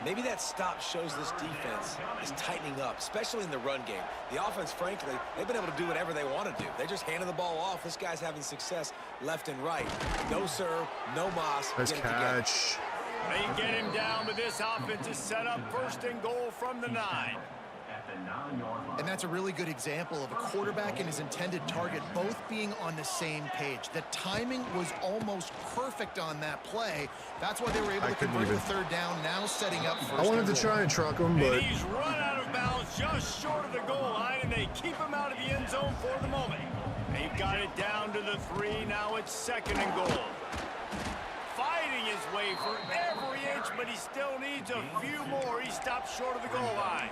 Maybe that stop shows this defense is tightening up, especially in the run game. The offense, frankly, they've been able to do whatever they want to do. They're just handing the ball off. This guy's having success left and right. No serve, no moss. Nice Get it together. catch. They get him down, but this offense is set up 1st and goal from the 9. And that's a really good example of a quarterback and his intended target both being on the same page. The timing was almost perfect on that play. That's why they were able I to couldn't convert the even. 3rd down, now setting up first I wanted and to goal. try and truck him, And but he's run out of bounds just short of the goal line, and they keep him out of the end zone for the moment. They've got it down to the 3. Now it's 2nd and goal. Fighting his way for every inch, but he still needs a few more. He stopped short of the goal line.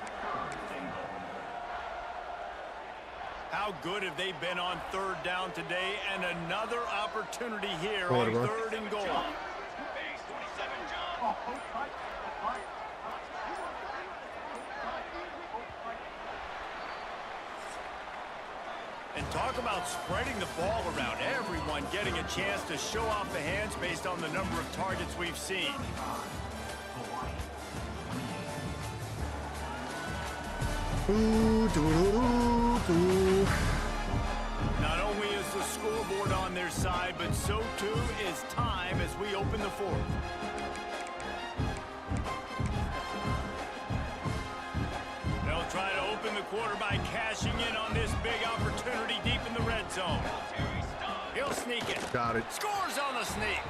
How good have they been on 3rd down today? And another opportunity here on 3rd and goal. And talk about spreading the ball around. Everyone getting a chance to show off the hands based on the number of targets we've seen. Ooh, doo-doo-doo-doo. Not only is the scoreboard on their side, but so too is time as we open the 4th. They'll try to open the quarter by cashing in on this big opportunity deep in the red zone. He'll sneak it. Got it. Scores on the sneak.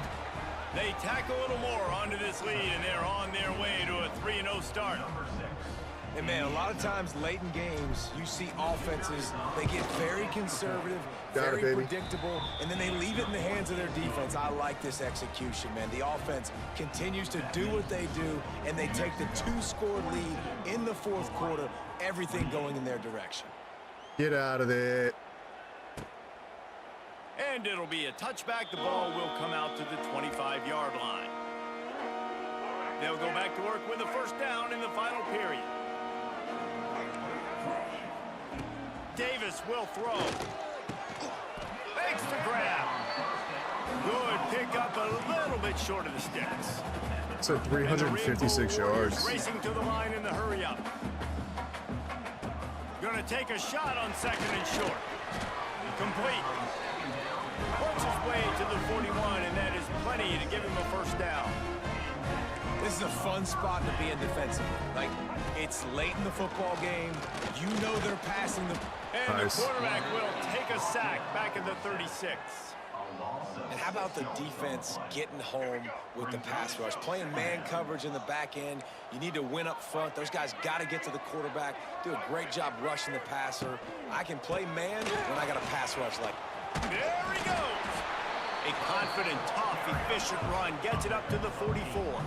They tack a little more onto this lead, and they're on their way to a 3-0 start. And, man, a lot of times late in games, you see offenses, they get very conservative, Got it, very baby. predictable, and then they leave it in the hands of their defense. I like this execution, man. The offense continues to do what they do, and they take the 2-score lead in the 4th quarter, everything going in their direction. Get out of there. And it'll be a touchback. The ball will come out to the 25-yard line. They'll go back to work with a 1st down in the final period. Davis will throw. Makes the grab. Good pickup, a little bit short of the sticks. It's at 356 yards. Racing to the line in the hurry up. Gonna take a shot on 2nd and short. Complete. For makes his way to the 41, and that is plenty to give him a first down. This is a fun spot to be in defensively. Like, it's late in the football game. You know they're passing the... And Nice. the quarterback will take a sack back at the 36. And how about the defense getting home with the pass rush? Playing man coverage in the back end. You need to win up front. Those guys got to get to the quarterback, do a great job rushing the passer. I can play man when I got a pass rush like... There he goes. A confident, tough, efficient run gets it up to the 44.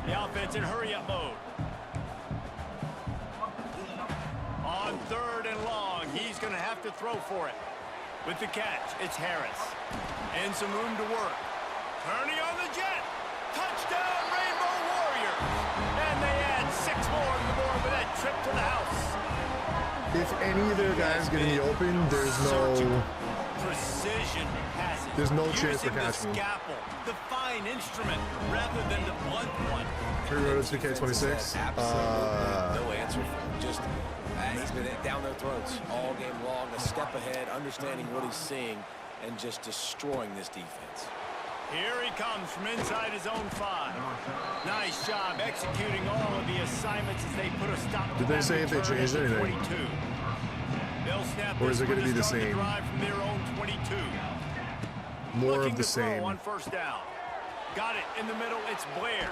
The offense in hurry-up mode. On 3rd and long, he's going to have to throw for it. With the catch, it's Harris. And some room to work. Turning on the jet. Touchdown, Rainbow Warriors. And they add 6 more on the board with that trip to the house. If any of their guys get in the open, there's no... Precision passes. There's no chance for Using the catching. scalpel, the fine instrument, rather than the blunt one. 3 rows to K26. Absolutely no answer for him. Just he's been down their throats all game long, a step ahead, understanding what he's seeing, and just destroying this defense. Here he comes from inside his own 5. Nice job executing all of the assignments as they put a stop to Did they that say if they return changed at the anything? 22. They'll snap Or is this it gonna one be the start same? drive from their own 22. More Looking of the to throw same. on first down. Got it in the middle. It's Blair.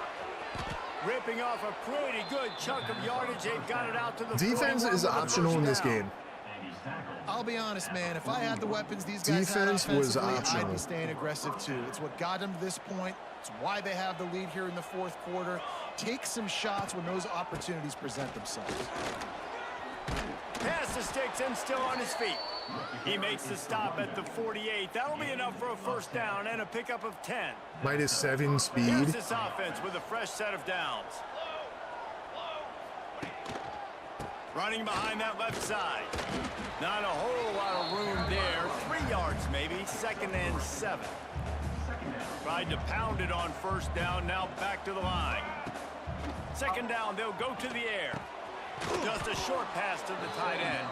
Ripping off a pretty good chunk of yardage. They've got it out to the Defense 41 is with a optional first in this down. game. I'll be honest, man. If I had the weapons these guys Defense had was offensively, I'd optional. be staying aggressive too. It's what got them to this point. It's why they have the lead here in the 4th quarter. Take some shots when those opportunities present themselves. Pass the sticks and still on his feet. He makes the stop at the 48. That'll be enough for a first down and a pickup of 10. -7 Here's speed. this offense with a fresh set of downs. Running behind that left side. Not a whole lot of room there. 3 yards maybe. 2nd and 7. Tried to pound it on first down. Now back to the line. 2nd down. They'll go to the air. Just a short pass to the tight end.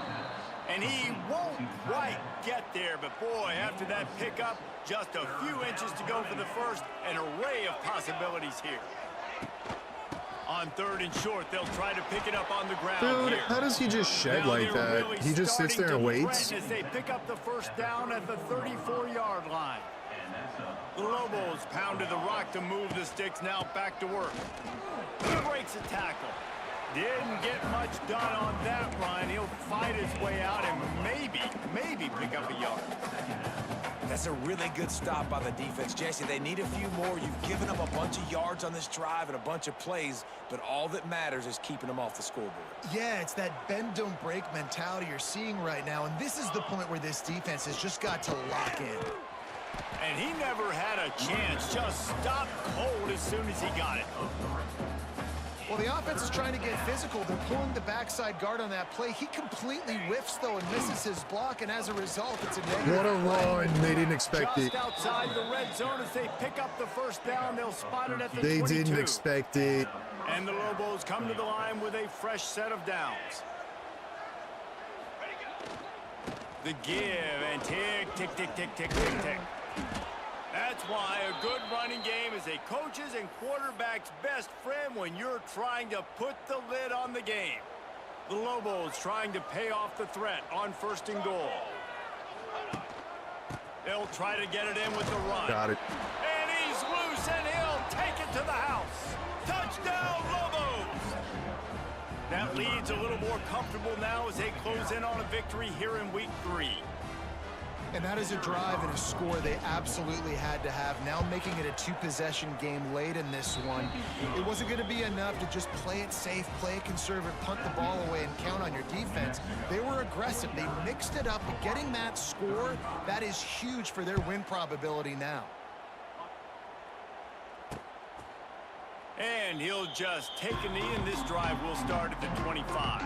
And he won't quite get there, but boy, after that pickup, just a few inches to go for the first. An array of possibilities here. On 3rd and short, they'll try to pick it up on the ground Dude, here. how does he just shed Now like they're that? really He just sits there and starting to waits. threaten as they pick up the first down at the 34-yard line. The Lobos pounded the rock to move the sticks. Now back to work. He breaks a tackle. Didn't get much done on that run. He'll fight his way out and maybe pick up a yard. That's a really good stop by the defense. Jesse, they need a few more. You've given them a bunch of yards on this drive and a bunch of plays, but all that matters is keeping them off the scoreboard. Yeah, it's that bend, don't break mentality you're seeing right now, and this is the point where this defense has just got to lock in. And he never had a chance. Just stopped cold as soon as he got it. Well, the offense is trying to get physical. They're pulling the backside guard on that play. He completely whiffs, though, and misses his block, and as a result, it's a negative. What a run. They didn't expect Just it. outside the red zone as they pick up the first down. They'll spot it at the They 22. didn't expect it. And the Lobos come to the line with a fresh set of downs. The give and tick, tick, tick, tick, tick, tick, tick. That's why a good running game is a coach's and quarterback's best friend when you're trying to put the lid on the game. The Lobos trying to pay off the threat on 1st and goal. They'll try to get it in with the run. Got it. And he's loose, and he'll take it to the house. Touchdown, Lobos! That lead's a little more comfortable now as they close in on a victory here in Week 3. And that is a drive and a score they absolutely had to have. Now making it a 2-possession game late in this one. It wasn't going to be enough to just play it safe, play it conservative, punt the ball away, and count on your defense. They were aggressive. They mixed it up. But getting that score, that is huge for their win probability now. And he'll just take a knee, and this drive will start at the 25.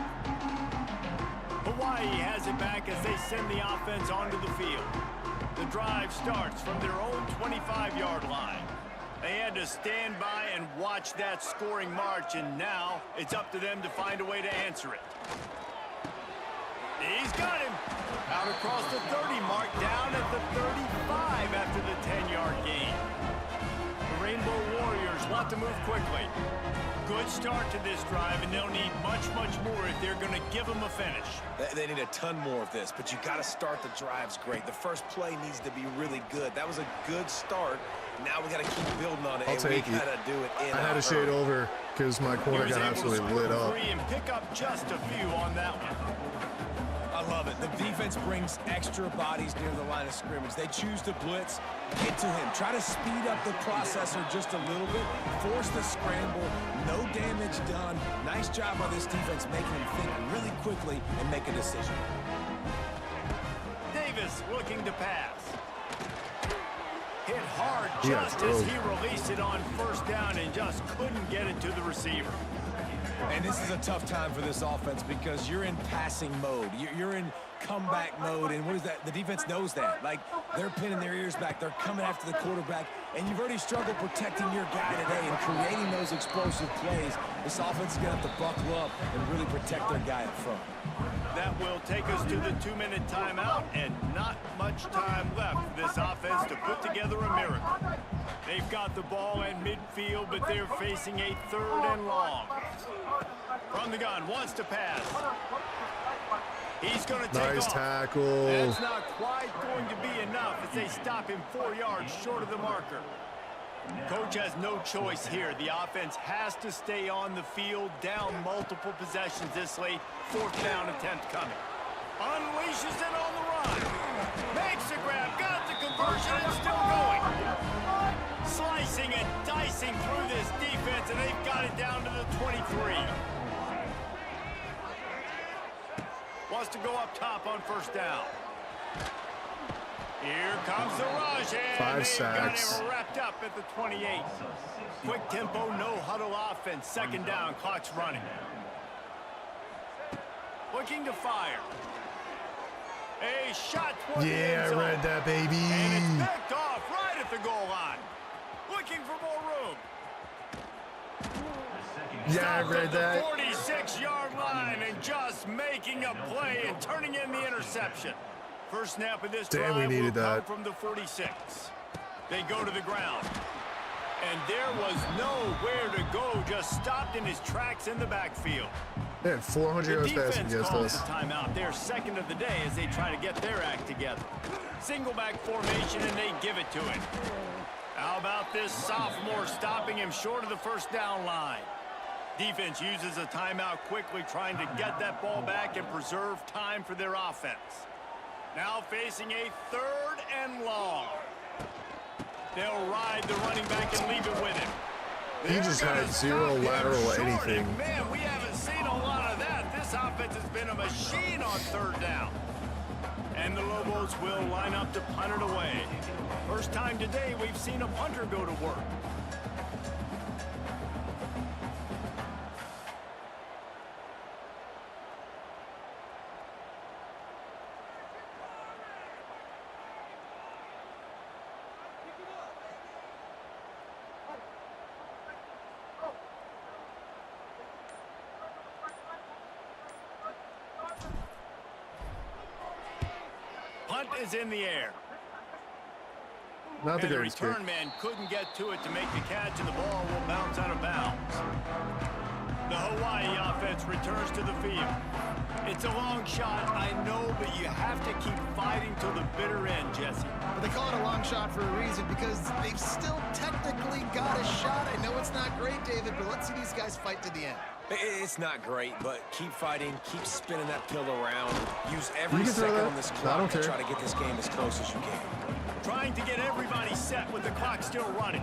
Hawaii has it back as they send the offense onto the field. The drive starts from their own 25-yard line. They had to stand by and watch that scoring march, and now it's up to them to find a way to answer it. He's got him. Out across the 30 mark, down at the 35 after the 10-yard gain. The Rainbow Warriors want to move quickly. Good start to this drive, and they'll need much, much more if they're going to give them a finish. They need a ton more of this, but you got to start the drives great. The first play needs to be really good. That was a good start. Now we got to keep building on it. I'll take we it. got to do it in I had to shade over because my corner got absolutely lit up. And pick up just a few on that one. I love it. The defense brings extra bodies near the line of scrimmage. They choose to blitz, get to him, try to speed up the processor just a little bit, force the scramble, no damage done. Nice job by this defense making him think really quickly and make a decision. Davis looking to pass. Hit hard Yeah, just as he released it on first down and just couldn't get it to the receiver. And this is a tough time for this offense because you're in passing mode. You're in comeback mode, and what is that? The defense knows that. Like, they're pinning their ears back. They're coming after the quarterback, and you've already struggled protecting your guy today and creating those explosive plays. This offense is going to have to buckle up and really protect their guy up front. That will take us to the 2-minute timeout, and not much time left for this offense to put together a miracle. They've got the ball in midfield, but they're facing a 3rd and long. From the gun, wants to pass. He's going to take off. Nice tackle. That's not quite going to be enough as they stop him 4 yards short of the marker. Coach has no choice here. The offense has to stay on the field, down multiple possessions this late. 4th down attempt coming. Unleashes it on the run. Makes the grab, got the conversion, and still going. Slicing and dicing through this defense, and they've got it down to the 23. Wants to go up top on first down. Here comes the rush, and 5 sacks. Got him wrapped up at the 28. Quick tempo, no huddle offense. 2nd down, clock's running. Looking to fire. A shot toward the end Yeah, I zone. read that, baby. And it's picked off right at the goal line. Looking for more room. Yeah, I read that. 46-yard line and just making a play and turning in the interception. First snap of this Damn, drive we needed will come that. from the 46. They go to the ground. And there was nowhere to go, just stopped in his tracks in the backfield. They had 400 yards The passing defense against calls us. the timeout. They're 2nd of the day as they try to get their act together. Single back formation, and they give it to him. How about this sophomore stopping him short of the first down line? Defense uses a timeout quickly, trying to get that ball back and preserve time for their offense. Now facing a 3rd and long. They'll ride the running back and leave it with him. He just had 0 lateral anything. Man, we haven't seen a lot of that. This offense has been a machine on 3rd down. And the Lobos will line up to punt it away. First time today we've seen a punter go to work. Punt is in the air. Not the And the greatest kick. return man couldn't get to it to make the catch, and the ball will bounce out of bounds. The Hawaii offense returns to the field. It's a long shot, I know, but you have to keep fighting till the bitter end, Jesse. But they call it a long shot for a reason because they've still technically got a shot. I know it's not great, David, but let's see these guys fight to the end. It's not great, but keep fighting, keep spinning that pill around. Use every You can throw second that. on this I clock don't to care. try to get this game as close as you can. Trying to get everybody set with the clock still running.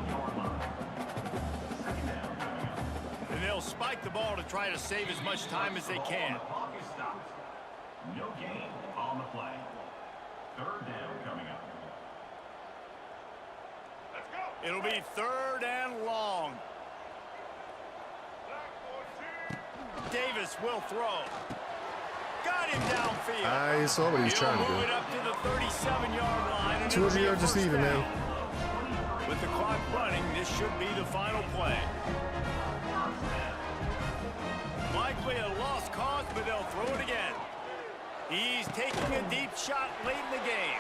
And they'll spike the ball to try to save as much time as they can. No gain on the play. 3rd down coming up. Let's go. It'll be 3rd and long. Davis will throw. Got him downfield. I saw what he was He'll trying to move do. it up to the 37-yard line. And 200 it'll be a yards first receiving, down. man. With the clock running, this should be the final play. Likely a lost cause, but they'll throw it again. He's taking a deep shot late in the game.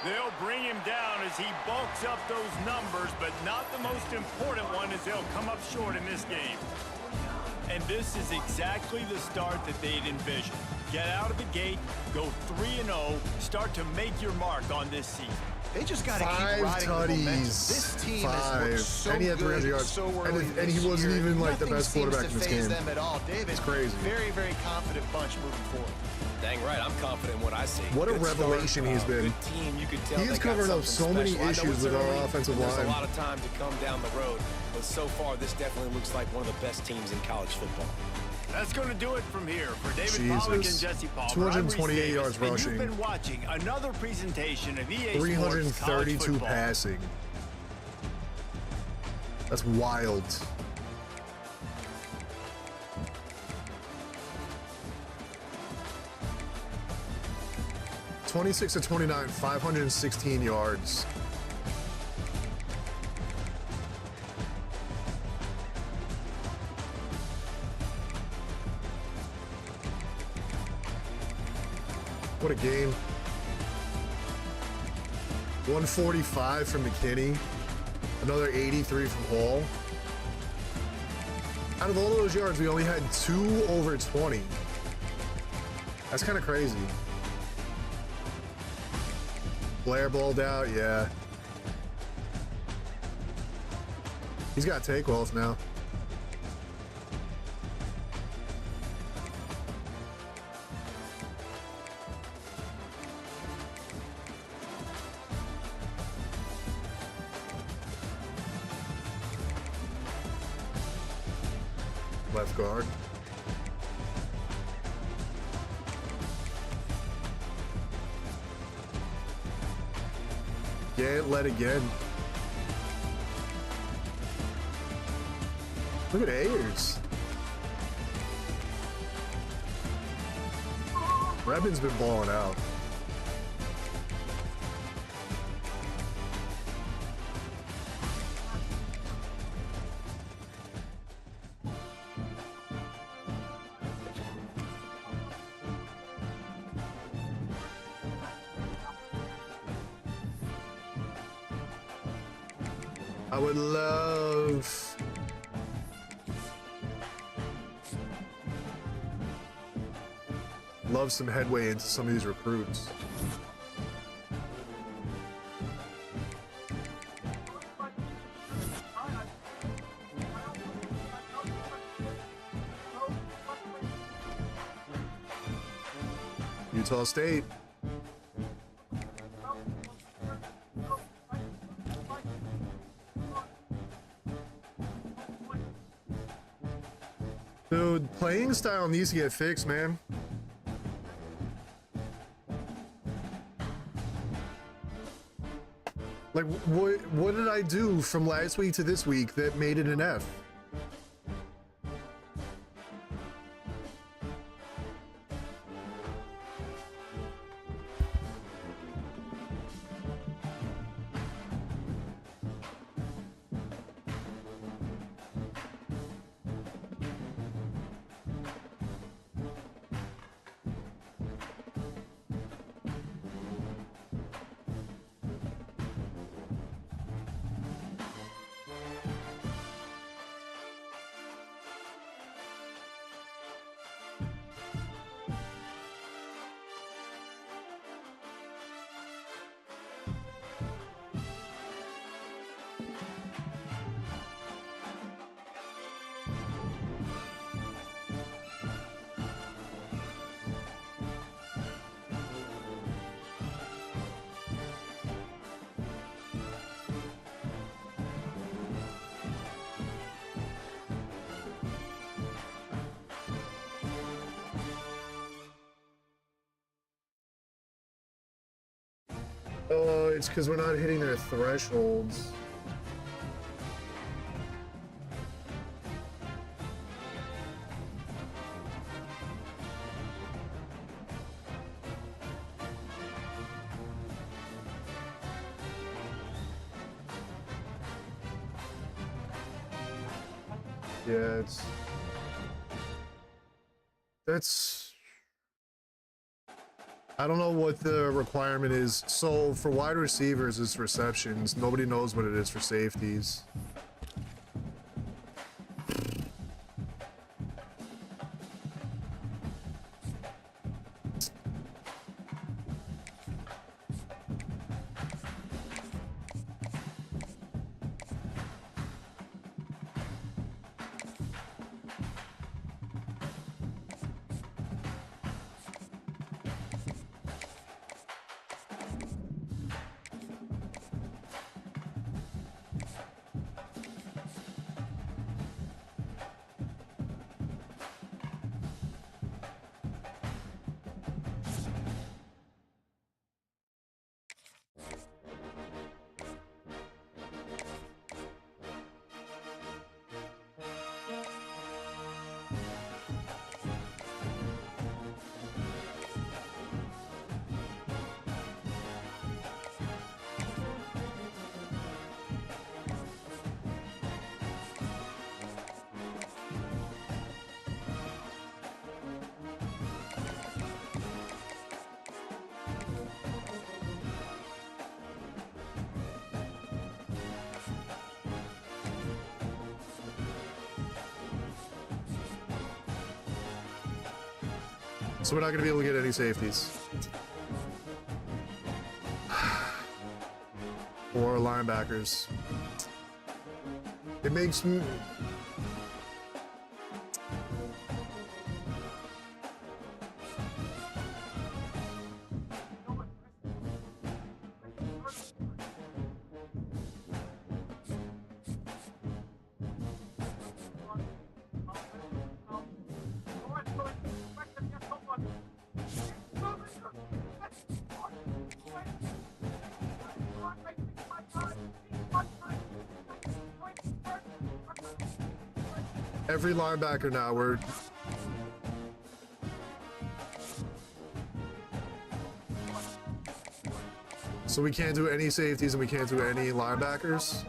They'll bring him down as he bulks up those numbers, but not the most important one, as they'll come up short in this game. And this is exactly the start that they'd envisioned. Get out of the gate, go 3-0, start to make your mark on this season. They just got to keep Five riding the momentum. tutties. This team Five. has looked so And he had 300 good yards. so And early he this wasn't year. even, like, the Nothing best quarterback seems in this to phase game. them at all. David, It's crazy. very, very confident bunch moving forward. Dang right, I'm confident in what I see. What a Good revelation start, he's been. Good team, you could tell He is they got covering up something so many special. I know issues it's with our early, offensive and there's line. a lot of time to come down the road, but so far this definitely looks like one of the best teams in college football. That's going to do it from here. For David Pollack and Jesus. Jesse Palmer, 228 I'm Reese yards Davis, rushing. And you've been watching another presentation of EA Sports 332 College Football. passing. That's wild. (26-29), 516 yards. What a game. 145 from McKinney. Another 83 from Hall. Out of all those yards, we only had 2 over 20. That's kind of crazy. Blair balled out, yeah. He's got take-offs now. Left guard. Get led again. Look at Ayers. Rebin's been balling out. I would love some headway into some of these recruits. Utah State. Dude, playing style needs to get fixed, man. Like, what did I do from last week to this week that made it an F? Oh, it's because we're not hitting their thresholds. Yeah, I don't know what the requirement is. So for wide receivers, it's receptions. Nobody knows what it is for safeties. So we're not going to be able to get any safeties. Or linebackers. It makes me... Every linebacker now, we're... So we can't do any safeties and we can't do any linebackers?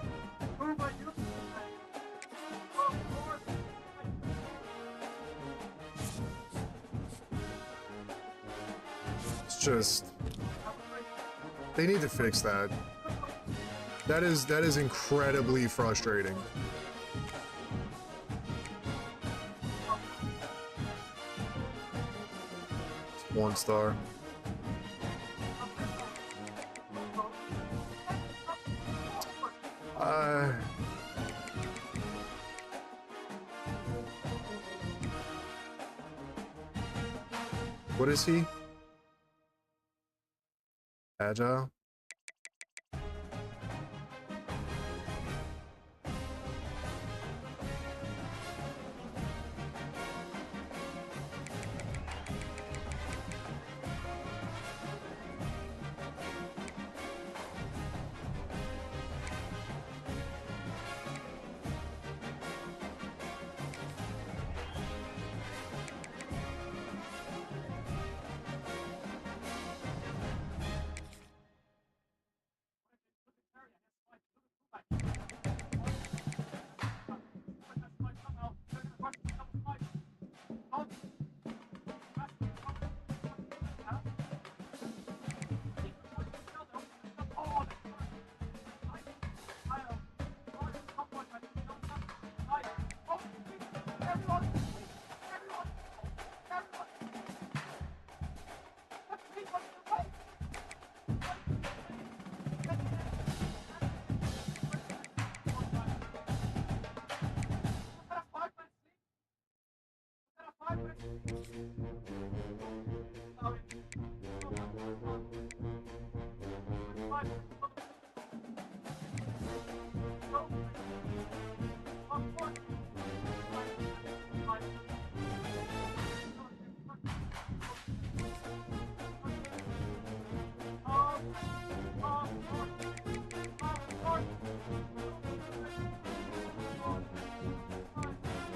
It's just... They need to fix that. That is incredibly frustrating. 1 star. What is he? Agile?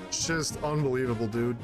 It's just unbelievable, dude.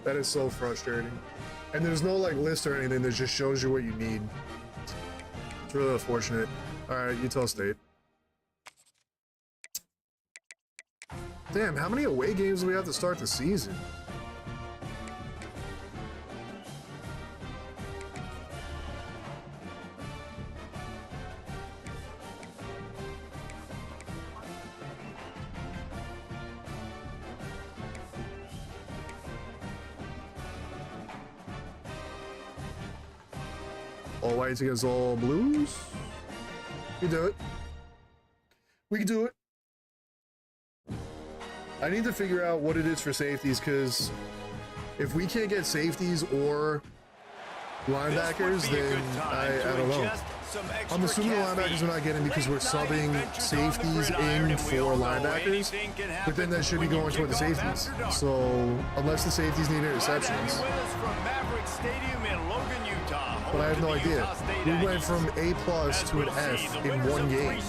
That is so frustrating. And there's no like list or anything that just shows you what you need. It's really unfortunate. All right, Utah State. Damn, how many away games do we have to start the season? All whites against all blues? We can do it. We can do it. I need to figure out what it is for safeties, because if we can't get safeties or linebackers, then I don't know. I'm assuming the linebackers we're not getting because we're subbing safeties in for linebackers, but then that should be going toward the safeties. So unless the safeties need interceptions. But I have no idea. We went from A+ to an F in one game.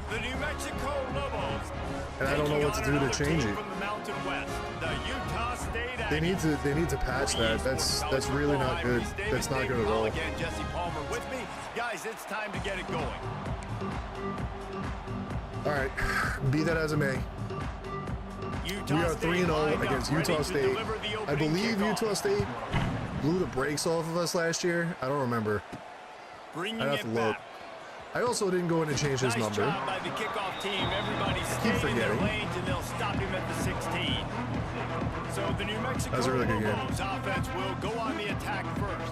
The New Mexico Lobos. And I don't know what to do to change it. They need to patch that. That's really not good. That's not good at all. Again, Jesse Palmer with me. Guys, it's time to get it going. All right, be that as it may. We are 3-0 against Utah State. I believe Utah State blew the brakes off of us last year. I don't remember. I'd have to look. I also didn't go in and change his number. By the kickoff team. Everybody's Keep staying in their forgetting. lanes, and they'll stop him at the 16. So the New Mexico That was a really good game. Lobos offense will go on the attack first.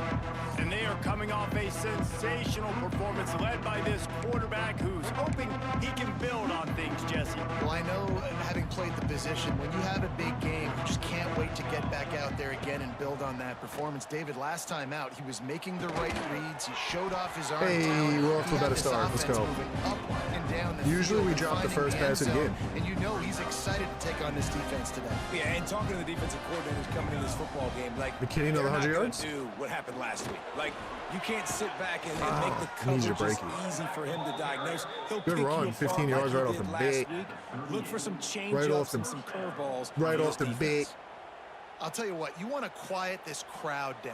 And they are coming off a sensational performance led by this quarterback who's hoping he can build on things, Jesse. Well, I know, having played the position, when you have a big game, you just can't wait to get back out there again and build on that performance. David, last time out, he was making the right reads. He showed off his arm Hey, talent. we're off to a He had better this start. Let's offense go. moving up and down the Usually field we and drop the finding first end pass of the zone. game. And you know he's excited to take on this defense today. Yeah, and talking to the defensive coordinators coming in this football game, like McKinney another they're not 100 gonna yards? do what happened last week. Like you can't sit back and make the he needs to coverage break it. easy for him to diagnose. He'll Good pick run, you 15 apart yards like right he off the did bat. last week. Look for some change Right off ups the- and some curveballs. Right from off the this bat. defense. I'll tell you what, you want to quiet this crowd down.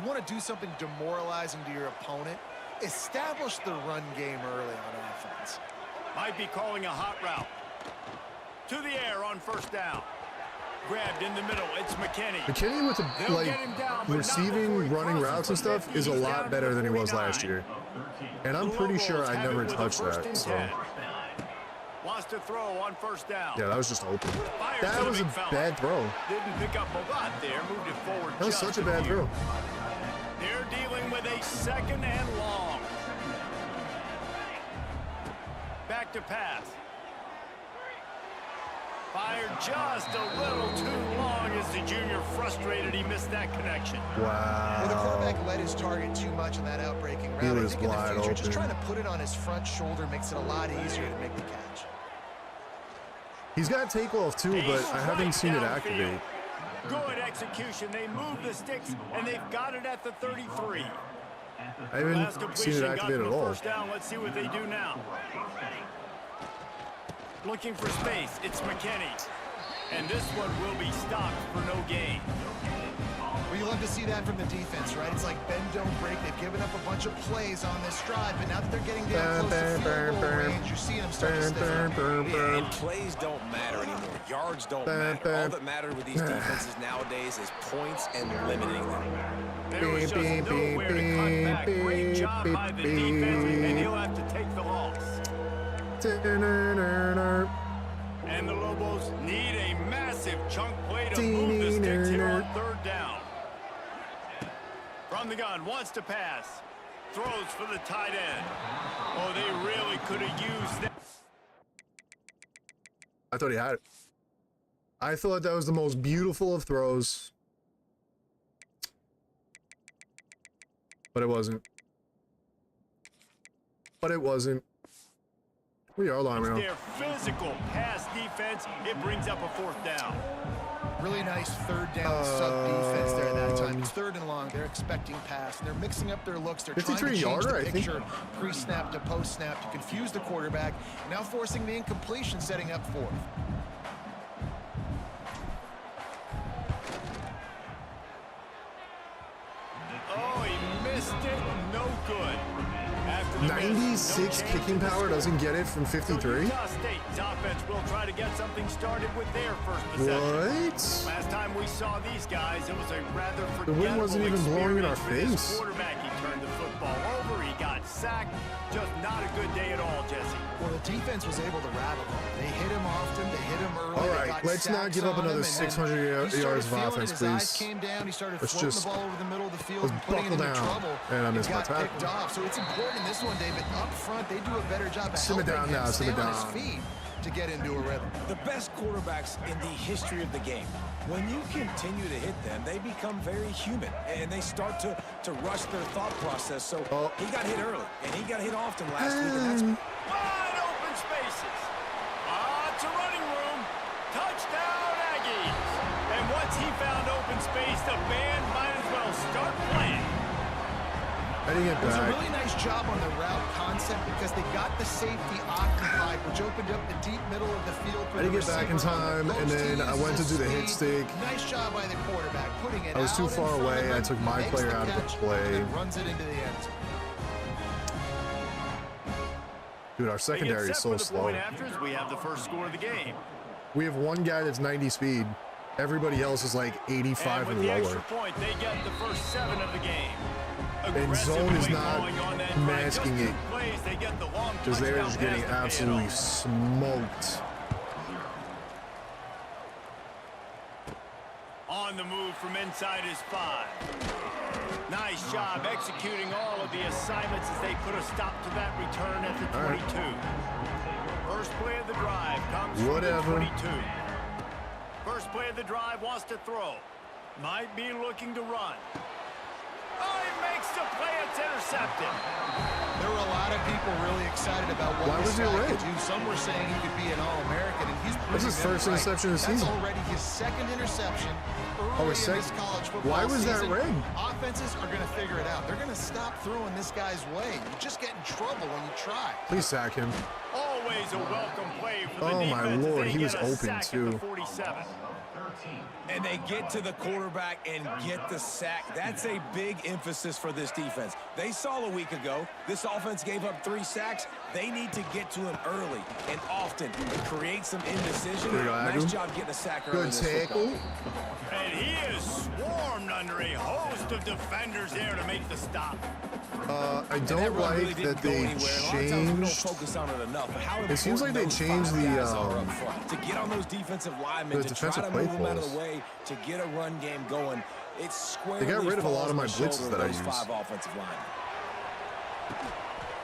You want to do something demoralizing to your opponent. Establish the run game early on offense. Might be calling a hot route. To the air on first down. Grabbed in the middle. It's McKinney. McKinney with the They'll get him down, but not receiving, before he running crosses routes and the stuff 50. is a He's lot down better to than he was 49. last year. And I'm pretty sure I never touched that. So Wants to throw on first down. yeah, that was just open. Fires That to the was a big fella. bad throw. Didn't pick up a lot there. Moved it forward. That was just such a bad few. throw. They're dealing with a second and long. Back to pass. Fired just a little too long as the junior frustrated. He missed that connection. Well, the Wow. quarterback let his target too much in that outbreaking route. He I was think in the wide future, just open. trying to put it on his front shoulder makes it a lot easier to make the catch. He's got takeoff too, but I haven't seen it activate. Good execution. They move the sticks, and they've got it at the 33. I Last haven't seen completion it got activate them at a all. first down. Let's see what they do now. Looking for space. It's McKinney. And this one will be stopped for no gain. Well, you love to see that from the defense, right? It's like bend, don't break. They've given up a bunch of plays on this drive, but now that they're getting down close to field goal range, you're seeing them start to stiffen up. Yeah, and plays don't matter anymore. Yards don't matter. All that matters with these defenses nowadays is points and limiting them. There was just nowhere to cut back. Great job by the defense, and he'll have to take the loss. And the Lobos need a massive chunk play to move the sticks here on third down. From the gun, wants to pass. Throws for the tight end. Oh, they really could have used that. I thought he had it. I thought that was the most beautiful of throws. But it wasn't. But it wasn't. We are lining up. Their physical pass defense, it brings up a fourth down. Really nice third down sub defense there that time. It's third and long. They're expecting pass, and they're mixing up their looks. They're trying to change 53-yarder, the I think. picture pre-snap to post-snap to confuse the quarterback, now forcing the incompletion, setting up fourth. good. After the miss, 96 no kicking change in power the doesn't score. get it from So 53? Utah State's offense will try to get something started with their first possession. What? Last time we saw these guys, it was a rather The forgettable wind wasn't even blowing in our experience for this face. quarterback. He turned the football over. He got sacked. Just not a good day at all, Jesse. Well, the defense was able to rattle them. They hit him often. They hit him early. All They right, got let's not sacks give up on him, another and then 600 he yards started of feeling offense, his eyes please. came down. He started Let's floating just- the ball over the middle of the field let's and putting him buckle into down. trouble. And I missed He my got tackle. picked off. So it's important in this one, David. Up front, they do a better job of Simmer helping down him now, stay simmer on his down. feet to get into a rhythm. The best quarterbacks in the history of the game, when you continue to hit them, they become very human, and they start to rush their thought process. So he got hit early, and he got hit often last week, and that's Wide open spaces. To running room. Touchdown, Aggies. And once he found open space, the band might as well start playing. I didn't get It was a back. really nice job on the route concept because they got the safety occupied, which opened up the deep middle of the field for I didn't the get back in receiver on time, the and post. then He I uses went to his do the hit speed. stick. Nice job by the quarterback, putting it I was too out in far front of away. him, I took my makes player the out of the catch, play. and runs it into the end zone. Dude, our secondary is so slow. Afters, we have the first score of the game. We have one guy that's 90 speed. Everybody else is like 85 And and with the extra lower. point, they get the first 7 of the game. And zone is Aggressive not play calling on that drive. masking Just it. 2 plays, they get the long Because they're touchdown just getting pass to pay it absolutely off. smoked. On the move from inside his 5. Nice job executing all of the assignments as they put a stop to that return at the 22. First play of the drive comes Whatever. from the 22. First play of the drive wants to throw. Might be looking to run. Oh, he makes the play. It's intercepted. There were a lot of people really excited about what Why this was he guy red? could do. Some were saying he could be an All-American, and he's That's his proving first them right. interception of the season. That's already his second interception his early in this second. college football Why was that season. red? Offenses are going to figure it out. They're going to stop throwing this guy's way. You just get in trouble when you try. Please sack him. Always a welcome play for the Oh, my defense as Lord, they he was get a open, sack at too. the 47. and they get to the quarterback and get the sack. That's a big emphasis for this defense. They saw a week ago, this offense gave up 3 sacks. They need to get to him early and often to create some indecision. There you go, Nice Adam. job getting a sack early in Good this football. tackle. And he is swarmed under a host of defenders there to make the stop. I And that don't run really like didn't that go they anywhere. A lot of times we don't changed. focus on it enough. How It seems like they important those changed 5 the, guys are up front. To get on those defensive linemen, the to try defensive to play move them out of calls. the way, to get a run game going. It's squarely They got rid of a lot of my falls on the blitzes shoulder that I of those use. 5 offensive linemen.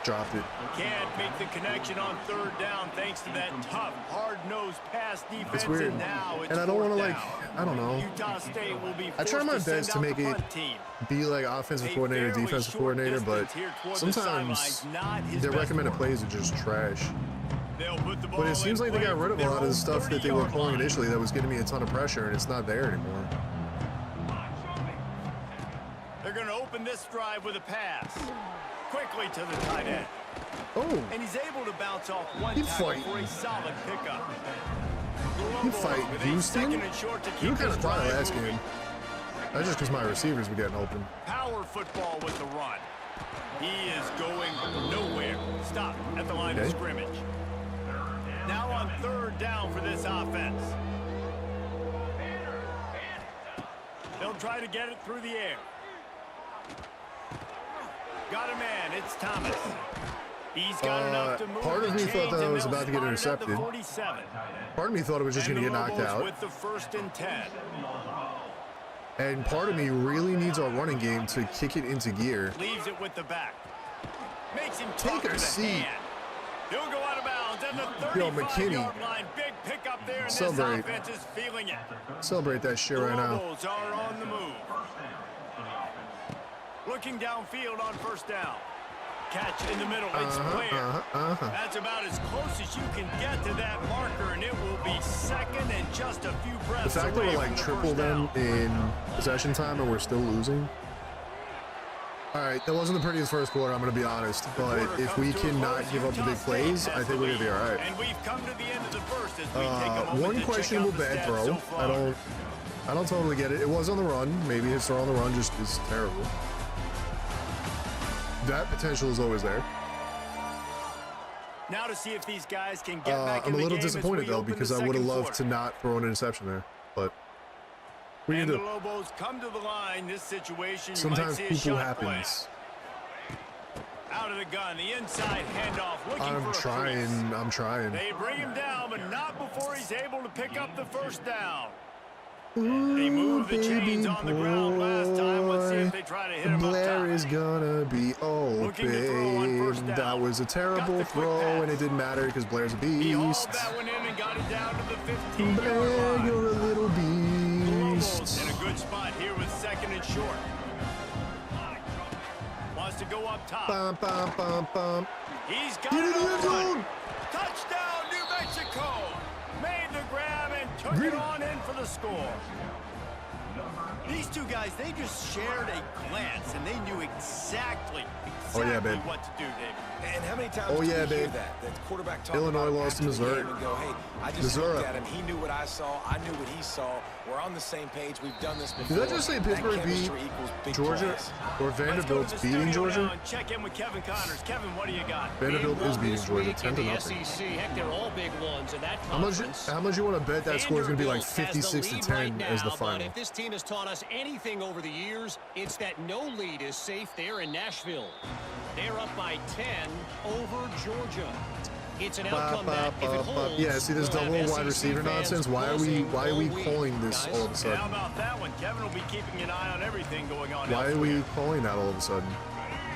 Dropped it. Can't make the connection on 3rd down thanks to that tough, hard-nosed pass defense. It's weird. And now it's And I don't 4th want to, like, down. I don't know. Utah State will be I try forced my to send best to out make the it punt team. be like offensive A coordinator, fairly defensive short coordinator, but distance here toward the sometimes sidelines, not his their best recommended work. plays are just trash. They'll put the ball But it seems in like they got play rid of from a lot their of the own stuff that they were 30-yard calling line. initially that was getting me a ton of pressure, and it's not there anymore. They're going to open this drive with a pass. Quickly to the tight end. Oh, And he's able to bounce off one He tackle fight. for a solid pickup. you Lobos fight with a Houston? 2nd and short to You keep were kind this of quiet drive last moving. game. That's just because my receivers were getting open. Power football with the run. He is going nowhere. Stop at the line of Okay. scrimmage. Now on 3rd down for this offense. They'll try to get it through the air. Got a man. It's Thomas. He's got enough to move. part of the me thought chains, that I and was they'll about to get spot it at the intercepted. 47. Part of me thought it was just And going to the get knocked Lobos out. with the 1st and 10. And part of me really needs our running game to kick it into gear. Leaves it with the back. Makes him Take tough a with the seat. hand. He'll go out of bounds at the Yo, McKinney. 35-yard line. Big pickup there, and Celebrate. this offense is feeling it. Celebrate that shit The right now. Lobos are on the move. Looking downfield on 1st down. Catch in the middle. It's clear. That's about as close as you can get to that marker, and it will be 2nd and just a few The breaths fact that away we're from like the triple first them down. in possession time and we're still losing. All right, that wasn't the prettiest first quarter, I'm going to be honest. But Quarter if comes we to a cannot close. give up the Utah big State plays, has I the think we're going to be lead. all right. And we've come to the end of the first as we take a moment One to check questionable out the bad stats throw. so far. I don't totally get it. It was on the run. Maybe his throw on the run just is terrible. that potential is always there. Now to see if these guys can get back in I'm a the little game as disappointed we though open because the I would have second loved quarter. to not throw an interception there, but what do you And the do? Lobos come to the line. This situation, you Sometimes might see a poo-poo shot play. happens. Out of the gun, the inside handoff, looking for a I'm trying. They bring him down, but not before he's able to pick up the first down. Ooh, They moved the chains baby on the ground last time. Let's see if they try to hit him up Blair top. is gonna be Looking to throw on first open. down. That was a Got terrible the quick throw, pass. and it didn't matter because Blair's a He hauled beast. that one in and got it down to the 15-yard Blair, line. you're a little The Lobos beast. in a good spot here with second and short. Wants to go up top. Bum, bum, bum, bum. He's got Get it in the on end one. zone. Touchdown, New Mexico. Made the grab and took Get it it. on in for the score. These two guys, they just shared a glance, and they knew exactly Oh, yeah, babe. what to do, David. And how many times Oh, do yeah, we hear babe. that? That quarterback talk Illinois about lost to after the Missouri. game and go, hey, I just Missouri. looked at him. He knew what I saw. I knew what he saw. We're on the same page. We've done this before. Did I just say That Pittsburgh beat chemistry equals big Georgia plays. or Let's go to Vanderbilt's the beating studio Georgia? now and check in with Kevin Connors. Kevin, what do you got? Vanderbilt Big is one beating this Georgia week 10 in to the nothing. SEC. Heck, they're all big ones in that How much conference. you want to bet that score is going to be like Vanderbilt has the 56 to lead 10 right as the now, final? But if this team has taught us anything over the years, it's that no lead is safe there in Nashville. They're up by 10 over Georgia. It's an outcome that, if it holds, Yeah, see this will have double SEC wide receiver fans nonsense. Why are we buzzing all calling week, this guys. all of a How sudden? about that one? Kevin will be keeping an eye on everything going on. Why are elsewhere. we calling that all of a sudden?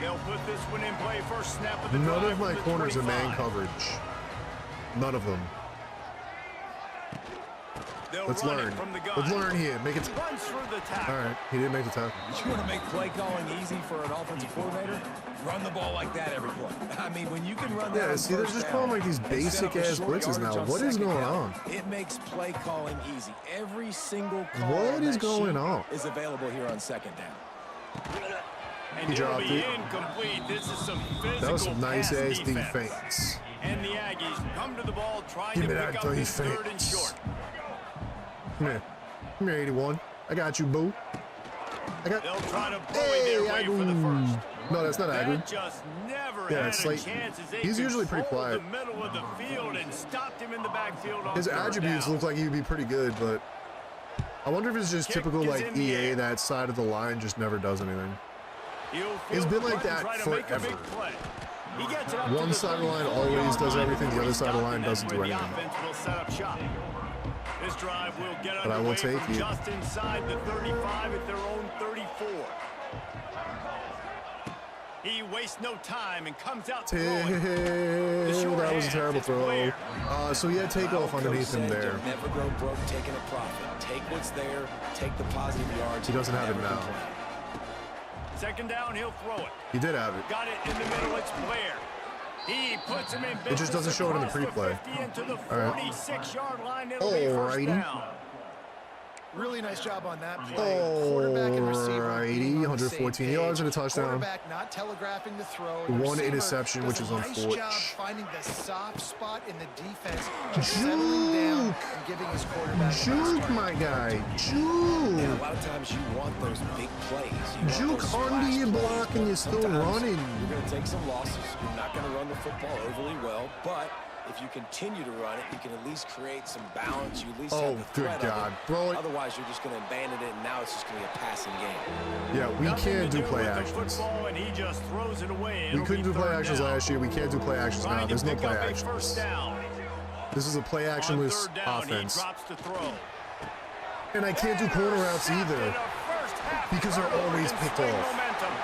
They'll put this one in play. First snap of the None drive of my from the corners are 25. man coverage. None of them. They'll Let's run it learn. from the gun. Let's learn here. Make it. Runs through the tackle. All right, he didn't make the tackle. You want to make play calling easy for an offensive coordinator? Run the ball like that every play. I mean, when you can run that Yeah, on see, they're first just down calling like these instead of a basic-ass short blitzes yardage now. on What is second going down, on? It makes play calling easy. Every single call What on is that going sheet on? is available here on second down. And He it'll dropped be it. incomplete. This is some physical That was some nice pass ass defense. defense. And the Aggies come to the ball trying Give to me pick that up this third and defense. short. Come here. Come here, 81. I got you, boo. I got. They'll try to bully Hey, their way for the Agnew. first. No, that's not Agnew. That just never Yeah, had it's a like- chance as they he's usually pretty controlled quiet. the middle of the field and stopped him in the backfield on His third attributes down. look like he'd be pretty good, but I wonder if it's just Kick typical is like in the EA, air. that side of the line just never does anything. He'll It's field been the like punt and that try to make a big forever. play. He gets it up to One the side of the line 34-yard always does line everything, the before other he's side of the stopped, line and that's doesn't do where the anything. offense will set up shop. This drive will get But I will underway take from it. just inside the 35 at their own 34. He wastes no time and comes out throwing. That was a terrible it's throw. Blair. So he had takeoff Our coach underneath him said, there. "You'll never go broke taking a profit. Take what's there. Take the positive yards. He doesn't have it Never now. complain." Second down, he'll throw it. He did have it. Got it in the middle, it's Blair. He puts him in It just doesn't show it in the pre-play. 50 into the All right. 46-yard line. It'll be first Alrighty. down. Really nice job on that play. Quarterback and receiver Alrighty, being on the 114 same yards and a page. touchdown. Quarterback not telegraphing the throw. and One receiver interception, does which a is nice unfortunate. job finding the soft spot in the defense, just settling down Juke. and giving his quarterback a Juke, start. my guy. And a Juke. lot of times you want those big plays. You want Juke those under splash your plays. block and you're still Sometimes running. You're going to take some losses. You're not going to run the football overly well, but if you continue to run it, you can at least create some balance. You at least Oh, have the good threat God. of it. Throw it. Otherwise, you're just going to abandon it, and now it's just going to be a passing game. Yeah, we Nothing can't to do play with the actions. football, and he just throws it away. We It'll couldn't be do play third actions down. last year. We can't do play actions now. Trying to There's no pick play up a first actions. down. This is a play On actionless third down, offense. he drops to throw. And I can't do corner routes Intercepted either. a first half because they're turnover always and picked swing off. momentum.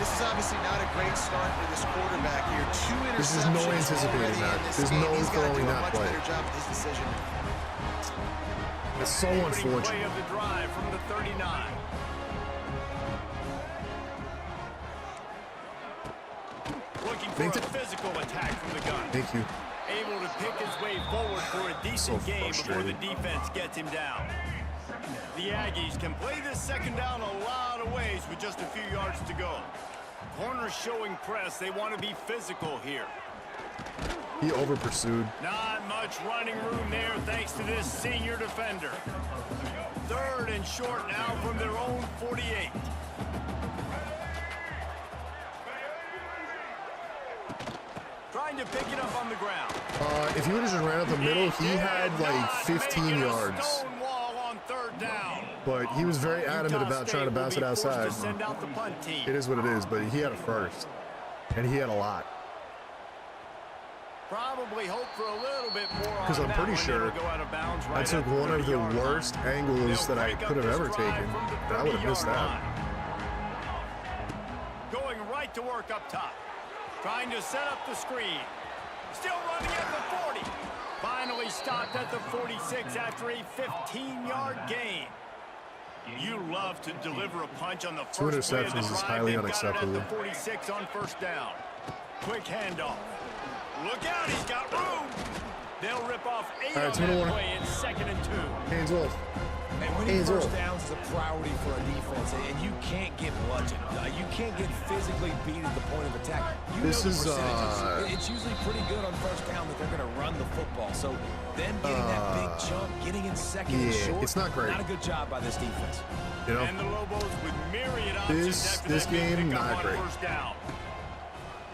This is obviously not a great start for this quarterback here. Two interceptions This is no anticipating already that. in this There's game. no He's got to throwing do a that much play. better job with his decision. It's so Opening play unfortunate. of the drive from the 39. Looking for Thank a you. physical attack from the gun. Thank you. Able to pick his way forward for a decent So game before the frustrated. defense gets him down. The Aggies can play this second down a lot of ways with just a few yards to go. Corners showing press. They want to be physical here. He over pursued. Not much running room there thanks to this senior defender. Third and short now from their own 48. trying to pick it up on the ground. If he would have just ran up the middle, he had like 15 yards. Stone wall on third down. But he was very adamant about trying to bounce it outside. Send out the punt team. It is what it is, but he had it first. And he had a lot. Probably hope for a little bit more. Because I'm pretty sure I took one of the worst angles that I could have ever taken, and I would have missed that. Going right to work up top. Trying to set up the screen. Still running at the 40. Finally stopped at the 46 after a 15-yard gain. You love to deliver a punch on the first 2 interceptions play of the is drive. highly They've got it unacceptable. at the 46 on first down. Quick handoff. Look out, he's got room. They'll rip off 8 on that play in 2nd and 2. Hands off. And winning first downs is a priority for a defense, and you can't get bludgeoned. You can't get physically beat at the point of attack. This is, it's usually pretty good on first down that they're going to run the football. So them getting that big chunk, getting in second and short, it's not great. Not a good job by this defense. You know, And the Lobos with myriad options after this that big game, pickup not on great. first down.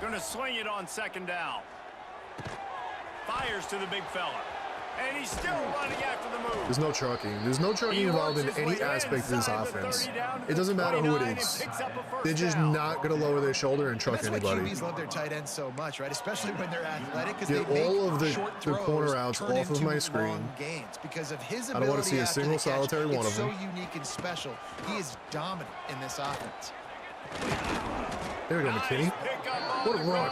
Going to swing it on 2nd down. Fires to the big fella. And he's still running after the move. there's no trucking. There's no trucking involved in any aspect of this offense. It doesn't matter who it is. They're just not going to lower their shoulder and truck That's why anybody. QBs love their tight ends so much, right? Especially when they're athletic, because Get they make all of the short corner throws outs turn off of into my screen. long gains because of his ability. I don't want to see a after single the catch. solitary one It's of them. so unique and special. He is dominant in this offense. There we go, McKinney. What a run.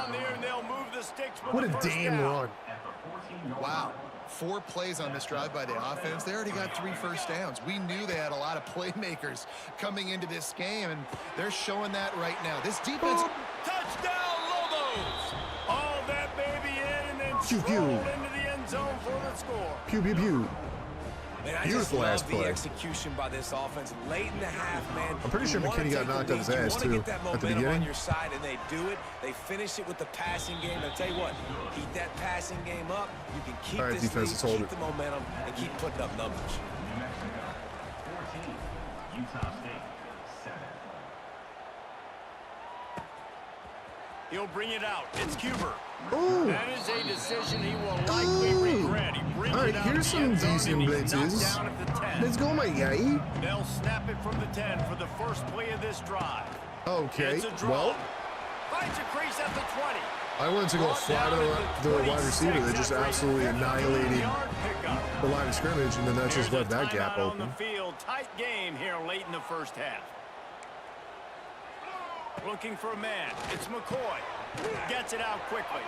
What a damn run. Wow. 4 plays on this drive by the offense. They already got 3 first downs. We knew they had a lot of playmakers coming into this game, and they're showing that right now. This defense... Touchdown, Lobos! All that baby in and then Pew, pew. strolled into the end zone for the score. Pew, pew, pew. Man, I Beautiful just ass love play. the execution by this offense late in the half, man. I'm pretty sure You wanna McKinney got take the knocked out his lead. You ass, wanna too, get that at the momentum beginning. on your side, and they do it. They finish it with the passing game. I'll tell you what, keep that passing game up. You can keep All right, this defense, let's hold lead, keep it. the momentum, and keep putting up numbers. New Mexico, 14. Utah State, 7. He'll bring it out. It's Cuber. Ooh. That is a decision he will likely regret. He brings All right, it out here's of the some end zone decent and he's knocked blitzes. down at the 10. Let's go, my guy. They'll snap it from the 10 for the first play of this drive. Okay, It's a draw. well, Finds a crease at the 20. I wanted to go fly to the wide receiver. They just absolutely annihilated the line of scrimmage, and then that just left that gap On the open. field, tight game here late in the first half. Looking for a man. It's McCoy. Gets it out quickly.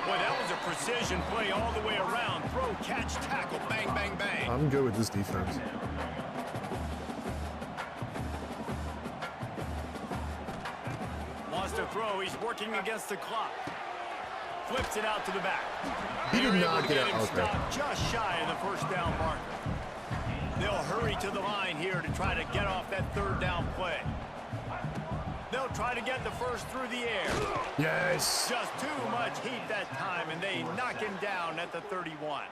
Boy, that was a precision play all the way around. Throw, catch, tackle, bang, bang, bang. I'm good with this defense. Wants to throw. He's working against the clock. Flips it out to the back. He did They're not able to get him out. Okay. stopped just shy of the first down marker. They'll hurry to the line here to try to get off that third down play. They'll try to get the first through the air. Yes. Just too much heat that time, and they knock him down at the 31.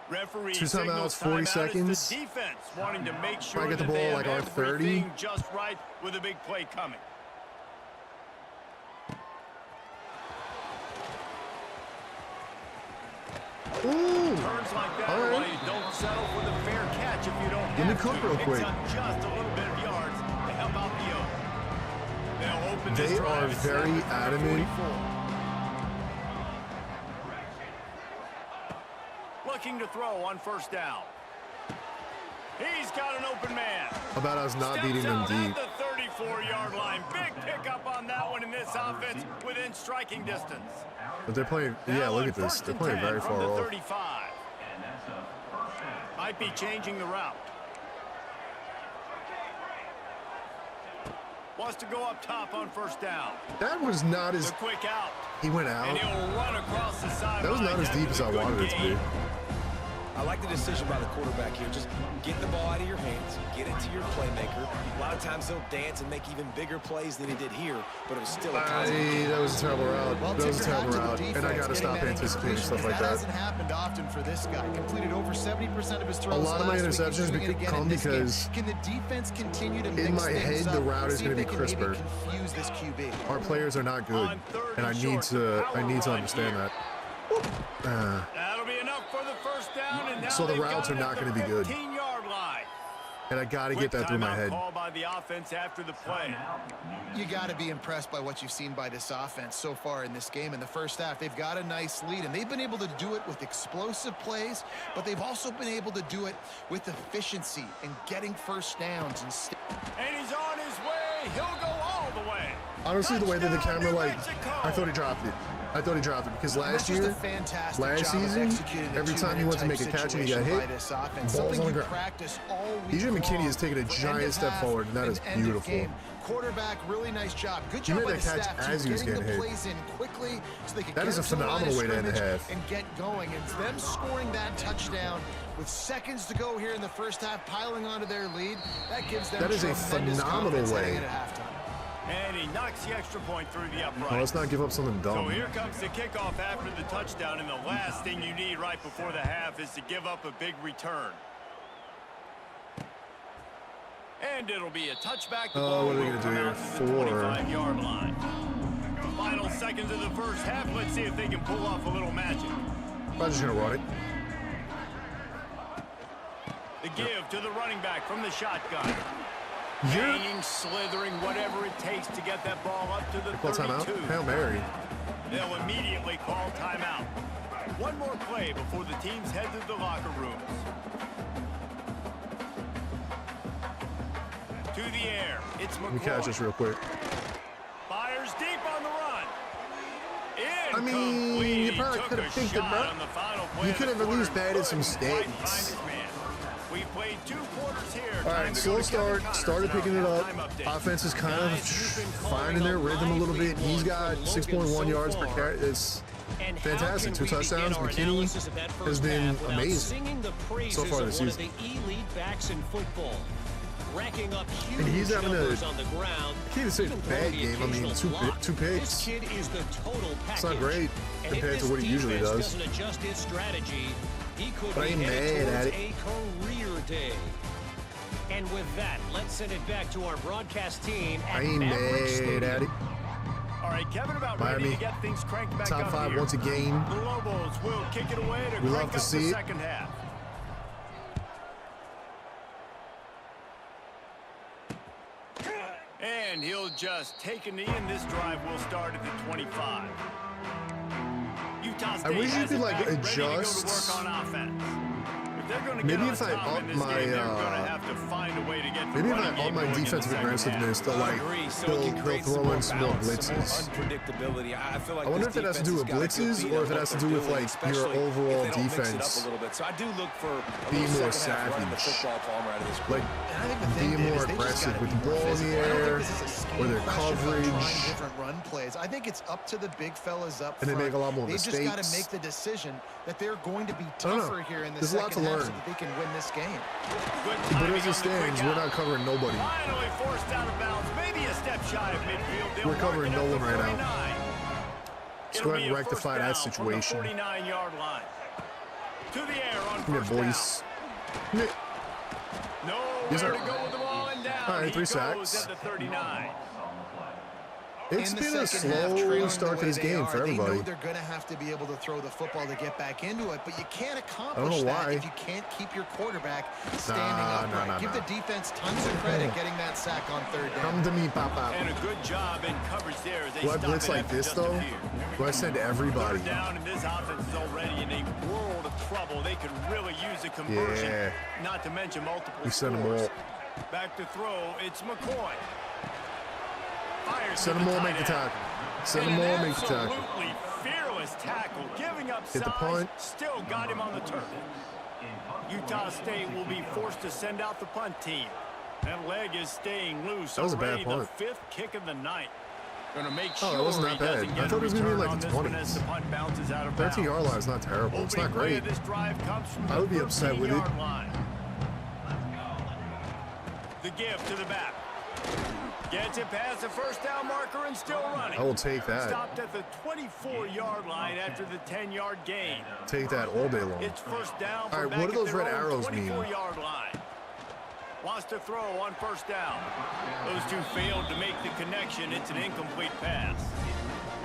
Referee 2 signals timeouts, 40 timeout as seconds. the defense wanting to make sure Try to get the that they ball have like on 30. everything just right with a big play coming. Ooh. Turns like that, All right. well, you don't settle for the fair catch if you don't Let me have cook to. real Picks quick. up just a little bit of yards to help out the yoke. They'll open this They drive are at very snap at adamant. 44. Looking to throw on first down. He's got an open man. About us not Steps beating them out deep. at the 34-yard line. Big pickup on that one in this offense within striking distance. But they're playing, yeah, Now look on at this. first They're and playing 10 very from far the off. 35. And that's a first down. Might be changing the route. Wants to go up top on first down. That was not The as, quick out. he went And out. he'll run across the sideline. That was not as deep as I wanted it to be. I like the decision by the quarterback here. Just get the ball out of your hands, get it to your playmaker. A lot of times he'll dance and make even bigger plays than he did here, but it was still a positive. That was a terrible route. Well, That was a tip your hat terrible to the route. defense, And I got to getting stop that anticipating incompletion, stuff like that that. hasn't happened often for this guy. Completed over 70% of his throws. A lot of my last week. He's interceptions doing it again come in this game. because Can the defense continue to mix in my things head, up the or route is see going if to be they can maybe crisper. confuse this QB? Our players are not good, and I need to understand that. That'll be enough for the first down, and now So the they've routes got are it not at going the to be good. 15-yard line. And I got to get that through my head. Call by the offense after the play. You got to be impressed by what you've seen by this offense so far in this game. In the first half, they've got a nice lead, and they've been able to do it with explosive plays, but they've also been able to do it with efficiency and getting first downs. And he's on his way. He'll go all the way. Honestly, the way that the Touchdown, camera, New like, Mexico. I thought he dropped it. Because last season, every time he went to make a catch and he got hit, balls on the ground. DJ McKinney has taken a giant step forward, and that is beautiful. Quarterback, really nice job. Good He job made by that the catch staff as he was getting getting the hit. plays in quickly so they could That get is a to the line of phenomenal way to end the scrimmage half. and get going. And them scoring that touchdown with seconds to go here in the first half, piling onto their lead, that gives them That is a tremendous phenomenal confidence way. heading into halftime. And he knocks the extra point through the upright. Oh, let's not give up something So dumb. here comes the kickoff after the touchdown, and the last thing you need right before the half is to give up a big return. And it'll be a touchback. Oh, what are they going to do here? 4. 25-yard line. Final seconds of the first half. Let's see if they can pull off a little magic. I'm just going to run it. The give to the running back from the shotgun. Yeah. Hanging, slithering, whatever it takes to get that ball up to the Call 32. timeout. Hail Mary. They'll immediately call timeout. One more play before the teams head to the locker rooms. To the air, it's McCoy. Let me catch this real quick. Fires deep on the run. I mean, you probably Took could a have picked it shot up. on the final play You of could the have at least quarter. batted some Couldn't quite stats. find his man. We played 2 quarters here. All right, slow start. Started picking it up. Offense is kind of finding their rhythm a little bit. He's got 6.1 yards per carry. It's fantastic. 2 touchdowns. McKinney has been amazing so far this season. Racking up And he's huge having a, numbers on the ground. I can't even say it's a bad game. I mean, two picks. This kid is the total package. It's not great And compared if to what he usually this does. defense doesn't adjust its strategy, he could But I be ain't headed mad towards at it. a career day. And with that, let's send it back to our broadcast team at I ain't Maverick mad Stadium. at it. All right, Kevin, about ready Miami, to get things cranked back top up 5 here. once again. The Lobos will kick it away to We love crank to up see the it. second half. And he'll just take a knee, and this drive will start at the 25. Utah State I wish you has could, it like, back, ready to go to adjust- work on offense. If they're going to Maybe get if on I top up in this my, game, they're going to have to find a way to get the Maybe if I running game up my going in the defensive second aggressiveness, half. they'll like Agree. So it they'll can create some throw in some more balance, some blitzes. more unpredictability. I feel like I wonder this if it has to do with defense has got a good blitzes beat or on if it what has to they're do with, doing, like, your especially if overall they don't mix it up defense a little bit. So I do look for a being little more second half running the savage. football farmer out of this group. Like I think the thing being is more they just aggressive gotta with be the ball in the physical. I don't air, think this is a scheme or their question about trying coverage. different run plays. I think it's up to the big fellas up And they front. make a lot more They've just got to mistakes. make the decision that they're going to be don't know. tougher here in the There's a lot second to half learn. so that they can win this game. Good But timing as it on the stands, quick we're out. not covering nobody. Finally forced out of bounds, maybe a step shy of midfield. They'll We're covering mark it no at one the right now. 49. Let's It'll go ahead be and a rectify first that down situation. From the 49-yard line. To the air on Come here, first boys. down. Nowhere These to are- go with the ball and down. All right, He 3 goes sacks. at the 39. It's In the been a second half, slow trailing start the to this way they game are, for They everybody. know they're going to have to be able to throw the football to get back into it, but you can't I don't accomplish know that why. if you can't keep your quarterback standing Nah, upright. Give the defense tons of credit getting that sack on third down. Come to me, Papa. And a good job in coverage there as they Do I stop blitz it like after this, just though? a few. Do I send everybody? Third down, and this offense is already in a world of trouble. They could really use a conversion, Yeah. not to mention multiple We send them scores. all. Back to throw, it's McCoy. Fires Send to them the all, tight make the end. tackle. Send And them an all, make the tackle. absolutely fearless tackle, giving up Get the size, punt. still got him on the turf. Utah State will be forced to send out the punt team. That leg is staying loose. That was a bad Already punt. the 5th kick of the night. Gonna make Oh, sure that wasn't that he bad. doesn't I get thought a it was gonna be return like on the this one 20s. as the punt bounces out of 13 bounds. yard line is not terrible. It's not Opening play great. of this drive comes from I the would be upset with it. 13-yard line. The give to the back. Gets it past the first down marker and still running. I will take that. Stopped at the 24-yard line after the 10-yard gain. Take that all day long. It's first down. All right, from what do back at those their red own arrows mean? 24-yard line. Wants to throw on first down. Those two failed to make the connection. It's an incomplete pass.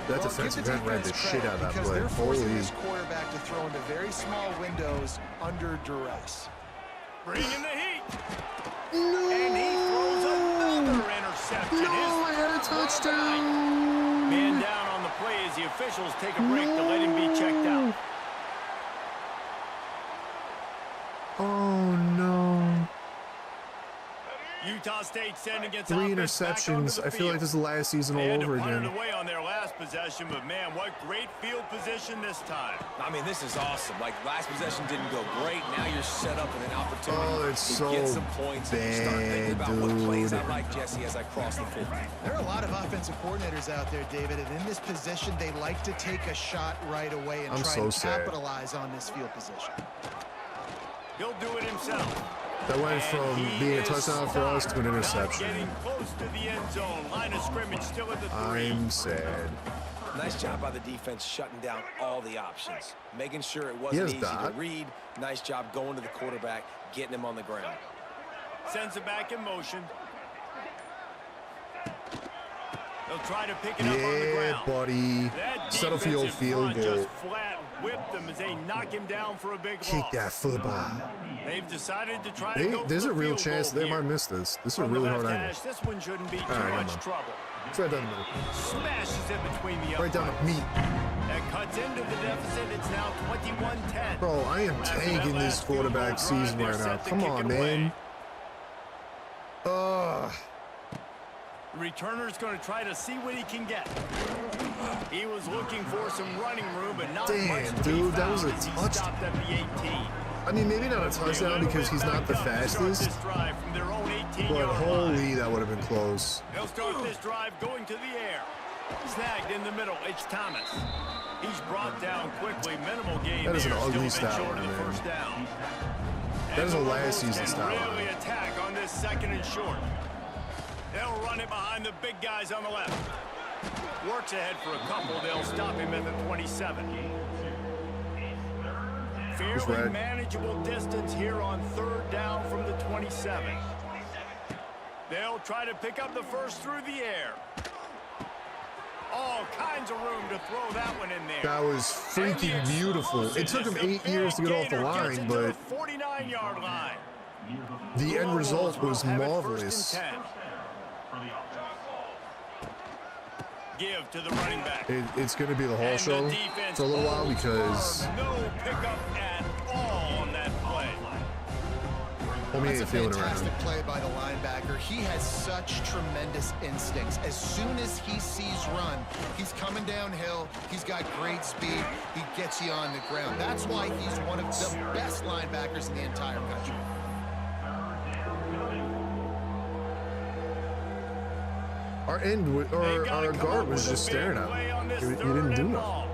That Well, defensive give end the ran the defense shit out of that because play. they're forcing Holy. this quarterback to throw into very small windows under duress. Bringing the heat. No! And he throws another interception. No, I had a touchdown! Man down on the play as the officials take a break to let him be checked out. Oh, no. Utah State sending its 3 offense back onto interceptions. the I feel like field. this is the last season all They had to over punt it again. away on their last possession, but man, what great field position this time. I mean, this is awesome. Like, last possession didn't go great. Now you're set up with an opportunity Oh, it's to so get some points. And start thinking bad, about what plays I dude. like, Jesse, as I cross the field. There are a lot of offensive coordinators out there, David, and in this position, they like to take a shot right away and I'm try so to sad. capitalize on this field position. He'll do it himself. That went from being a touchdown for us to an Not interception. getting close to the end zone. Line of scrimmage still at the 3. I'm sad. Nice job by the defense shutting down all the options, making sure it wasn't has easy to dot. read. Nice job going to the quarterback, getting him on the ground. Sends it back in motion. They'll try to pick it up on the Yeah, ground. buddy. That Settle for your defensive field front goal. just flat whipped them as they knock him down for a big Kick loss. that football. They've decided to try to go There's for a the real field chance goal they here. might miss this. This is a From the really left hard angle. hash, this one shouldn't be too right, much come on. trouble. It's right down the middle. Smashes it between the Right down uprights. the meat. That cuts into the deficit. It's now 21-10. Bro, I am After that tanking this last field goal quarterback drive, season they're right now. set to Come kick on, it away. man. Ugh. The returner's going to try to see what he can get. He was looking for some running room, but not Damn, much to dude, be that was a found as he touchdown. stopped at the 18. I mean, maybe not a touchdown because he's not the fastest, This drive from their own but 18-yard line. holy, that would have been close. They'll start this drive going to the air. Snagged in the middle. It's Thomas. He's brought down quickly. Minimal gain. That is an there, ugly still a bit style, short of the man. first down. That is a And the last Lobos season can style. really attack on this second and short. They'll run it behind the big guys on the left. Works ahead for a couple. They'll stop him at the 27. Fairly red. manageable distance here on third down from the 27. They'll try to pick up the first through the air. All kinds of room to throw that one in there. That was freaking beautiful. It took him 8 years to get off the line, but 49-yard line. the end result was Will have it marvelous. 1st and 10. Give to the running back. It's going to be the whole And show the defense for a little while holds because firm. No pickup at all on that play. homie That's a ain't feeling fantastic around. play by the linebacker. He has such tremendous instincts. As soon as he sees run, he's coming downhill. He's got great speed. He gets you on the ground. That's why he's one of the best linebackers in the entire country. Our end, or our guard was just staring at him. He didn't do nothing.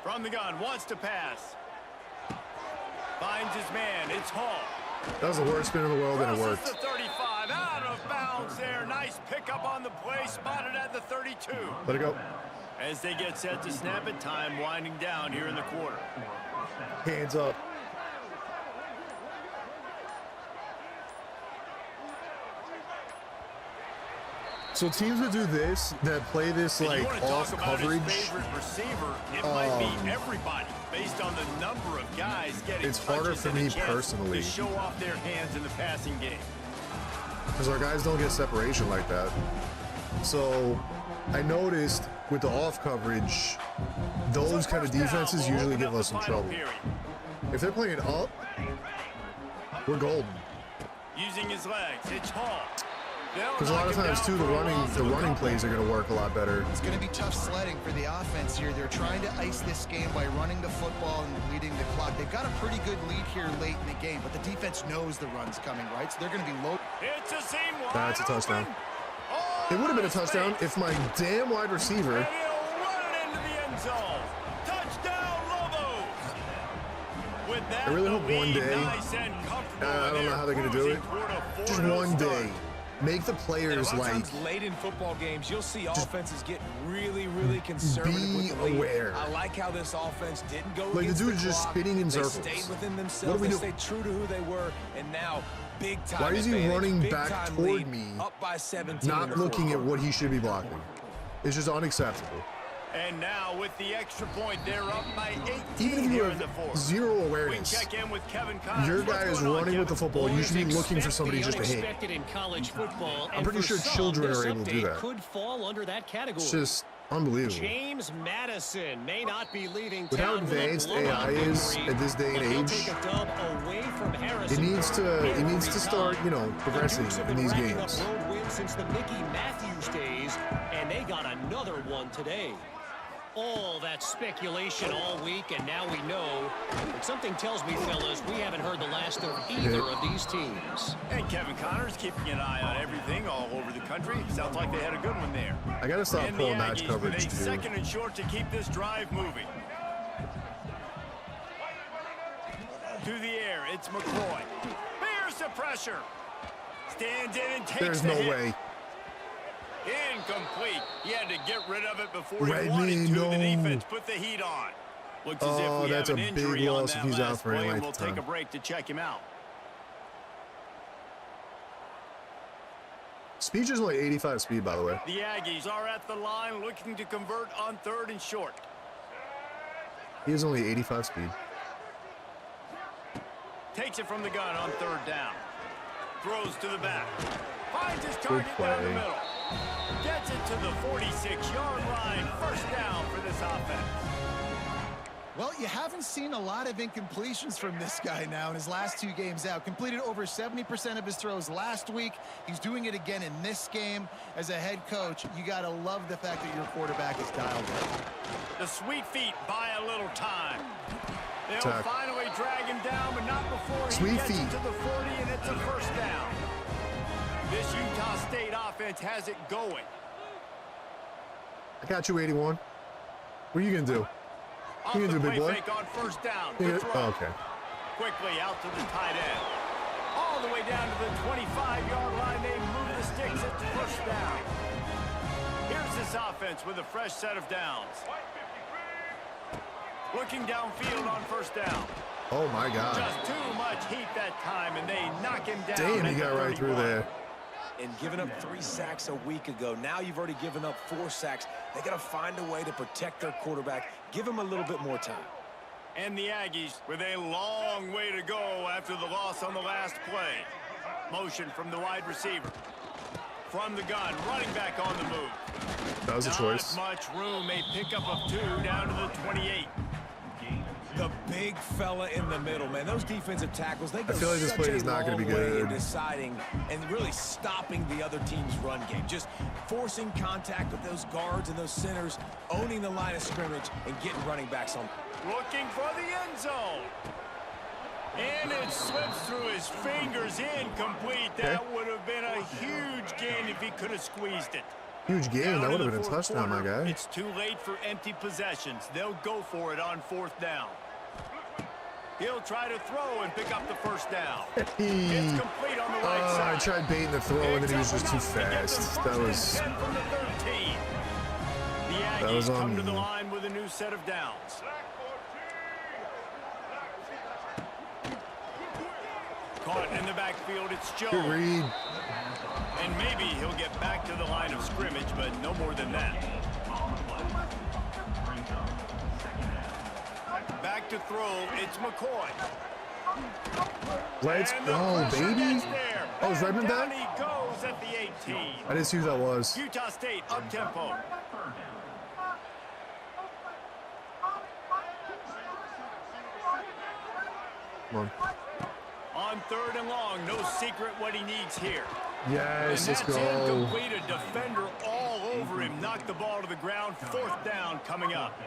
From the gun, wants to pass. Finds his man. It's Hall. That was the worst spin in the world, and it Crosses worked. the 35, out of bounds there. Nice pickup on the play, spotted at the 32. Let it go. As they get set to snap it, time winding down here in the quarter. Hands up. So teams that do this, that play this And like you want to off talk about coverage, his favorite receiver, it might be everybody based on the number of guys getting It's harder touches for and a me chance personally. to show off their hands in the passing game. because our guys don't get separation like that. So I noticed with the off coverage, those kind of First down defenses will usually open give up us the some final trouble. period. If they're playing up, we're golden. Using his legs, it's Hall. Because a lot of times too, the running plays are going to work a lot better. It's going to be tough sledding for the offense here. They're trying to ice this game by running the football and leading the clock. They've got a pretty good lead here late in the game, but the defense knows the run's coming, right? So they're going to be low. It's a seam wide That's a touchdown. open. Oh, It would have been a touchdown if my damn wide receiver. And he'll run it into the end zone. Touchdown, Lobos. With that, I really hope the one lead day, nice and comfortable, I don't know how they're going to do it. Just one day. Make the And a players lot of like times late in football games, you'll see offenses get really conservative be with the lead. aware. I like how this offense didn't go Like, the against dude's the just clock. spinning in They circles. stayed within What themselves. are we They doing? stayed true to who they were, and now big time. Why is he advantage, running big back time toward lead, me, up by 17 in not the looking fourth at what he should be blocking? It's just unacceptable. And now with the extra point, they're up by 18 Even if you here in the have fourth. zero We awareness, check in with Kevin Connors. your What's guy is going on, running with the Kevin? football. You should be Boys looking for expect somebody the just to hit. unexpected in college football, I'm and pretty for sure some, children this are able to do update that. could fall under that category. It's just unbelievable. James Madison may not be leaving With how town with a advanced blowout AI is victory, at this day and but he'll age, take a dub away from It Harrison. needs to start, you know, progressing The Dukes have in been these racking up games. road wins since the Mickey Matthews days, and they got another one today. All that speculation all week, and now we know. But something tells me, fellas, we haven't heard the last of either of these teams. And Kevin Connors keeping an eye on everything all over the country. Sounds like they had a good one there. I gotta stop And the pulling match Aggies coverage with a too. second and short to keep this drive moving. To the air, it's McCoy. Bears the pressure. Stands in and takes There's the no hit. way. Incomplete. He had to get rid of it before he Redman, wanted to. no. The defense put the heat on. Looks as Oh, if we that's have an a big injury on loss if that he's out last for any play, and length we'll of take a time. break to check him out. Speech is only 85 speed, by the way. The Aggies are at the line looking to convert on 3rd and short. He is only 85 speed. Takes it from the gun on 3rd down. Throws to the back. Finds his target down the play. middle. Gets it to the 46-yard line. 1st down for this offense. Well, you haven't seen a lot of incompletions from this guy now in his last 2 games out. Completed over 70% of his throws last week. He's doing it again in this game. As a head coach, you got to love the fact that your quarterback is dialed in. The sweet feet buy a little time. They'll Attack. finally drag him down, but not before he Sweet gets feet. it to the 40, and it's a 1st down. This Utah State offense has it going. I got you, 81. What are you gonna do? Off You the gonna do, play big boy? fake on 1st down. You Good gonna- throw. oh, okay. Quickly out to the tight end. All the way down to the 25-yard line. They move the sticks. It's 1st down. Here's this offense with a fresh set of downs. Looking downfield on 1st down. Oh my God. Just too much heat that time, and they knock him down. Damn, at he the got right through 31. there. And giving up 3 sacks a week ago. Now you've already given up 4 sacks. They got to find a way to protect their quarterback. Give him a little bit more time. And the Aggies with a long way to go after the loss on the last play. Motion from the wide receiver. From the gun, running back on the move. That was a choice. Not much room. A pickup of 2 down to the 28. The big fella in the middle, man. Those defensive tackles, they go feel like this such play a is not gonna be long way in good. deciding and really stopping the other team's run game. Just forcing contact with those guards and those centers, owning the line of scrimmage, and getting running backs on. Looking for the end zone. And it slips through his fingers. Incomplete. That would have been a huge gain if he could have squeezed it. Huge game. Down That in would have the been a fourth touchdown, my quarter, guy. It's too late for empty possessions. They'll go for it on 4th down. He'll try to throw and pick up the 1st down. It's complete on the right I side. tried baiting the throw, and then he was just too fast. That was... From the 13. The That Aggies was on come to the me. line with a new set of downs. Caught in the backfield, it's Good Jones. read. And maybe he'll get back to the line of scrimmage, but no more than that. Back to throw, it's McCoy. Let's And the go, pressure baby. gets there. Oh, is Redmond Down back? he goes at the 18. I didn't see who that was. Utah State up-tempo. Come on. On 3rd and long, no secret what he needs here. Yes, And let's that's go. incomplete. A defender all over him. Knocked the ball to the ground. 4th down coming up.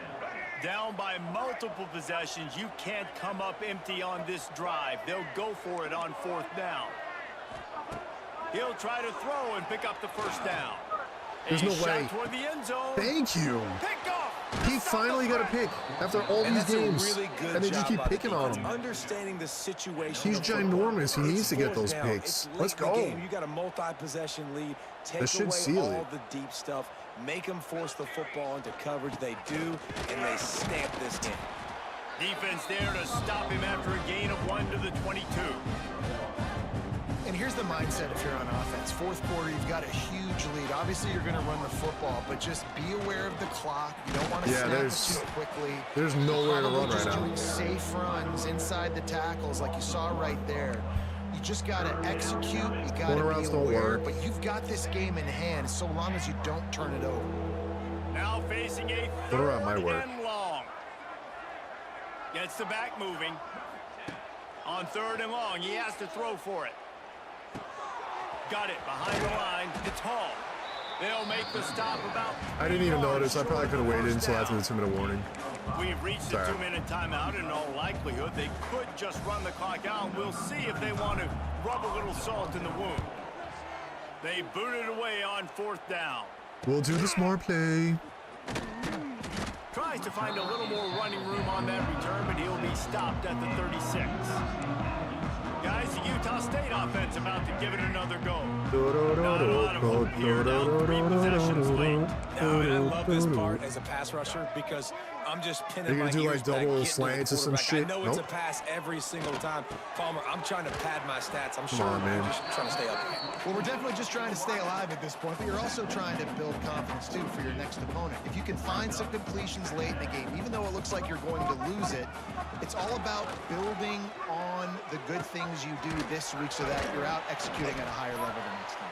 Down by multiple possessions. You can't come up empty on this drive. They'll go for it on 4th down. He'll try to throw and pick up the 1st down. There's no Shot way. toward the end zone. Thank you. Pick off. He finally got a pick after all And these that's a games. really good And they just job keep by the picking on defense, him. Understanding the situation. He's of football. ginormous. He It's needs to get fourth those down. picks. It's late Let's in the go. game. You got a multi-possession lead. Take should away seal all it. the deep stuff. Make them force the football into coverage. They do, and they stamp this game. Defense there to stop him after a gain of 1 to the 22. And here's the mindset if you're on offense. Fourth quarter, you've got a huge lead. Obviously, you're going to run the football, but just be aware of the clock. You don't want to snap it too quickly. There's nowhere to run right just now. doing safe runs inside the tackles like you saw right there. You just got to execute. You got to Corner be routes don't aware, work. but you've got this game in hand so long as you don't turn it over. Now facing a Corner route might third work. and long. Gets the back moving. On 3rd and long, he has to throw for it. Got it behind the line. It's Hall. They'll make the stop about. I didn't even notice. I probably could have waited First until down. after the 2-minute warning. We've reached the 2-minute timeout. In all likelihood, they could just run the clock out. We'll see if they want to rub a little salt in the wound. They booted away on 4th down. We'll do the smart play. Tries to find a little more running room on that return, but he'll be stopped at the 36. Guys, the Utah State offense about to give it another go. Not a lot of hope here, down 3 possessions late. No, and I love this part as a pass rusher because I'm just pinning They're my gonna do, ears like, back, double getting to the slants or some quarterback. shit? I know it's Nope. a pass every single time. Palmer, I'm trying to pad my stats. I'm Come sure on, man. I'm just trying to stay up here. Well, we're definitely just trying to stay alive at this point, but you're also trying to build confidence, too, for your next opponent. If you can find some completions late in the game, even though it looks like you're going to lose it, it's all about building on the good things you do this week so that you're out executing at a higher level the next time.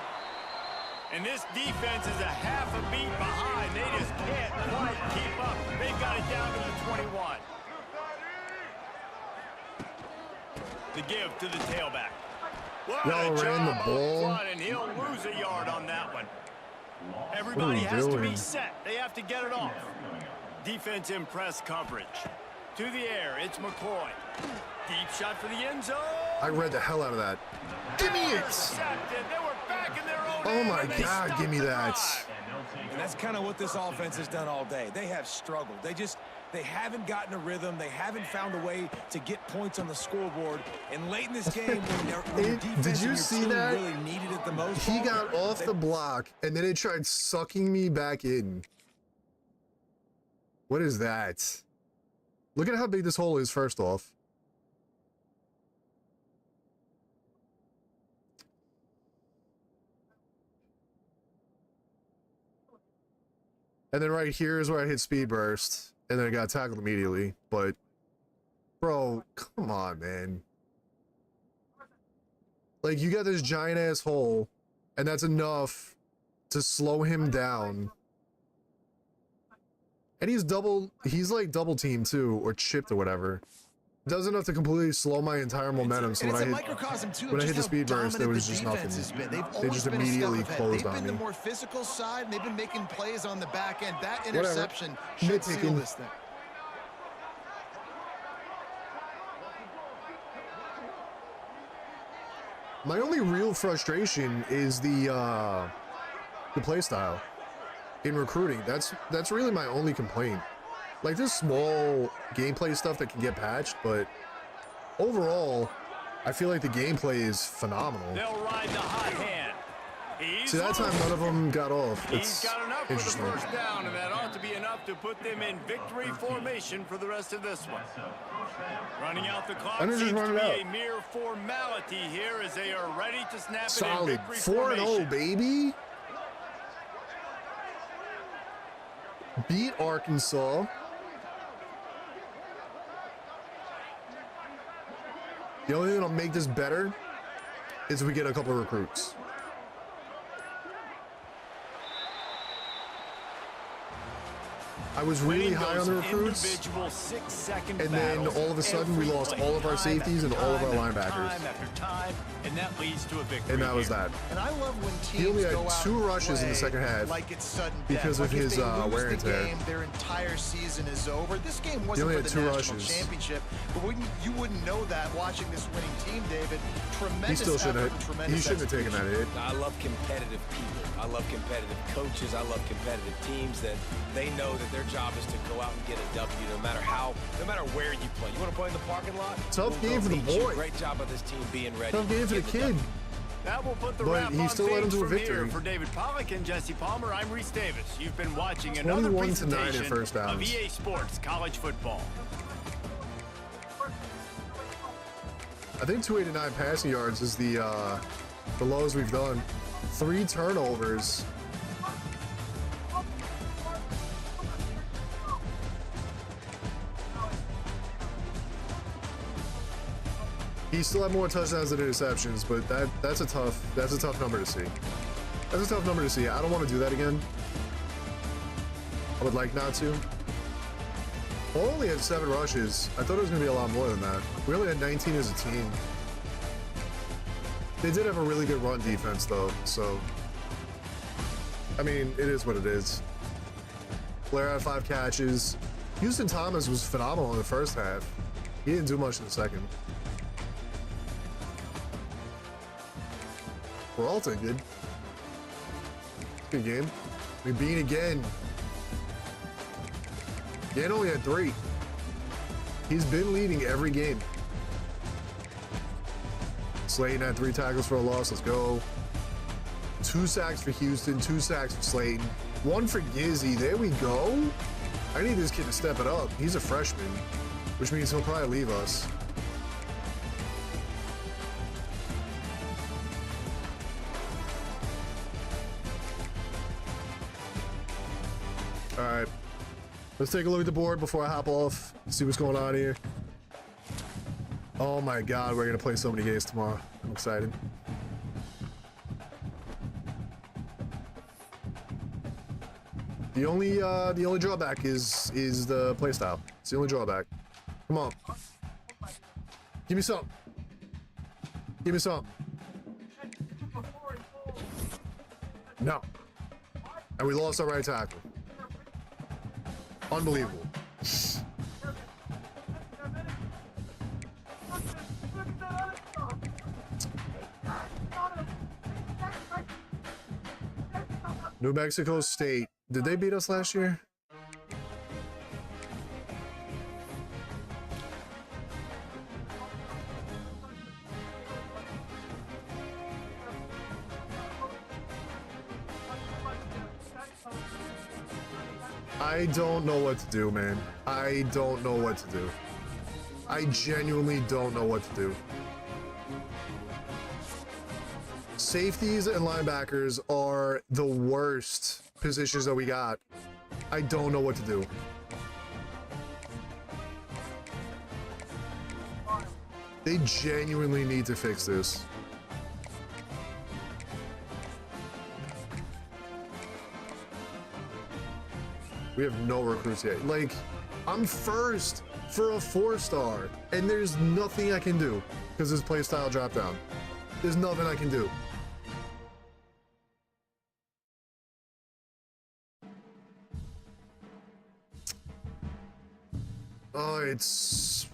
And this defense is a half a beat behind. They just can't quite keep up. They've got it down to the 21. The give to the tailback. What Y'all a ran the job up ball. front, and he'll lose a yard on that one. Everybody has to be doing? set. They have to get it off. Defense in press coverage. To the air, it's McCoy. Deep shot for the end zone. I read the hell out of that. Give me it! Intercepted. They were back in their own Oh end, my and they God, stopped give me the that. drive. And that's kind of what this offense has done all day. They have struggled. They haven't gotten a rhythm. They haven't found a way to get points on the scoreboard. And late in this game, when your defense Did you and your see team that? really needed it the most, He Palmer, got off the block, and then it tried sucking me back in. What is that? Look at how big this hole is, first off. And then right here is where I hit speed burst, and then I got tackled immediately. But, bro, come on, man. Like, you got this giant ass hole, and that's enough to slow him down. And he's like double teamed too, or chipped or whatever. Does enough to completely slow my entire momentum. So And when it's I a hit, microcosm, too, of when I just hit the how speed burst, there dominant was the just defense nothing. has been. They've They always just been a step immediately ahead. closed They've on been the me. more physical side, and they've been making plays on the back end. That Whatever. interception should seal Nitpicking. this thing. My only real frustration is the play style in recruiting. That's really my only complaint. Like, there's small gameplay stuff that can get patched, but overall, I feel like the gameplay is phenomenal. They'll ride the hot hand. He's See, that time none of them got off. He's It's got enough for the interesting. first down, and that ought to be enough to put them in victory formation for the rest of this one. Running out the clock And they're just seems to running be out. a mere formality here as they are ready to snap it in Solid victory 4-0, formation. baby. Beat Arkansas. The only thing that'll make this better is if we get a couple of recruits. I was really Winning high on those the recruits, individual 6-second and then battles all of a sudden we every lost play, all of our time safeties and after all of our time linebackers. Time after time, and that leads to a victory. And that was here. that. And I love when teams He only had go out 2 and rushes in the play second half like it's sudden because death. of Like his if they lose wear and the tear. game, their entire season is over. This game wasn't only for had the 2 national rushes. championship, but you wouldn't know that watching this winning team, David. He Tremendous still shouldn't effort and have. tremendous He shouldn't have taken that hit. I love competitive people. I love competitive coaches. I love competitive teams that they know that their job is to go out and get a W no matter where you play. You want to play in the parking lot? Tough We'll game go for the meet you. boy. Great job of this team being ready. Tough game for the Get kid. W. That will put the But wrap he on still led him things to a from here. victory. For David Pollack and Jesse Palmer, I'm Reese Davis. You've been watching another 21 to 9 in presentation first of downs. EA Sports College Football. I think 289 passing yards is the lowest we've done. 3 turnovers. He still had more touchdowns than interceptions, but that's a tough number to see. That's a tough number to see. I don't want to do that again. I would like not to. We only had 7 rushes. I thought it was going to be a lot more than that. We only had 19 as a team. They did have a really good run defense, though, so... I mean, it is what it is. Blair had 5 catches. Houston Thomas was phenomenal in the first half. He didn't do much in the second. Peralta, good. Good game. We beat again. Yan only had 3. He's been leading every game. Slayton had 3 tackles for a loss. Let's go. 2 sacks for Houston, 2 sacks for Slayton. 1 for Gizzy. There we go. I need this kid to step it up. He's a freshman, which means he'll probably leave us. All right. Let's take a look at the board before I hop off, see what's going on here. Oh my God, we're gonna play so many games tomorrow. I'm excited. The only drawback is the play style. It's the only drawback. Come on. Give me some. Give me some. No. And we lost our right tackle. Unbelievable. New Mexico State. Did they beat us last year? I don't know what to do, man. I don't know what to do. I genuinely don't know what to do. Safeties and linebackers are the worst positions that we got. I don't know what to do. They genuinely need to fix this. We have no recruits yet. Like, I'm first for a 4-star, and there's nothing I can do because his play style dropped down. There's nothing I can do. Oh, it's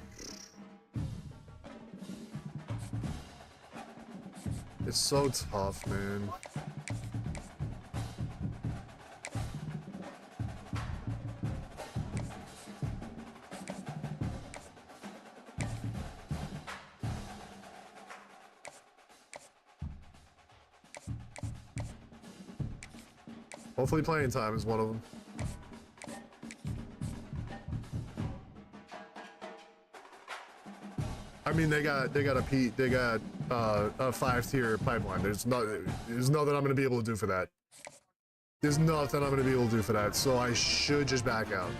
so tough, man. Hopefully playing time is one of them. I mean, they got a 5-tier pipeline. There's nothing I'm gonna be able to do for that. There's nothing I'm gonna be able to do for that. So I should just back out.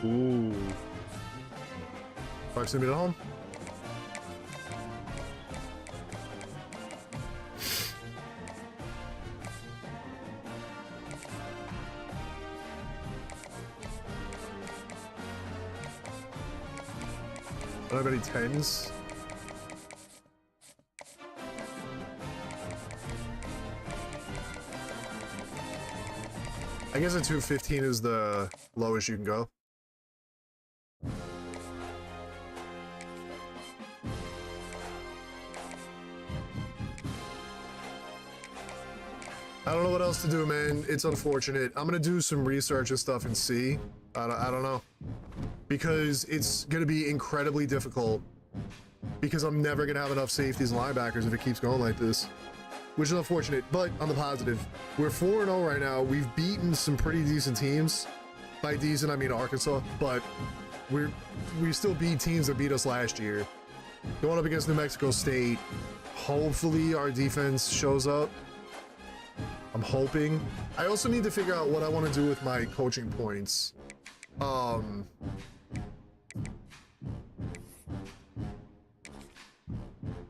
Ooh. Proximity to home. I don't have any tens. I guess a 215 is the lowest you can go. I don't know what else to do, man. It's unfortunate. I'm gonna do some research and stuff and see. I don't know. Because it's gonna be incredibly difficult. Because I'm never gonna have enough safeties and linebackers if it keeps going like this. Which is unfortunate, but on the positive, we're 4-0 right now. We've beaten some pretty decent teams. By decent, I mean Arkansas, but we still beat teams that beat us last year. Going up against New Mexico State, hopefully our defense shows up. I'm hoping. I also need to figure out what I want to do with my coaching points.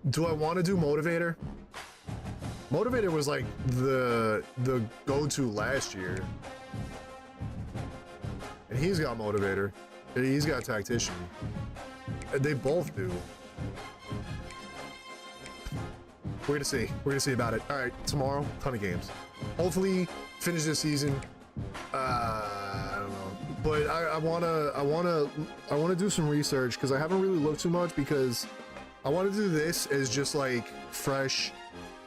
Do I want to do motivator? Motivator was like the go-to last year. And he's got motivator. And he's got tactician. And they both do. We're gonna see. We're gonna see about it. All right, tomorrow, ton of games. Hopefully, finish this season. I don't know, but I wanna do some research because I haven't really looked too much because I want to do this as just like fresh,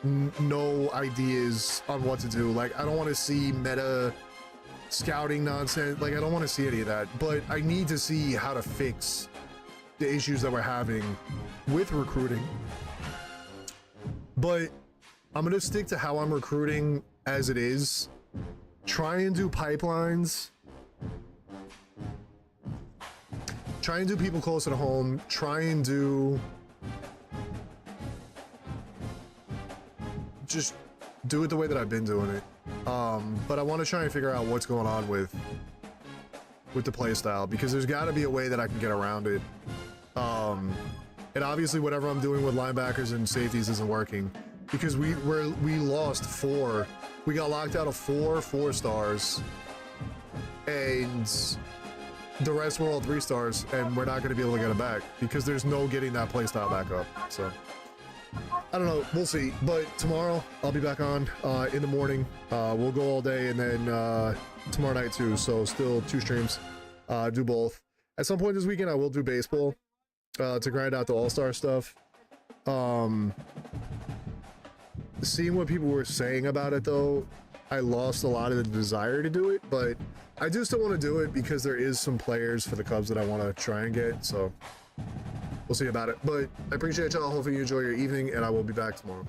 no ideas on what to do. Like I don't want to see meta scouting nonsense. Like I don't want to see any of that. But I need to see how to fix the issues that we're having with recruiting. But I'm going to stick to how I'm recruiting as it is. Try and do pipelines. Try and do people closer to home. Try and do... Just do it the way that I've been doing it. But I want to try and figure out what's going on with the play style, because there's got to be a way that I can get around it. And obviously whatever I'm doing with linebackers and safeties isn't working, because we lost 4. We got locked out of 4 stars, and the rest were all 3 stars, and we're not going to be able to get it back because there's no getting that play style back up. So I don't know, we'll see. But tomorrow I'll be back on in the morning. We'll go all day, and then tomorrow night too. So still 2 streams. Do both. At some point this weekend I will do baseball to grind out the all-star stuff. Seeing what people were saying about it though, I lost a lot of the desire to do it, but I do still want to do it because there is some players for the Cubs that I want to try and get, so we'll see about it. But I appreciate y'all. Hopefully you enjoy your evening, and I will be back tomorrow.